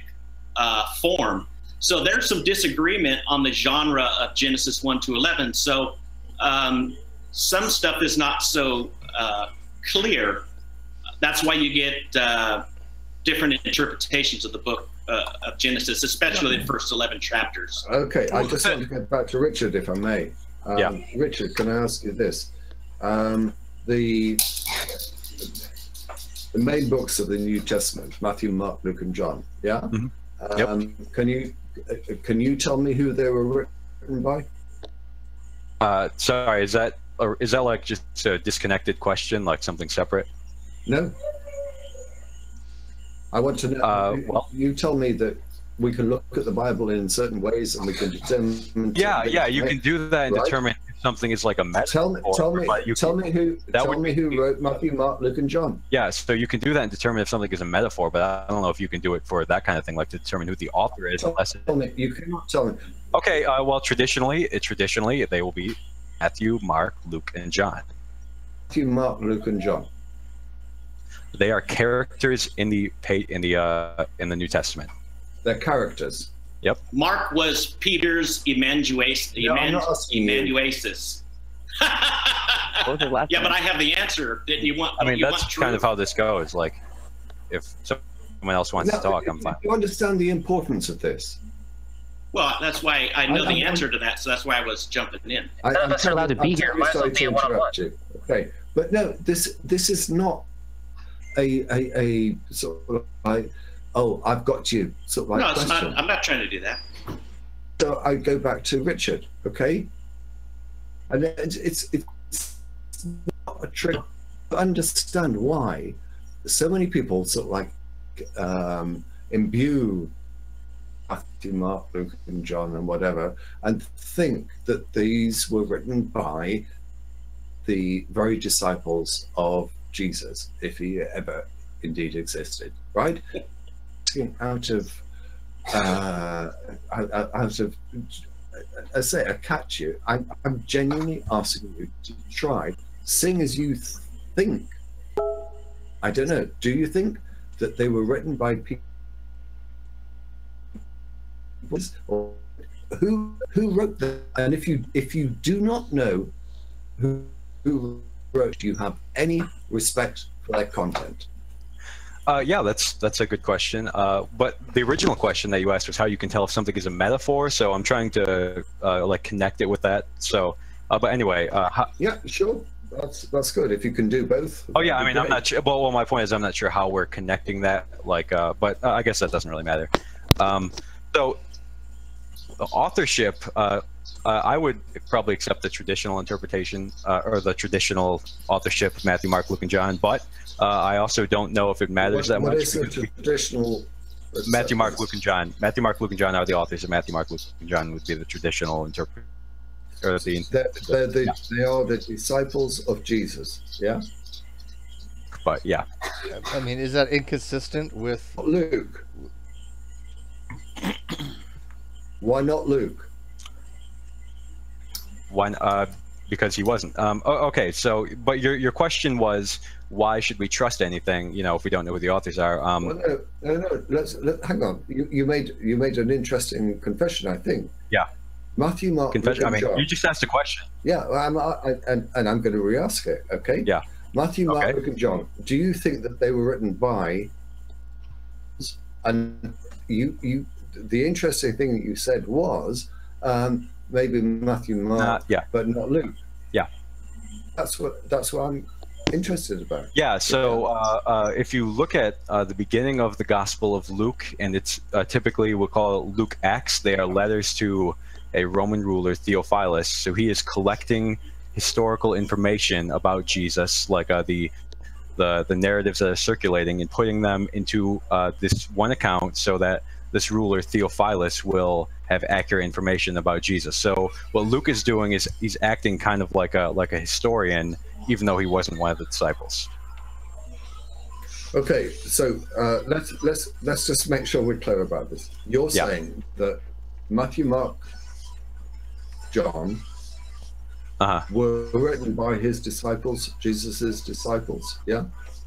form. So there's some disagreement on the genre of Genesis 1 to 11. So some stuff is not so clear. That's why you get different interpretations of the book of Genesis, especially the first 11 chapters. Okay, I just want to get back to Richard, if I may. Richard, can I ask you this? The main books of the New Testament, Matthew, Mark, Luke, and John. Yeah. Mm-hmm. Can you tell me who they were written by? Sorry, is that like just a disconnected question, like something separate? No. I want to know. You tell me that we can look at the Bible in certain ways, and we can determine. Yeah, you can do that and determine if something is like a metaphor. Tell me who wrote Matthew, Mark, Luke, and John. Yeah, so you can do that and determine if something is a metaphor, but I don't know if you can do it for that kind of thing, like to determine who the author is. You cannot tell me. Okay, well, traditionally they will be Matthew, Mark, Luke, and John. Matthew, Mark, Luke, and John. They are characters in the New Testament. They're characters. Yep. Mark was Peter's amanuensis. Yeah, but I have the answer. Didn't you want? I mean, that's kind of how this goes. Like, if someone else wants to talk, I'm fine. You understand the importance of this? Well, that's why I know the answer to that, so that's why I was jumping in. None of us are allowed to be here. Might as well be a one-on-one. Okay, but no, this is not a sort of like, oh, I've got you sort of like. No, it's question. not. I'm not trying to do that. So I go back to Richard, okay? And it's not a trick to understand why so many people sort of like imbue Matthew, Mark, Luke, and John, and whatever, and think that these were written by the very disciples of Jesus, if he ever indeed existed, right? Out of I say, I catch you. I'm genuinely asking you to try, seeing as you think. I don't know. Do you think that they were written by people? Or who wrote them? And if you do not know who wrote, do you have any respect for their content? Yeah, that's a good question. But the original question that you asked was how you can tell if something is a metaphor. So I'm trying to like connect it with that. So, but anyway, yeah, sure. That's good if you can do both. Oh yeah, I mean, great. I'm not sure. Well, my point is, I'm not sure how we're connecting that. Like, but I guess that doesn't really matter. So, authorship. I would probably accept the traditional interpretation or the traditional authorship of Matthew, Mark, Luke, and John, but I also don't know if it matters that much. What is the traditional? Matthew, Mark, Luke, and John. Matthew, Mark, Luke, and John are the authors of Matthew, Mark, Luke, and John would be the traditional interpretation. Or they are the disciples of Jesus. Yeah. But yeah. I mean, is that inconsistent with Luke? Why not Luke? Why? Because he wasn't. Okay. So, but your question was, why should we trust anything? You know, if we don't know who the authors are. Well, no. Hang on. You made an interesting confession, I think. Yeah. Matthew, Mark, confession. Luke, and John. You just asked a question. Yeah, and I'm going to re-ask it. Okay. Yeah. Matthew, Mark, Luke, and John. Do you think that they were written by? And you. The interesting thing that you said was maybe Matthew, Mark, but not Luke. Yeah. That's what I'm interested about. Yeah. So if you look at the beginning of the Gospel of Luke, and it's typically we'll call it Luke Acts. They are letters to a Roman ruler, Theophilus. So he is collecting historical information about Jesus, like the narratives that are circulating, and putting them into this one account so that this ruler Theophilus will have accurate information about Jesus. So what Luke is doing is he's acting kind of like a historian, even though he wasn't one of the disciples. Okay, so let's just make sure we're clear about this. You're saying that Matthew, Mark, John were written by his disciples, Jesus's disciples. Yeah.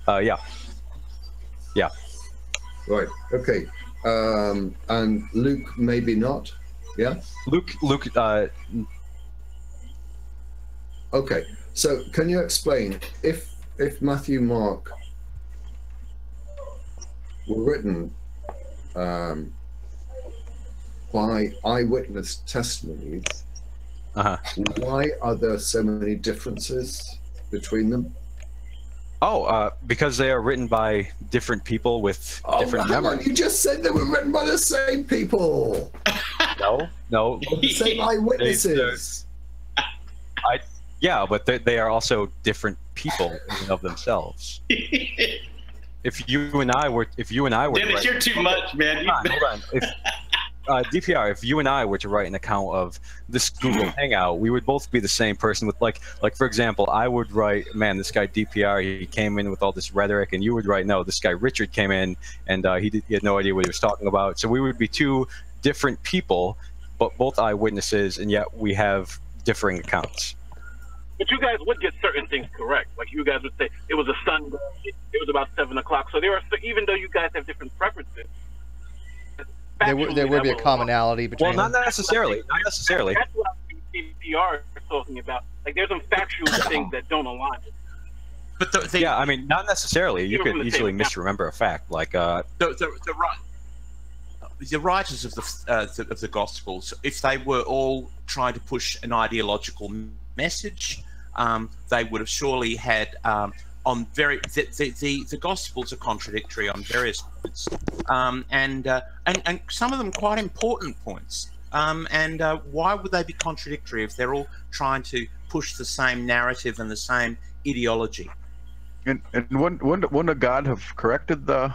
Yeah. Right. Okay. And Luke maybe not. Yeah. Luke. Okay. So can you explain if Matthew, Mark were written by eyewitness testimonies? Why are there so many differences between them? Because they are written by different people with different memories. You just said they were written by the same people. No. The same eyewitnesses. Yeah, but they are also different people in and of themselves. If you and I were, Dennis, you're too much, man. Hold on. DPR, if you and I were to write an account of this Google Hangout, we would both be the same person with like for example, I would write, man, this guy DPR, he came in with all this rhetoric, and you would write, no, this guy Richard came in and he had no idea what he was talking about. So we would be two different people, but both eyewitnesses, and yet we have differing accounts. But you guys would get certain things correct. Like you guys would say it was a sun, it was about 7 o'clock. So even though you guys have different preferences, there would be a commonality between. Well, not necessarily. That's what DPR is talking about. Like there's some factual things that don't align. But yeah, I mean, not necessarily. You could easily misremember a fact. Like the writers of the Gospels, if they were all trying to push an ideological message, they would have surely had on very the Gospels are contradictory on various points, and some of them quite important points. And why would they be contradictory if they're all trying to push the same narrative and the same ideology? And wouldn't God have corrected the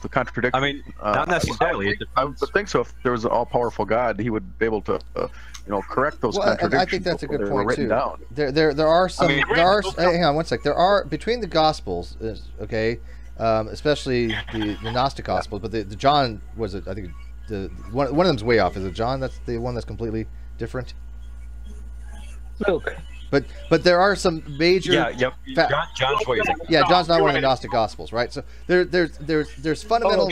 the contradiction? I mean, not necessarily. I would think so. If there was an all-powerful God, he would be able to correct those contradictions. I think that's a good point too. Down. There are some. Hang on one sec. There are between the Gospels, especially the Gnostic Gospels, but the John was I think one of them's way off. Is it John? That's the one that's completely different. Luke. But there are some major. John's what you think. Yeah, John's not one of the Gnostic Gospels, right? So there's fundamental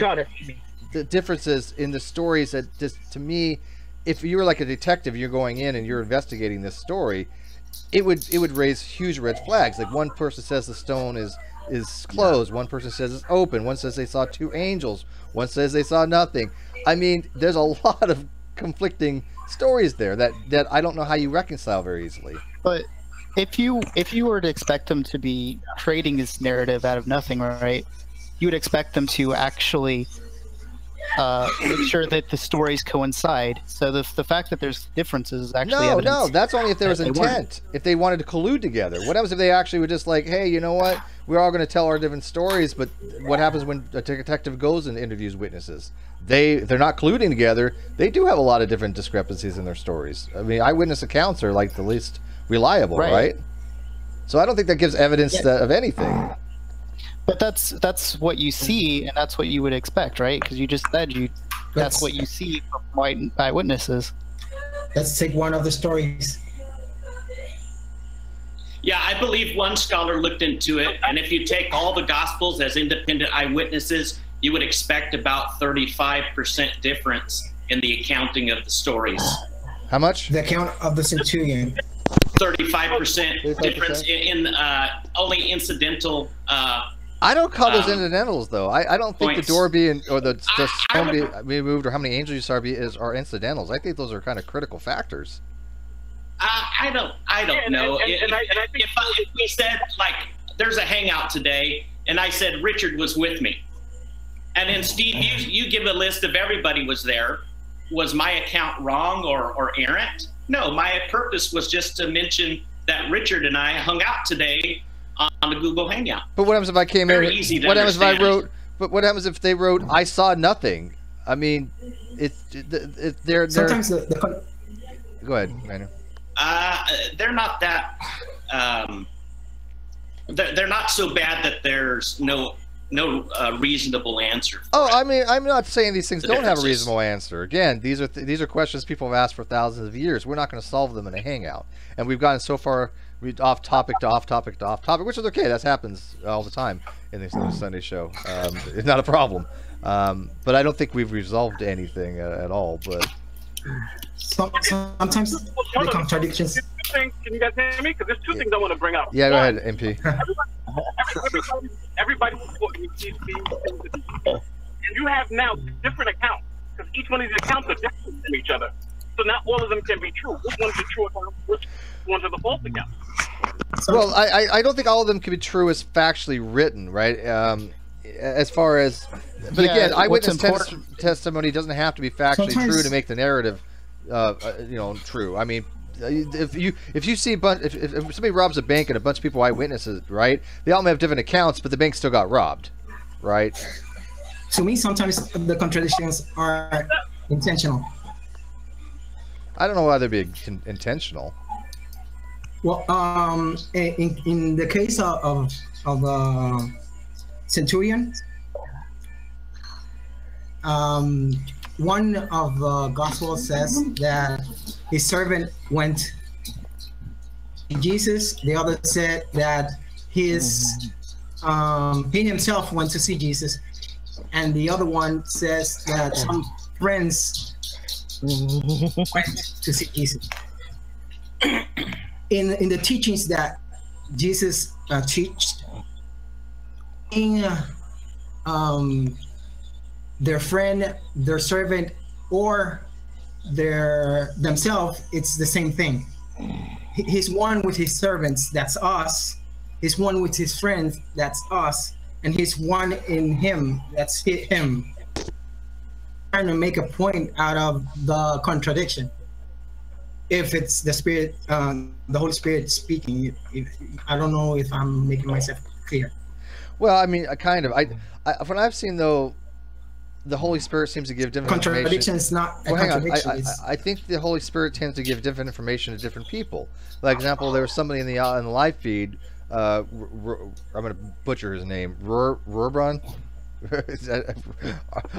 differences in the stories that just, to me, if you were like a detective, you're going in and you're investigating this story, it would raise huge red flags. Like one person says the stone is closed, one person says it's open, one says they saw 2 angels, one says they saw nothing. I mean, there's a lot of conflicting stories there that I don't know how you reconcile very easily. But if you were to expect them to be creating this narrative out of nothing, right? You would expect them to actually make sure that the stories coincide. So the fact that there's differences is actually evidence. No, that's only if there was intent. If they wanted to collude together. What happens if they actually were just like, hey, you know what? We're all going to tell our different stories, but what happens when a detective goes and interviews witnesses? They're not colluding together. They do have a lot of different discrepancies in their stories. I mean, eyewitness accounts are like the least reliable, right? So I don't think that gives evidence of anything. But that's what you see, and that's what you would expect, right? Because you just said that's what you see from white eyewitnesses. Let's take one of the stories. Yeah, I believe one scholar looked into it, and if you take all the Gospels as independent eyewitnesses, you would expect about 35% difference in the accounting of the stories. How much? The account of the centurion. 35% difference in only incidental. I don't call those incidentals, though. I don't think the door being or the stone being moved or how many angels you saw are incidentals. I think those are kind of critical factors. I don't know. If we said, like, there's a hangout today, and I said Richard was with me, and then Steve, you give a list of everybody was there. Was my account wrong or errant? No, my purpose was just to mention that Richard and I hung out today on the Google Hangout. But what happens if I came in? What happens if I wrote? But what happens if they wrote, "I saw nothing"? I mean, they're sometimes Go ahead, Manuel. They're not that. They're not so bad that there's no reasonable answer. I mean, I'm not saying these things don't have a reasonable answer. Again, these are questions people have asked for thousands of years. We're not going to solve them in a hangout, and we've gotten so far off topic to off topic to off topic, which is okay. That happens all the time in this Sunday show. It's not a problem, but I don't think we've resolved anything at all. But sometimes the contradictions. Can you guys hear me? Because there's two things I want to bring up. Yeah, go ahead, MP. Everybody sees these things, and you have now different accounts because each one of these accounts are different from each other. So not all of them can be true. Which one's the true account? Which ones are the false accounts? Well, I don't think all of them can be true as factually written, right? As far as, but again, eyewitness testimony doesn't have to be factually true to make the narrative, true. I mean, if you see if somebody robs a bank and a bunch of people eyewitnesses, right? They all may have different accounts, but the bank still got robbed, right? To me, sometimes the contradictions are intentional. I don't know why they'd be intentional. Well, in the case of centurion, one of the Gospels says that his servant went to Jesus. The other said that he himself went to see Jesus, and the other one says that some friends went to see Jesus. In the teachings that Jesus teached, their friend, their servant, or themselves, it's the same thing. He's one with his servants, that's us. He's one with his friends, that's us. And he's one in him, that's him. Trying to make a point out of the contradiction. If it's the Spirit, the Holy Spirit speaking, I don't know if I'm making myself clear. Well, I mean, kind of. When I've seen, though, the Holy Spirit seems to give different contradiction. Is not a contradiction. I think the Holy Spirit tends to give different information to different people. Like example, there was somebody in the live feed. I'm going to butcher his name. Rurbrun. I'm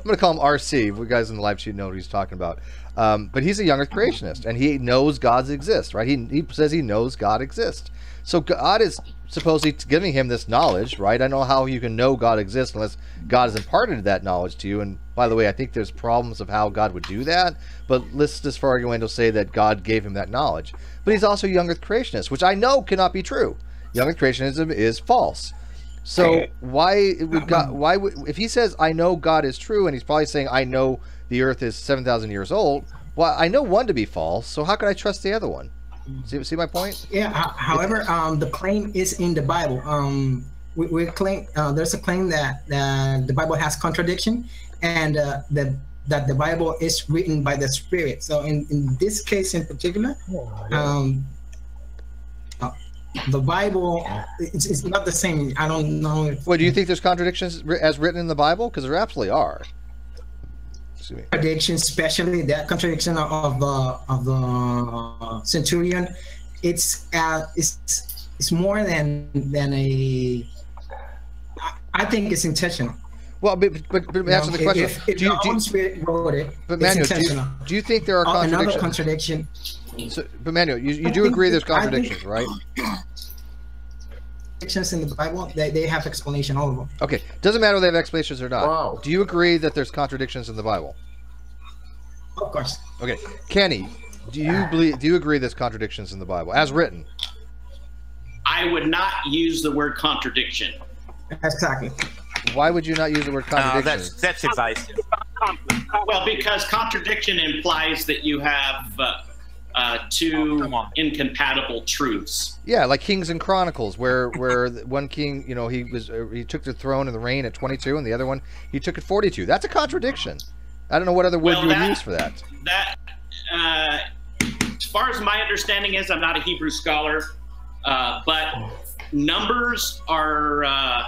going to call him RC. You guys in the live sheet know what he's talking about. But he's a Young Earth Creationist, and he knows God exists, right? He says he knows God exists. So God is supposedly giving him this knowledge, right? I don't know how you can know God exists unless God has imparted that knowledge to you. And by the way, I think there's problems of how God would do that. But let's just for argument say that God gave him that knowledge. But he's also a Young Earth Creationist, which I know cannot be true. Young Earth Creationism is false. So if he says I know God is true, and he's probably saying I know the Earth is 7,000 years old, well, I know one to be false. So how can I trust the other one? See my point? Yeah. However, the claim is in the Bible. We claim there's a claim that the Bible has contradiction, and that the Bible is written by the Spirit. So in this case in particular, the Bible it's not the same. I don't know. Well, do you think there's contradictions as written in the Bible? Because there absolutely are. Contradiction, especially that contradiction of the centurion, it's more than a. I think it's intentional. Well, but answer the question. If the Holy Spirit wrote it, but Manuel, do you think there are contradictions? Another contradiction. So, but Manuel, you do agree there's contradictions, right? Contradictions in the Bible, they have explanation, all of them. Okay, doesn't matter whether they have explanations or not. Wow. Do you agree that there's contradictions in the Bible? Of course. Okay, Kenny, do you agree there's contradictions in the Bible as written? I would not use the word contradiction. Exactly. Why would you not use the word contradiction? That's evasive. Well, because contradiction implies that you have two incompatible truths. Yeah, like Kings and Chronicles, where one king, you know, he took the throne in the reign at 22, and the other one he took at 42. That's a contradiction. I don't know what other word you would use for that. That, as far as my understanding is, I'm not a Hebrew scholar, but numbers are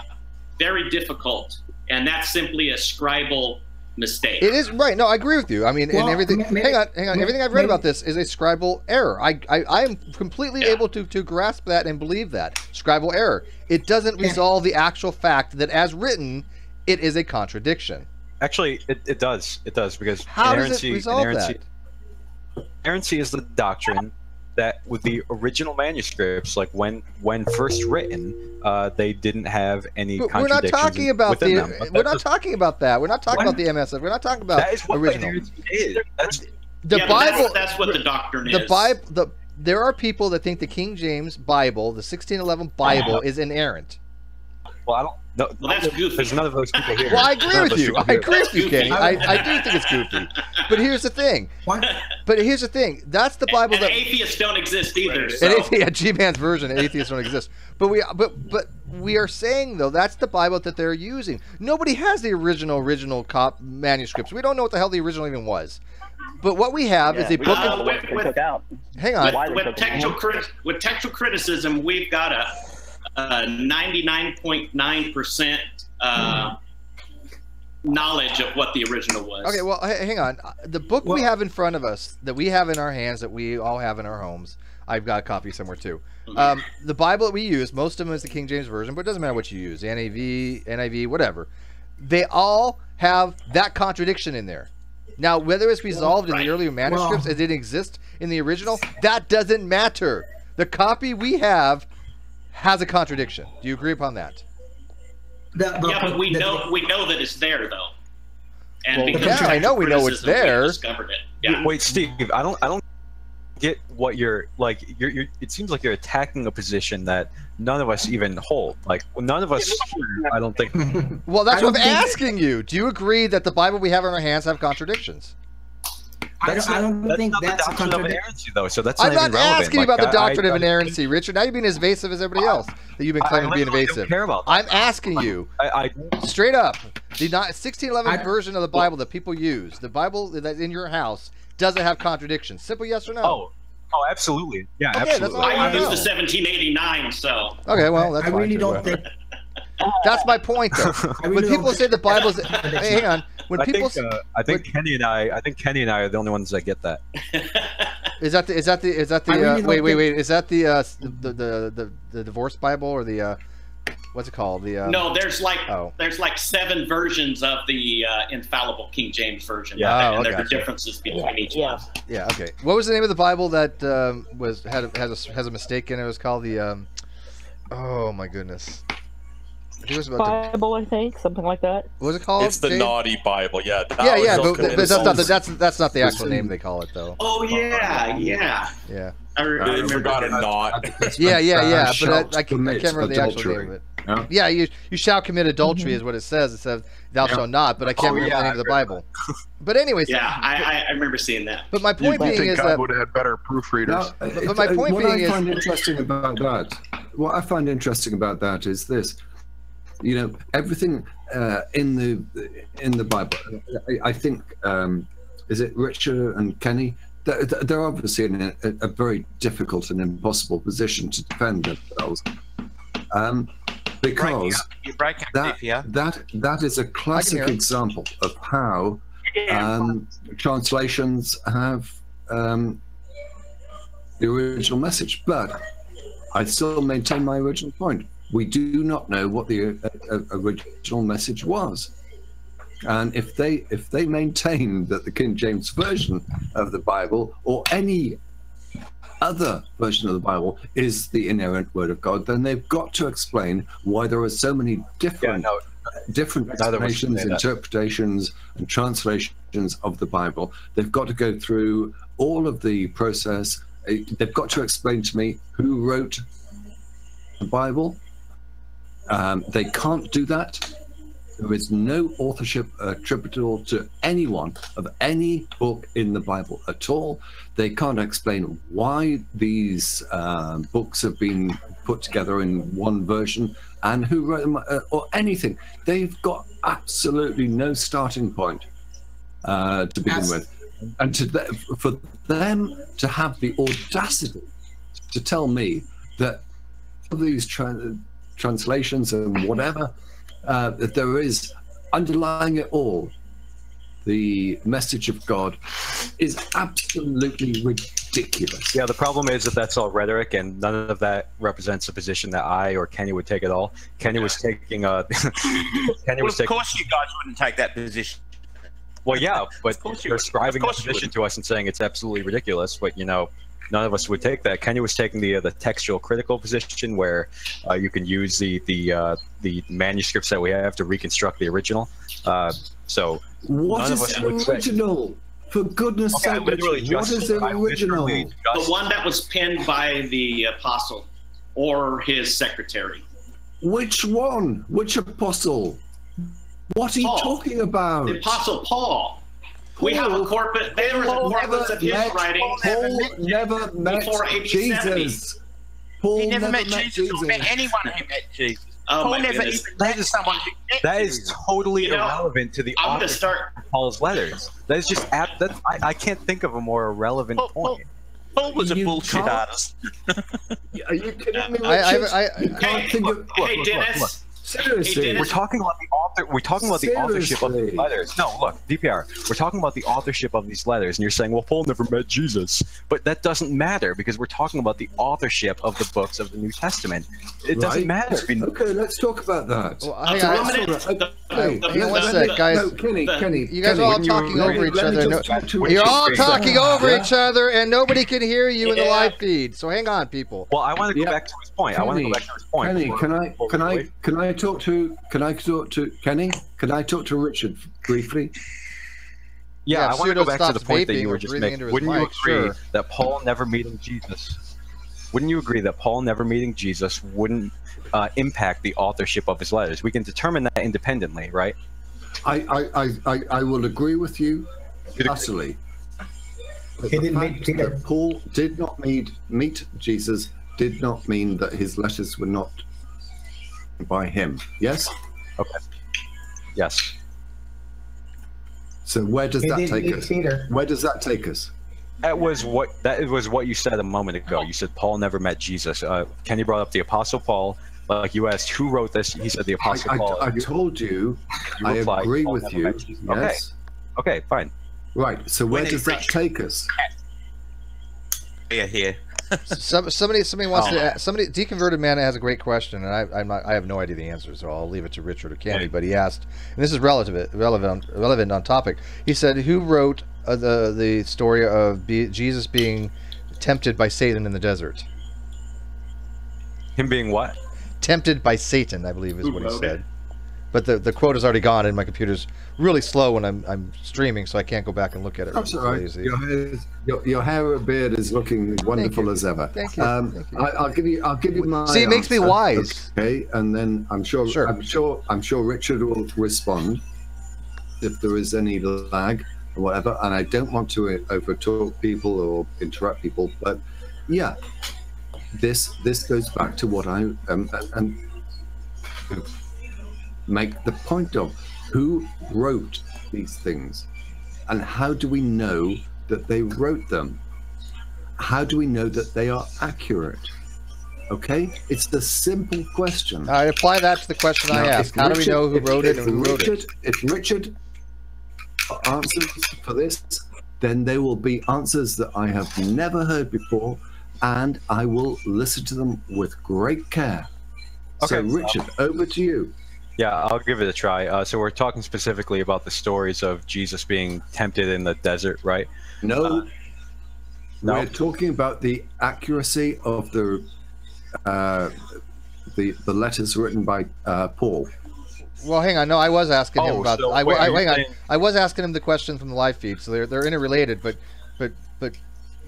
very difficult, and that's simply a scribal mistake. It is, right. No, I agree with you. I mean, and everything. Hang on. Everything I've read about this is a scribal error. I am completely able to grasp that and believe that scribal error. It doesn't resolve the actual fact that, as written, it is a contradiction. Actually, it does. It does, because how does it resolve that? Inerrancy is the doctrine that with the original manuscripts, like when first written, they didn't have any contradictions. We're not talking about we're not talking about that. We're not talking about the MSF. We're not talking about that is what original. Is. The Bible. That's what the doctrine is. The Bible. There are people that think the King James Bible, the 1611 Bible, is inerrant. Well, I don't. No, well, that's goofy. There's none of those people here. Well, I agree with you. I agree with you, Kenny. I do think it's goofy. But here's the thing. But here's the thing. That's the Bible that atheists don't exist either. So. G-Man's version, atheists don't exist. But we are saying though that's the Bible that they're using. Nobody has the original manuscripts. We don't know what the hell the original even was. But what we have is a book. Hang on. With textual criticism, we've got a 99.9% knowledge of what the original was. Okay, well, hang on. The book we have in front of us, that we have in our hands, that we all have in our homes, I've got a copy somewhere too. The Bible that we use, most of them is the King James Version, but it doesn't matter what you use, NIV, whatever. They all have that contradiction in there. Now, whether it's resolved in the earlier manuscripts, it didn't exist in the original, that doesn't matter. The copy we have has a contradiction. Do you agree upon that? Yeah, but we know that it's there though. And I know we know it's there. Discovered it. Yeah. Wait, Steve, I don't get what you're like. It seems like you're attacking a position that none of us even hold. Like none of us here, I don't think. Well, that's what I'm asking you. Do you agree that the Bible we have in our hands have contradictions? I don't think that's the doctrine of inerrancy, though. So that's I'm not not asking you about the doctrine of inerrancy, Richard. Now you're being as evasive as everybody else that you've been claiming to be invasive. Don't care about that. I'm asking you straight up. The 1611 version of the Bible that people use, the Bible that's in your house, doesn't have contradictions. Simple yes or no. Oh, absolutely. Yeah, okay, absolutely. I used the 1789, so. Okay, well, that's I fine. really don't think. That's my point, though. When people say the Bible's, hey, hang on. When I think Kenny and I are the only ones that get that. Is that the wait? Is that the divorce Bible or the what's it called? No, there's like 7 versions of the infallible King James version. Yeah, and there are differences between each one. Yeah. Okay. What was the name of the Bible that has a mistake in it? It was called the oh my goodness. Bible, I think, something like that. What was it called? It's the naughty Bible, yeah. But that's not the actual name they call it, though. Oh yeah. I forgot a knot. Yeah. But I can't remember the actual name of it. Yeah, you shall commit adultery is what it says. It says thou shalt not, but I can't remember the name of the Bible. But anyways. Yeah, I remember seeing that. But my point being is that would have had better proofreaders. But my point being is what I find interesting about that is this. you know, everything in the Bible. I think is it Richard and Kenny? They're obviously in a very difficult and impossible position to defend themselves, because that is a classic example of how translations have the original message. But I still maintain my original point. We do not know what the original message was. And if they maintain that the King James Version of the Bible or any other version of the Bible is the inerrant Word of God, then they've got to explain why there are so many different explanations, interpretations, and translations of the Bible. They've got to go through all of the process. They've got to explain to me who wrote the Bible. They can't do that. There is no authorship attributable to anyone of any book in the Bible at all. They can't explain why these books have been put together in one version and who wrote them or anything. They've got absolutely no starting point to begin with. And for them to have the audacity to tell me that these translations and whatever, that there is underlying it all the message of God, is absolutely ridiculous. Yeah, the problem is that that's all rhetoric, and none of that represents a position that I or Kenny would take at all. Kenny was taking a. Of course, you guys wouldn't take that position. Well, yeah, but you're ascribing a position to us and saying it's absolutely ridiculous. But you know, none of us would take that. Kenny was taking the textual critical position, where you can use the manuscripts that we have to reconstruct the original. So what is the original? For goodness sake, what is the original? The one that was penned by the apostle or his secretary. Which one? Which apostle? What are you talking about? The apostle Paul. We have a corpus. There is a corpus of his writings. Paul never met Jesus. Paul he never met Jesus or met anyone who met Jesus. Paul never even met someone who met That is totally irrelevant to the author of Paul's letters. That is just I can't think of a more irrelevant point. Paul was a bullshit artist. Are you kidding me? Hey, Dennis. Seriously, we're talking about the author. We're talking about the authorship of these letters. No, look, DPR. We're talking about the authorship of these letters, and you're saying, "Well, Paul never met Jesus," but that doesn't matter because we're talking about the authorship of the books of the New Testament. It doesn't matter. Okay, let's talk about that. One sec, guys. No, Kenny, you guys are all talking over each other. You're all talking over each other, and nobody can hear you in the live feed. So hang on, people. Well, I want to go back to his point. Kenny, can I talk to Kenny? Can I talk to Richard briefly? Yeah, I want to go back to the point that you were just making. Wouldn't you agree that Paul never meeting Jesus? Wouldn't you agree that Paul never meeting Jesus wouldn't impact the authorship of his letters? We can determine that independently, right? I will agree with you utterly. He didn't meet Peter. Paul did not meet Jesus did not mean that his letters were not by him. Yes? Okay. Yes. So where does that take us? Where does that take us? That was what you said a moment ago. You said Paul never met Jesus. Kenny brought up the Apostle Paul. Like you asked who wrote this, he said the Apostle Paul. I told you, I agree with you. Yes. Okay, fine. Right. So where does that take us? Here. Somebody wants to. Deconverted Man has a great question, and I have no idea the answer, so I'll leave it to Richard or Kenny. But he asked, and this is relevant on topic. He said, "Who wrote the story of Jesus being tempted by Satan in the desert?" Him being what? Tempted by Satan, I believe is what he said. But the quote is already gone, and my computer's really slow when I'm streaming, so I can't go back and look at it. That's all right. Your hair and beard is looking wonderful as ever. Thank you. Thank you. I'll give you my. See, it makes me wise. Okay, and then I'm sure Richard will respond if there is any lag or whatever. And I don't want to overtalk people or interrupt people, but yeah, this goes back to what I make the point of who wrote these things, and how do we know that they wrote them? How do we know that they are accurate? Okay, it's the simple question. I apply that to the question I asked. How do we know who wrote it and who wrote it? If Richard answers for this, then there will be answers that I have never heard before, and I will listen to them with great care. Okay, so Richard, over to you. Yeah, I'll give it a try. So we're talking specifically about the stories of Jesus being tempted in the desert, right? No. We're talking about the accuracy of the letters written by Paul. Well, hang on. No, I was asking him about. So I was asking him the question from the live feed, so they're interrelated, but.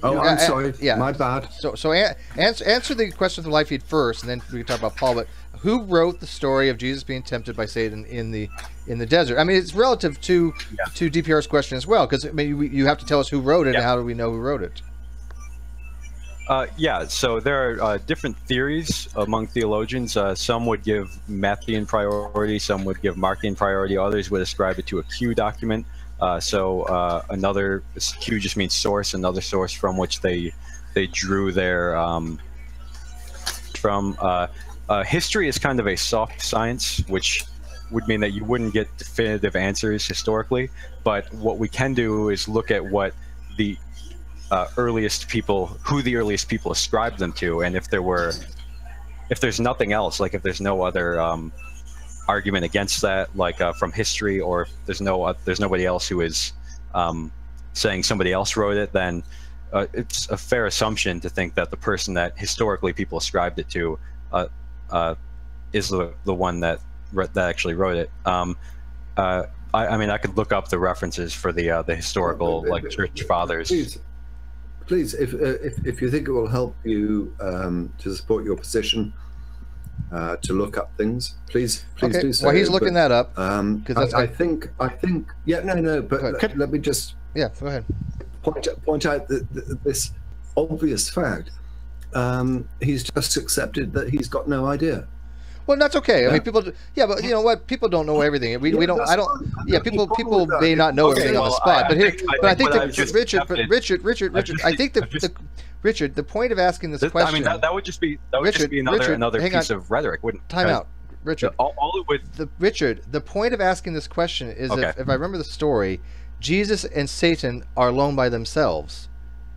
Oh, I'm sorry. Yeah, my bad. So answer the question from the live feed first, and then we can talk about Paul. But who wrote the story of Jesus being tempted by Satan in the desert? I mean, it's relative to DPR's question as well, because I mean, you have to tell us who wrote it, and how do we know who wrote it? Yeah, so there are different theories among theologians. Some would give Matthean priority, some would give Markian priority, others would ascribe it to a Q document. Another Q just means source, another source from which they drew their history is kind of a soft science, which would mean that you wouldn't get definitive answers historically. But what we can do is look at what the earliest people ascribed them to, and if there's nothing else, like if there's no other argument against that, like from history, or if there's nobody else who is saying somebody else wrote it, then it's a fair assumption to think that the person that historically people ascribed it to is the one that actually wrote it. I mean, I could look up the references for the historical church fathers. Please, if you think it will help you to support your position, to look up things, please do so. Well, he's looking that up. Because I think, yeah, no, but let me just go ahead. Point out this obvious fact. He's just accepted that he's got no idea. Well, that's okay. I mean, people. Yeah, but you know what? People don't know everything. We don't. I don't. Yeah, people may not know everything on the spot. But I think Richard. I think Richard, the point of asking this question. I mean, that would just be another piece of rhetoric, wouldn't it? Time out, Richard. Richard, the point of asking this question is if I remember the story, Jesus and Satan are alone by themselves.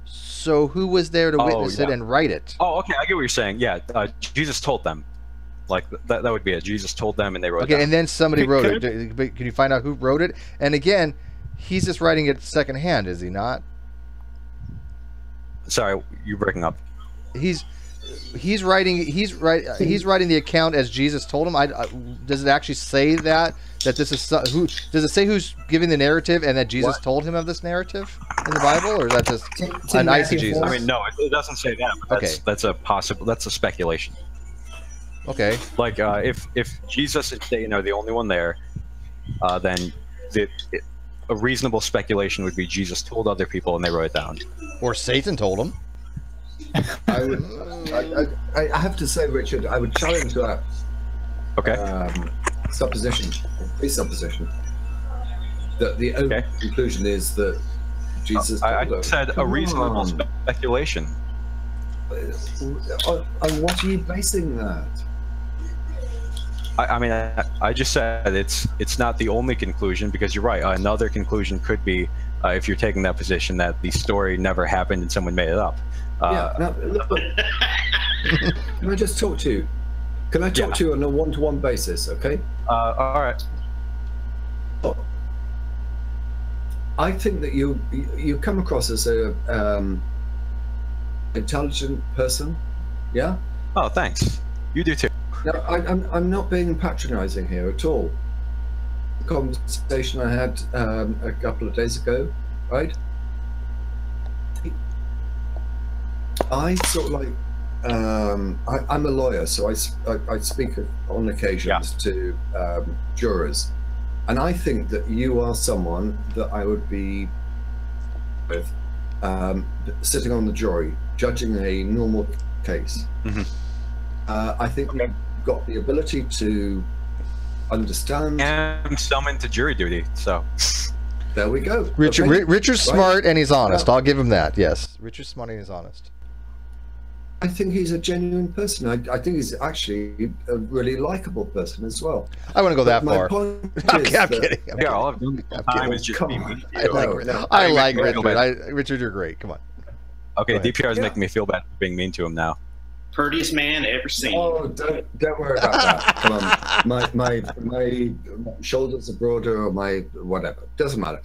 So who was there to witness it and write it? Oh, okay. I get what you're saying. Yeah, Jesus told them. Like that would be it. Jesus told them, and they wrote it down. And then somebody wrote it. Can you find out who wrote it? And again, he's just writing it secondhand, is he not? Sorry, you're breaking up. He's writing the account as Jesus told him. Does it actually say that this is who? Does it say who's giving the narrative and that Jesus told him of this narrative in the Bible, or is that just an eisegesis? I mean, no, it doesn't say that. But that's a speculation. Okay. Like if Jesus and Satan are the only one there, then a reasonable speculation would be Jesus told other people and they wrote it down. Or Satan told them. I have to say, Richard, I would challenge that. Okay. Presupposition. That the only conclusion is that Jesus. I said a reasonable speculation. On what are you basing that? I mean, I just said it's not the only conclusion, because you're right. Another conclusion could be, if you're taking that position, that the story never happened and someone made it up. Can I just talk to you? Can I talk to you on a one-to-one basis? Okay. All right. I think that you come across as a intelligent person. Yeah. Oh, thanks. You do too. No, I'm not being patronizing here at all. The conversation I had a couple of days ago, right? I sort of like, I'm a lawyer, so I speak on occasions to jurors, and I think that you are someone that I would be with sitting on the jury, judging a normal case. Mm-hmm. I think you've got the ability to understand. And summoned to jury duty. So there we go. Richard's smart and he's honest. I'll give him that. Yes, Richard's smart and he's honest. I think he's a genuine person. I think he's actually a really likable person as well. I wouldn't go that far. Okay, I'm kidding. All I've done time is just be mean to you. I like Richard. Richard, you're great. Come on. Okay, DPR is making me feel bad for being mean to him now. Prettiest man ever seen. Oh, don't worry about that. Come on, my shoulders are broader, or my whatever. Doesn't matter.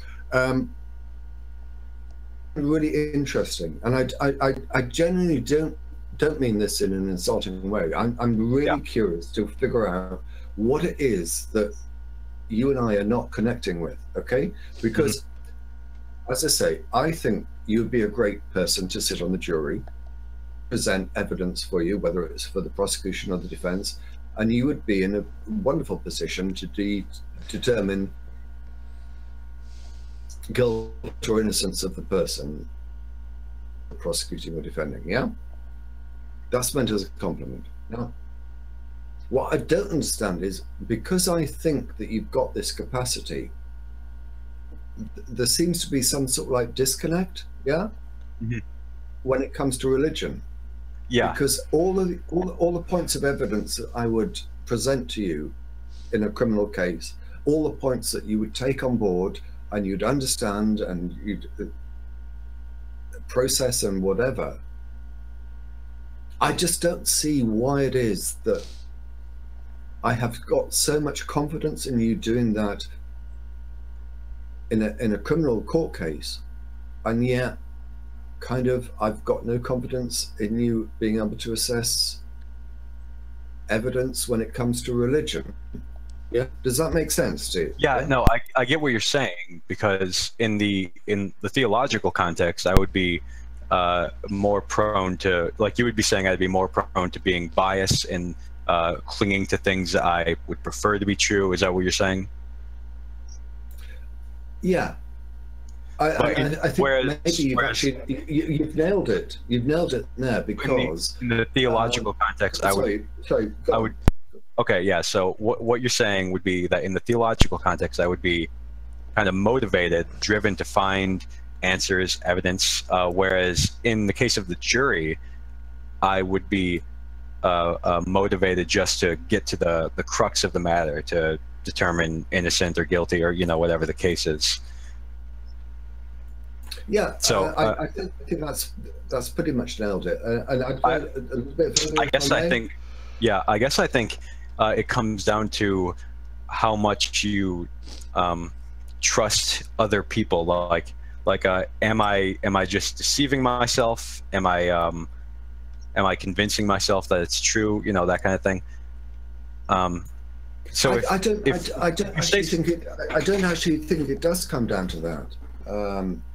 Really interesting, and I genuinely don't mean this in an insulting way. I'm really curious to figure out what it is that you and I are not connecting with. Okay, because as I say, I think you'd be a great person to sit on the jury, present evidence for you, whether it's for the prosecution or the defense, and you would be in a wonderful position to determine guilt or innocence of the person prosecuting or defending. Yeah, that's meant as a compliment. Now, what I don't understand is, because I think that you've got this capacity, there seems to be some sort of like disconnect. Yeah, when it comes to religion. Yeah, because all the points of evidence that I would present to you in a criminal case, all the points that you would take on board and you'd understand and you'd process and whatever, I just don't see why it is that I have got so much confidence in you doing that in a criminal court case, and yet kind of I've got no confidence in you being able to assess evidence when it comes to religion. Yeah, does that make sense to you? Yeah, no, I get what you're saying, because in the theological context, I would be more prone to, like you would be saying, I'd be more prone to being biased and clinging to things that I would prefer to be true. Is that what you're saying? Yeah. I think maybe you've nailed it. You've nailed it there, because in the theological context, I would. Okay, yeah. So what you're saying would be that in the theological context, I would be kind of motivated, driven to find answers, evidence, whereas in the case of the jury, I would be motivated just to get to the crux of the matter, to determine innocent or guilty, or whatever the case is. Yeah, so I think that's pretty much nailed it. And I guess I think it comes down to how much you trust other people. Like, am I just deceiving myself? Am I convincing myself that it's true? That kind of thing. So I don't actually think it does come down to that,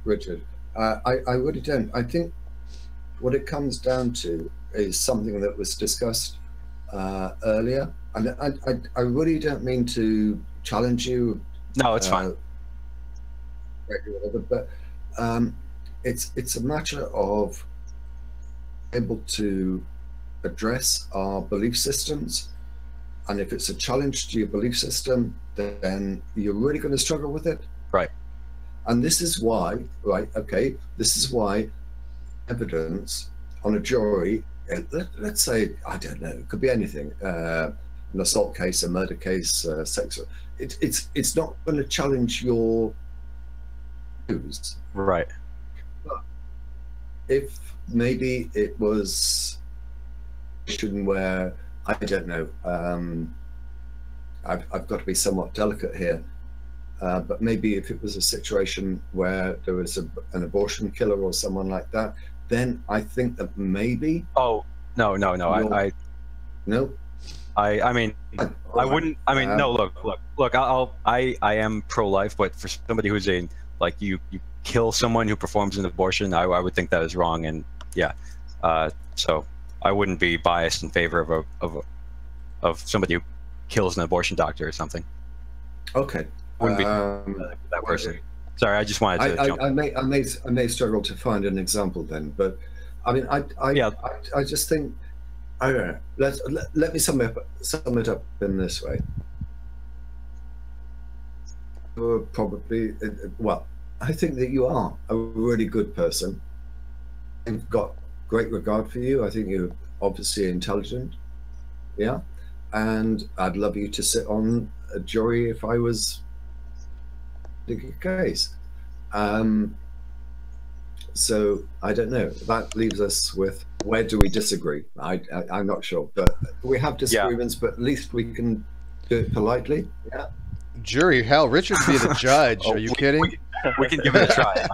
Richard. I really don't. I think what it comes down to is something that was discussed earlier, and I really don't mean to challenge you. No, it's fine. But it's a matter of able to address our belief systems, and if it's a challenge to your belief system, then you're really going to struggle with it. Right. And this is why, this is why evidence on a jury, let's say, I don't know, it could be anything, an assault case, a murder case, sex, it's not going to challenge your views. Right. But if maybe it was where, I don't know, I've got to be somewhat delicate here, but maybe if it was a situation where there was an abortion killer or someone like that, then I think that maybe. Oh, no. I mean, I wouldn't. I mean, no. Look. I am pro-life, but for somebody who's you kill someone who performs an abortion, I would think that is wrong, and yeah. So I wouldn't be biased in favor of somebody who kills an abortion doctor or something. Okay. Wouldn't be that person. Sorry, I just wanted to jump. I may struggle to find an example then, but I mean, I just think, I don't know. Let me sum it up in this way. probably, well, I think that you are a really good person. I've got great regard for you. I think you're obviously intelligent. Yeah. And I'd love you to sit on a jury if I was in a case. So I don't know. That leaves us with, where do we disagree? I'm not sure, but we have disagreements, but at least we can do it politely. Yeah. Jury, hell, Richard would be the judge. Are you kidding? We can give it a try.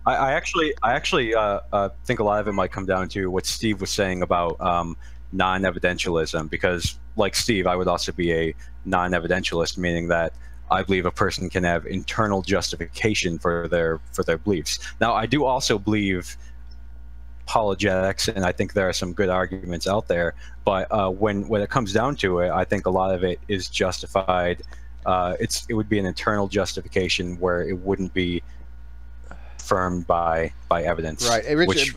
I actually think a lot of it might come down to what Steve was saying about non-evidentialism, because like Steve, I would also be a non-evidentialist, meaning that I believe a person can have internal justification for their beliefs. Now, I do also believe apologetics, and I think there are some good arguments out there. But when it comes down to it, I think a lot of it is justified. It would be an internal justification where it wouldn't be affirmed by evidence. Right, hey, Richard, which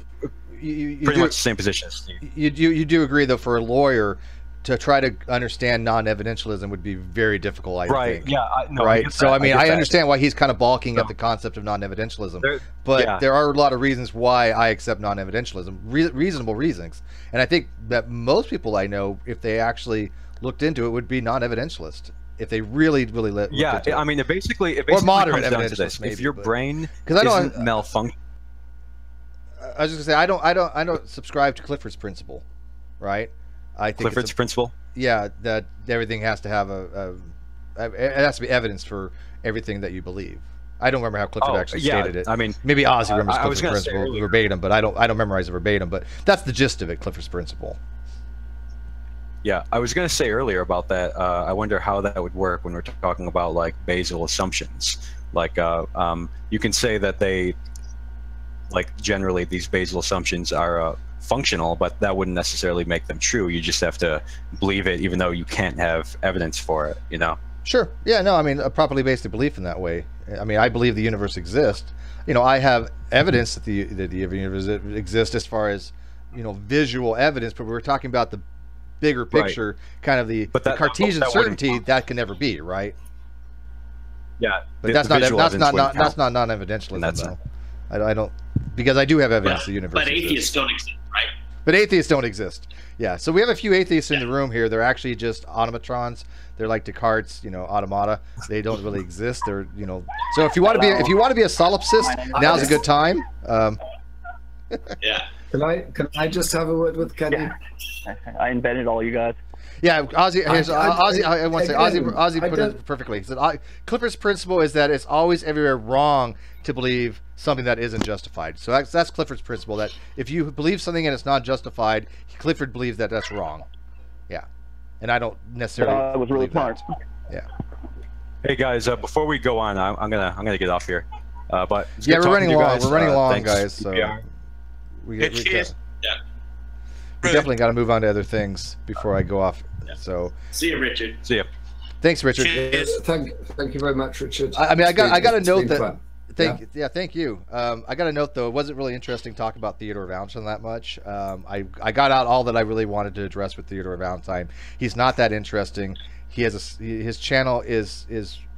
you pretty much the same position as Steve. You do agree, though, for a lawyer to try to understand non-evidentialism would be very difficult, I think. Yeah. No, right. So, I mean, I understand why he's kind of balking at the concept of non-evidentialism, but there are a lot of reasons why I accept non-evidentialism, reasonable reasons. And I think that most people I know, if they actually looked into it, would be non-evidentialist. If they really looked into it. I mean, it basically or moderate comes down to this. Maybe, if your brain isn't malfunctioning. I was just gonna say, I don't subscribe to Clifford's principle, right? I think Clifford's principle. Yeah, that everything has to have it has to be evidence for everything that you believe. I don't remember how Clifford actually stated it. I mean, maybe Ozzy remembers Clifford's principle verbatim, but I don't memorize it verbatim. But that's the gist of it, Clifford's principle. Yeah, I was going to say earlier about that. I wonder how that would work when we're talking about like basal assumptions. Like, you can say that they, like, generally these basal assumptions are functional, but that wouldn't necessarily make them true. You just have to believe it, even though you can't have evidence for it. You know. Sure. Yeah. No. I mean, a properly based belief in that way. I mean, I believe the universe exists. You know, I have evidence that the universe exists as far as, you know, visual evidence. But we're talking about the bigger picture, kind of the Cartesian certainty that can never be, right? Yeah, but that's not non-evidentialism. Though. I don't, because I do have evidence the universe. But atheists don't exist, right? But atheists don't exist. Yeah. So we have a few atheists in the room here. They're actually just automatrons. They're like Descartes, you know, automata. They don't really exist. They're, you know. So if you want to be a solipsist, now's a good time. Yeah. Can I just have a word with Kenny? Yeah. I invented all you guys. Yeah, Ozzy. I want to say Ozzy put it perfectly. He said Clifford's principle is that it's always everywhere wrong to believe something that isn't justified. So that's Clifford's principle. That if you believe something and it's not justified, Clifford believes that that's wrong. Yeah, and I don't necessarily. That was really smart. Yeah. Hey guys, before we go on, I'm gonna get off here. But yeah, we're running long. We're running long, guys. So we definitely got to move on to other things before I go off. Yeah. So see you, Richard. See you. Thanks, Richard. Thank you very much, Richard. I mean, I got to note that. Thank you. I got to note though, it wasn't really interesting talking about Theodore Valentine that much. I got out all that I really wanted to address with Theodore Valentine. He's not that interesting. He has his channel is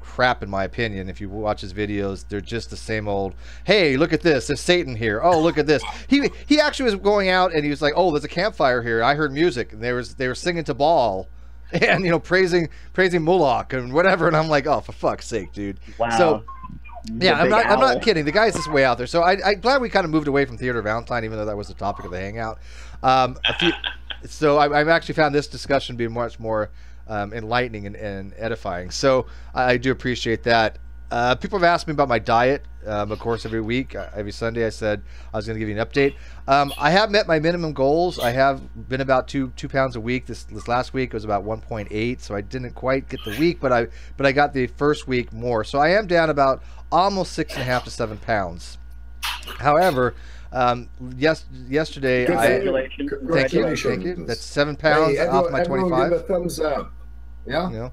crap in my opinion. If you watch his videos, they're just the same old, hey, look at this, there's Satan here, oh, look at this. He actually was going out and he was like, oh, there's a campfire here, I heard music, and they were singing to Baal and, you know, praising Moloch and whatever, and I'm like, oh, for fuck's sake, dude. Wow. So yeah, I'm not kidding, the guy's just way out there. So I'm glad we kind of moved away from Theodore Valentine, even though that was the topic of the hangout. So I've actually found this discussion being much more enlightening and edifying, so I do appreciate that. People have asked me about my diet. Of course, every week, every Sunday, I said I was going to give you an update. I have met my minimum goals. I have been about 2 pounds a week. This last week it was about 1.8, so I didn't quite get the week, but I got the first week more. So I am down about almost 6.5 to 7 pounds. However, yesterday, thank you. That's 7 pounds off my 25. Give a thumbs up. Yeah. You know?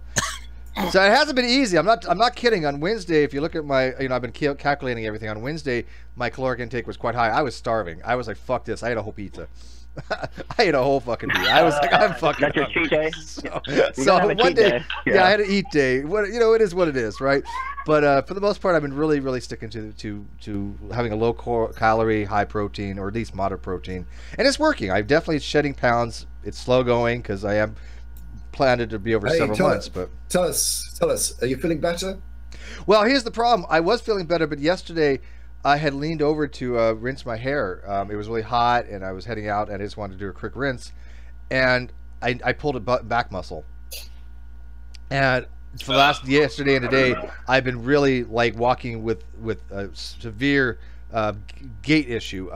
So it hasn't been easy. I'm not kidding. On Wednesday, if you look at my, you know, I've been calculating everything. On Wednesday, my caloric intake was quite high. I was starving. I was like, fuck this. I had a whole pizza. I ate a whole fucking bee. I was like, I'm fucking. That's your cheat day. So one day, yeah, I had an eat day. What it is what it is, right? But for the most part, I've been really sticking to having a low calorie, high protein, or at least moderate protein, and it's working. I'm definitely shedding pounds. It's slow going because I am planned to be over several months. But tell us, are you feeling better? Well, here's the problem. I was feeling better, but yesterday I had leaned over to rinse my hair. It was really hot, and I was heading out, and I just wanted to do a quick rinse, and I pulled a back muscle. And for the last yesterday and today, I've been really like walking with a severe gait issue.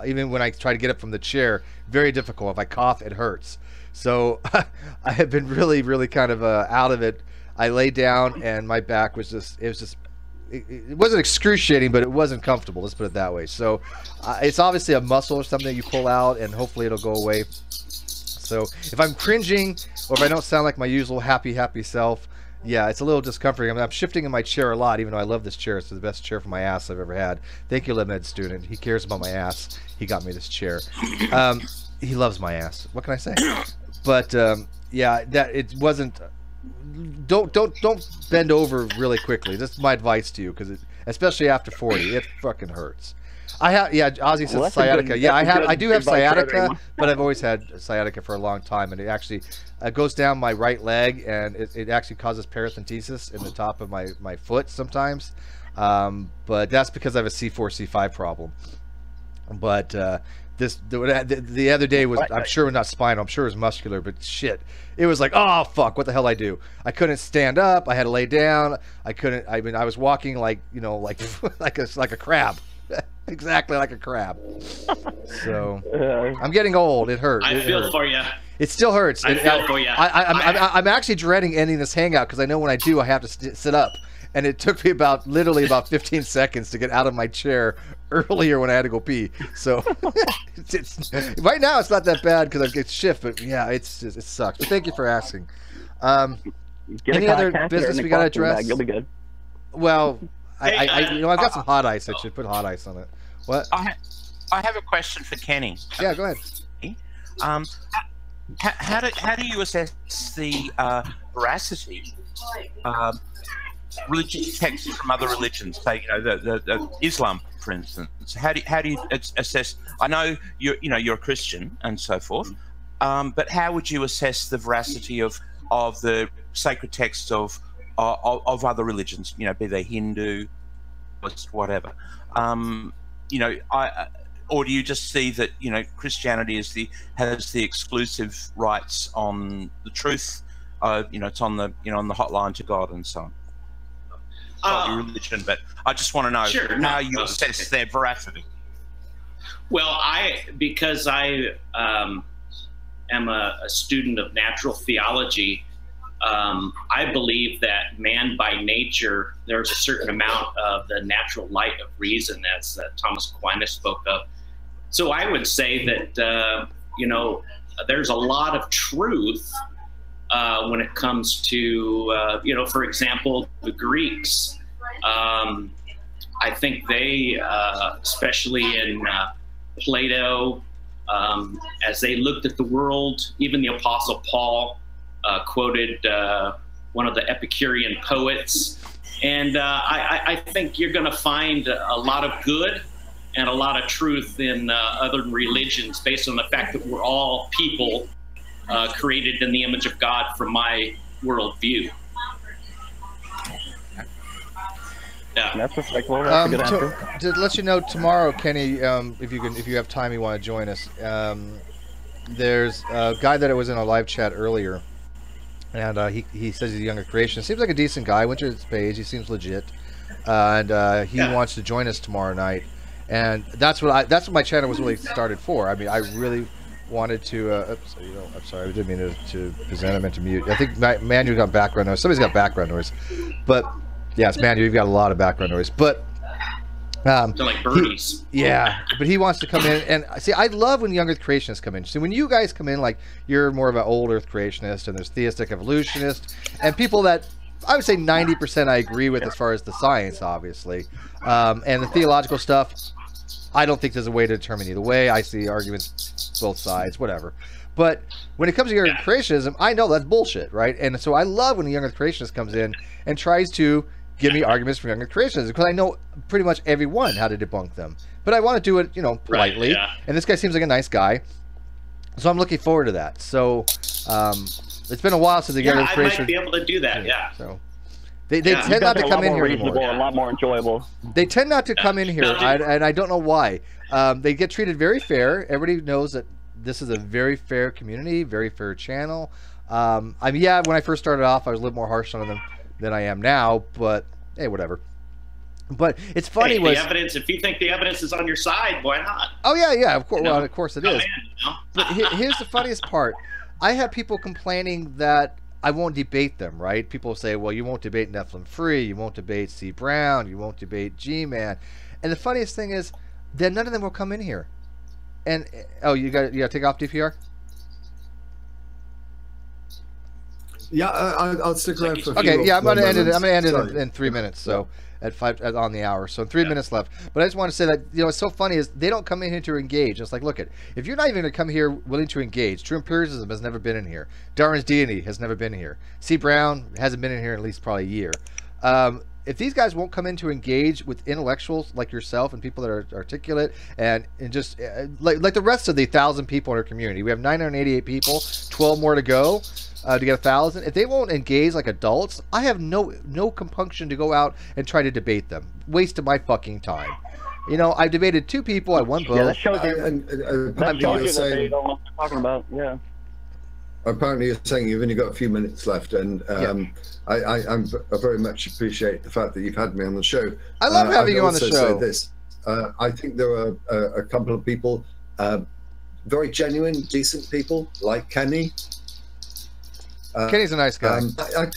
Even when I try to get up from the chair, very difficult. If I cough, it hurts. So I have been really kind of out of it. I lay down, and my back was it wasn't excruciating, but it wasn't comfortable. Let's put it that way. So it's obviously a muscle or something that you pull out, and hopefully it'll go away. So if I'm cringing, or if I don't sound like my usual happy self, yeah, it's a little discomforting. I mean, I'm shifting in my chair a lot, even though I love this chair. It's the best chair for my ass I've ever had. Thank you, LibMed student. He cares about my ass. He got me this chair. He loves my ass. What can I say? But yeah, that it wasn't. Don't bend over really quickly. That's my advice to you, because especially after 40, it fucking hurts. I have, yeah. Ozzy says sciatica. Yeah, I do have sciatica, but I've always had sciatica for a long time, and it actually goes down my right leg, and it actually causes paresthesis in the top of my foot sometimes. But that's because I have a C4 C5 problem. But the other day was, I'm sure it was not spinal, I'm sure it was muscular, but shit, it was like, oh fuck, what the hell I do? I couldn't stand up, I had to lay down, I mean I was walking like, you know, like like a crab. Exactly like a crab. So I'm getting old. It hurts. I feel for you. It still hurts. I feel for you. I'm actually dreading ending this hangout, because I know when I do, I have to sit up. And it took me literally about 15 seconds to get out of my chair earlier when I had to go pee. So right now it's not that bad because I get shift, but yeah, it sucks. But thank you for asking. Any other business we got to address? You'll be good. Well, I've got some hot ice. I should put hot ice on it. What? I have a question for Kenny. Yeah, go ahead. How do you assess the veracity religious texts from other religions, say, you know, the Islam, for instance? How do you assess? I know you're a Christian and so forth, but how would you assess the veracity of the sacred texts of other religions? You know, be they Hindu, whatever. You know, or do you just see that, you know, Christianity has the exclusive rights on the truth? You know, it's on the on the hotline to God and so on. Not your religion, but I just want to know how you assess their veracity. Well, because I am a student of natural theology, I believe that man by nature, there's a certain amount of the natural light of reason, as Thomas Aquinas spoke of. So I would say that, you know, there's a lot of truth when it comes to, you know, for example, the Greeks. I think they, especially in Plato, as they looked at the world, even the Apostle Paul quoted one of the Epicurean poets. And I think you're going to find a lot of good and a lot of truth in other religions, based on the fact that we're all people created in the image of God, from my worldview. Yeah, that's respectable. That's a good answer. To let you know, tomorrow, Kenny, if you have time, you want to join us. There's a guy that was in a live chat earlier, and he says he's a Young Earth Creationist. Seems like a decent guy. Went to his page. He seems legit, and he wants to join us tomorrow night. And that's what my channel was really started for. I mean, I really wanted to. Oops, I'm sorry, I didn't mean to present him and to mute. I think Manu got background noise. Somebody's got background noise, but. Yes, Manu, you've got a lot of background noise, but they're like birdies. Yeah, but he wants to come in, and see, I love when Young Earth Creationists come in. See, when you guys come in, like, you're more of an old Earth Creationist, and there's Theistic Evolutionist, and people that I would say 90% I agree with as far as the science, obviously, and the theological stuff. I don't think there's a way to determine either way. I see arguments both sides, whatever. But when it comes to Young Earth Creationism, I know that's bullshit, right? And so I love when the Young Earth Creationist comes in and tries to give me arguments for Young Earth Creationism, because I know pretty much everyone how to debunk them. But I want to do it, politely. Right, and this guy seems like a nice guy, so I'm looking forward to that. So it's been a while since the Young Earth Creationist. I might be able to do that. Yeah. So they tend not to come in here anymore. A lot more enjoyable. They tend not to come in here, and I don't know why. They get treated very fair. Everybody knows that this is a very fair community, very fair channel. When I first started off, I was a little more harsh on them than I am now, but hey, whatever. But it's funny. The evidence. If you think the evidence is on your side, why not? Oh yeah, of course. Well, of course it is. But here's the funniest part. I have people complaining that I won't debate them. Right? People say, "Well, you won't debate Nephilim Free. You won't debate C. Brown. You won't debate G-Man." And the funniest thing is, then none of them will come in here. And you got to take off DPR. Yeah, I'll stick around for a few Okay, yeah, I'm going to end it. I'm going to end it in 3 minutes. So at 5 on the hour. So 3 minutes left. But I just want to say that it's so funny is they don't come in here to engage. It's like, look if you're not even going to come here willing to engage, True Empiricism has never been in here. Darwin's Deity has never been here. C. Brown hasn't been in here in at least probably a year. If these guys won't come in to engage with intellectuals like yourself and people that are articulate and just like the rest of the 1,000 people in our community, we have 988 people, 12 more to go to get 1,000. If they won't engage like adults, I have no compunction to go out and try to debate them. Waste of my fucking time. I've debated 2 people. I won both. Yeah, that shows you. That shows you that they don't know what they're talking about. Yeah. Apparently, you're saying you've only got a few minutes left, and I very much appreciate the fact that you've had me on the show. I love having you on the show. Say this. I think there are a couple of people, very genuine, decent people like Kenny. Kenny's a nice guy.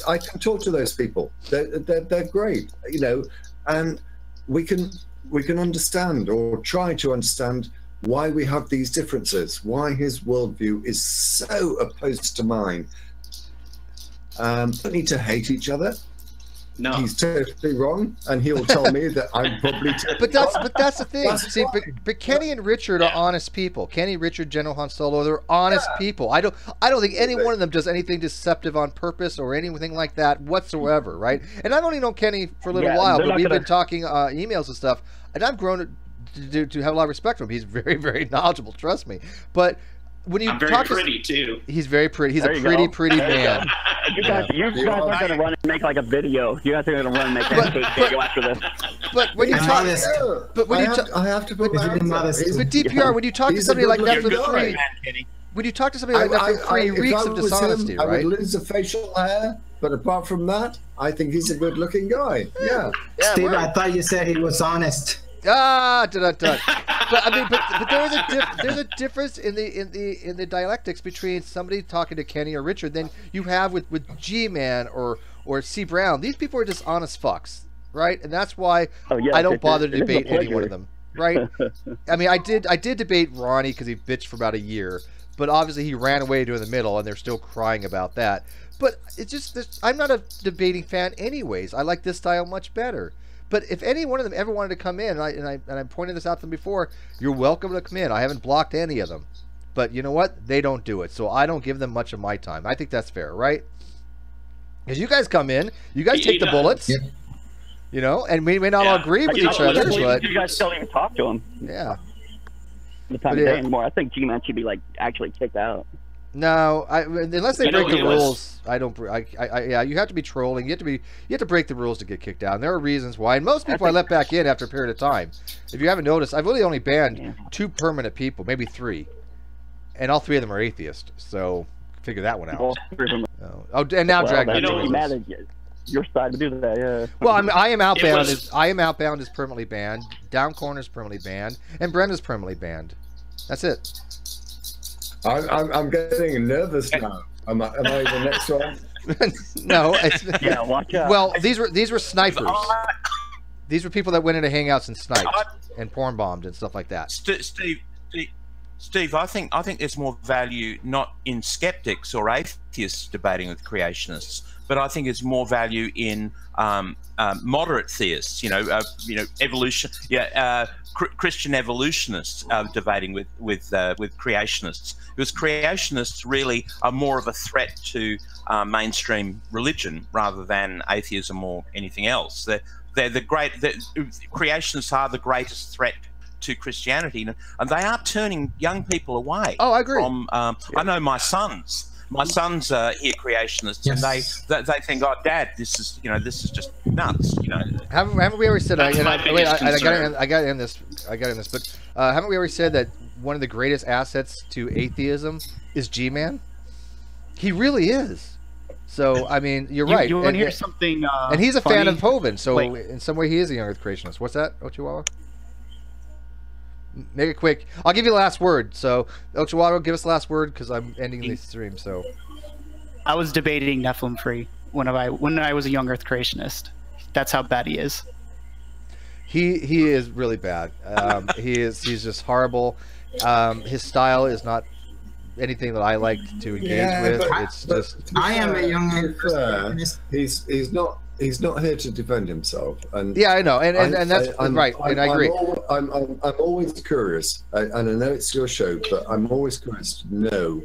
I can talk to those people. They're great, and we can understand or try to understand why we have these differences, why his worldview is so opposed to mine. Don't need to hate each other. No, he's totally wrong, and he'll tell me that I'm probably totally but that's the thing. See, but Kenny and Richard are honest people. Kenny, Richard, General Han Solo, they're honest people. I don't think any one of them does anything deceptive on purpose or anything like that whatsoever, right? And I've only known Kenny for a little while, but we've been talking emails and stuff, and I've grown to have a lot of respect for him. He's very, very knowledgeable, trust me. But when you very talk pretty too. He's very pretty. He's a pretty man. You guys are going to run and make like a video. You guys are going to run and make a video after this. But when you talk, I have to put my hands up. But DPR, when you talk to somebody like Nephilim Free, when you talk to somebody like Nephilim Free, reeks of dishonesty, right? I would lose the facial hair, but apart from that, I think he's a good-looking guy. Yeah. Steve, I thought you said he was honest. But I mean, but there's a difference in the dialectics between somebody talking to Kenny or Richard than you have with G-Man or C. Brown. These people are just honest fucks, right? And that's why I don't bother to debate any one of them, right? I mean, I did debate Ronnie because he bitched for about a year, but obviously he ran away during the middle, and they're still crying about that. But it's just I'm not a debating fan, anyways. I like this style much better. But if any one of them ever wanted to come in, and I pointed this out to them before, you're welcome to come in. I haven't blocked any of them. But you know what? They don't do it. So I don't give them much of my time. I think that's fair, right? Because you guys come in, you guys take the bullets, and we may not all agree with each other, but... You guys don't even talk to them. Yeah. The time of day anymore. I think G-Man should be, actually kicked out. No, unless they break the rules, I don't. Yeah, you have to be trolling. You have to break the rules to get kicked out. And there are reasons why. And most people I let back in after a period of time. If you haven't noticed, I've really only banned 2 permanent people, maybe 3, and all 3 of them are atheists. So figure that one out. And now Dragon. Your side to do that, yeah. Well, I mean, I am outbound is permanently banned. Down Corner is permanently banned, and Brenda's permanently banned. That's it. I'm getting nervous now. Am I the next one? No. Yeah, watch out. Well, these were snipers. These were people that went into hangouts and sniped and porn bombed and stuff like that. Steve, Steve, I think there's more value not in skeptics or atheists debating with creationists, but I think there's more value in moderate theists. Evolution. Christian evolutionists debating with creationists, because creationists really are more of a threat to mainstream religion rather than atheism or anything else. Creationists are the greatest threat to Christianity, and they are turning young people away. Oh, I agree. From I know my sons hear creationists, and they think, oh, Dad, this is just nuts. Haven't we already said? I got to end this. But haven't we already said that one of the greatest assets to atheism is G-Man? He really is. So I mean, you're right. You want to hear something? And he's a funny? fan of Hovind, so in some way he is a Young Earth Creationist. What's that, Ochihuahua? Make it quick. I'll give you the last word. So, Ochihuahua, give us the last word because I'm ending the stream. So, I was debating Nephilim free when I was a Young Earth Creationist. That's how bad he is. He is really bad. He's just horrible. His style is not anything that I like to engage with. It's just. I am a Young Earth Creationist. He's not here to defend himself, and yeah, I know, and that's right, and I agree. I'm always curious, and I know it's your show, but I'm always curious to know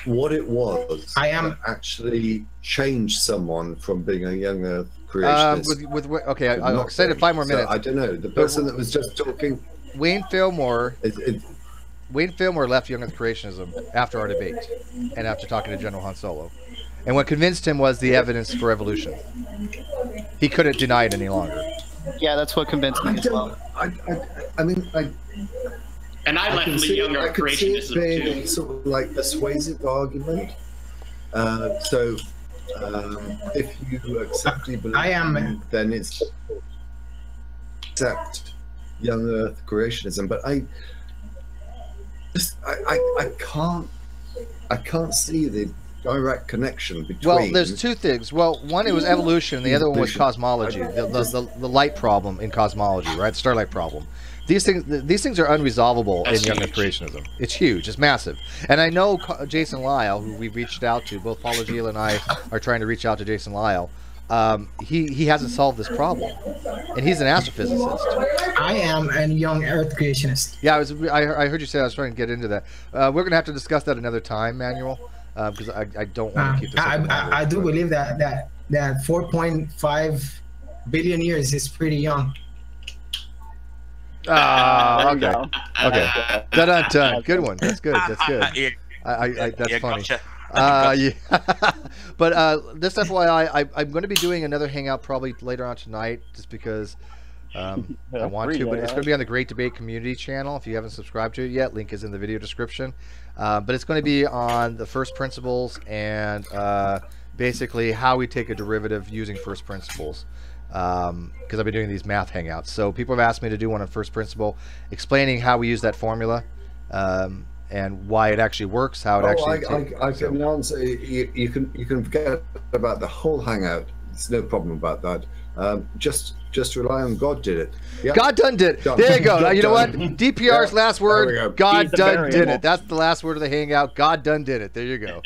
what it was that actually changed someone from being a Young Earth Creationist. Okay, I'll say it 5 more minutes. I don't know. The person that was just talking, Wayne Fillmore. Wayne Fillmore left Young Earth Creationism after our debate, and after talking to General Han Solo. And what convinced him was the evidence for evolution. He couldn't deny it any longer. Yeah, that's what convinced me as well. And I left the Young Earth Creationism too. Sort of like persuasive argument. So if you accept evolution, then it's accept Young Earth Creationism. But I can't see the direct connection between. Well, there's two things. Well, one, it was evolution, and the other one was cosmology, the light problem in cosmology, right? The starlight problem. These things are unresolvable in Young Earth Creationism. It's huge. It's massive. And I know Jason Lyle, who we've reached out to, both Paula Gila and I are trying to reach out to Jason Lyle. He hasn't solved this problem, and he's an astrophysicist. I am a Young Earth Creationist. Yeah, I heard you say. I was trying to get into that. We're going to have to discuss that another time, Manuel. Because I don't want to keep this. I do believe that 4.5 billion years is pretty young. Okay. Okay. Dun. Good one. That's good. That's good. That's funny. Gotcha. Yeah. But this FYI, I'm going to be doing another hangout probably later on tonight, just because I want to. But it's going to be on the Great Debate Community channel. If you haven't subscribed to it yet, link is in the video description. But it's going to be on the first principles and basically how we take a derivative using first principles. Because I've been doing these math hangouts. So people have asked me to do one on first principle, explaining how we use that formula and why it actually works, how it actually. I can answer. You can forget about the whole hangout. There's no problem about that. Just rely on God did it. Yep. God done did it. There you go. You know what? DPR's last word. God done did it. That's the last word of the hangout. God done did it. There you go.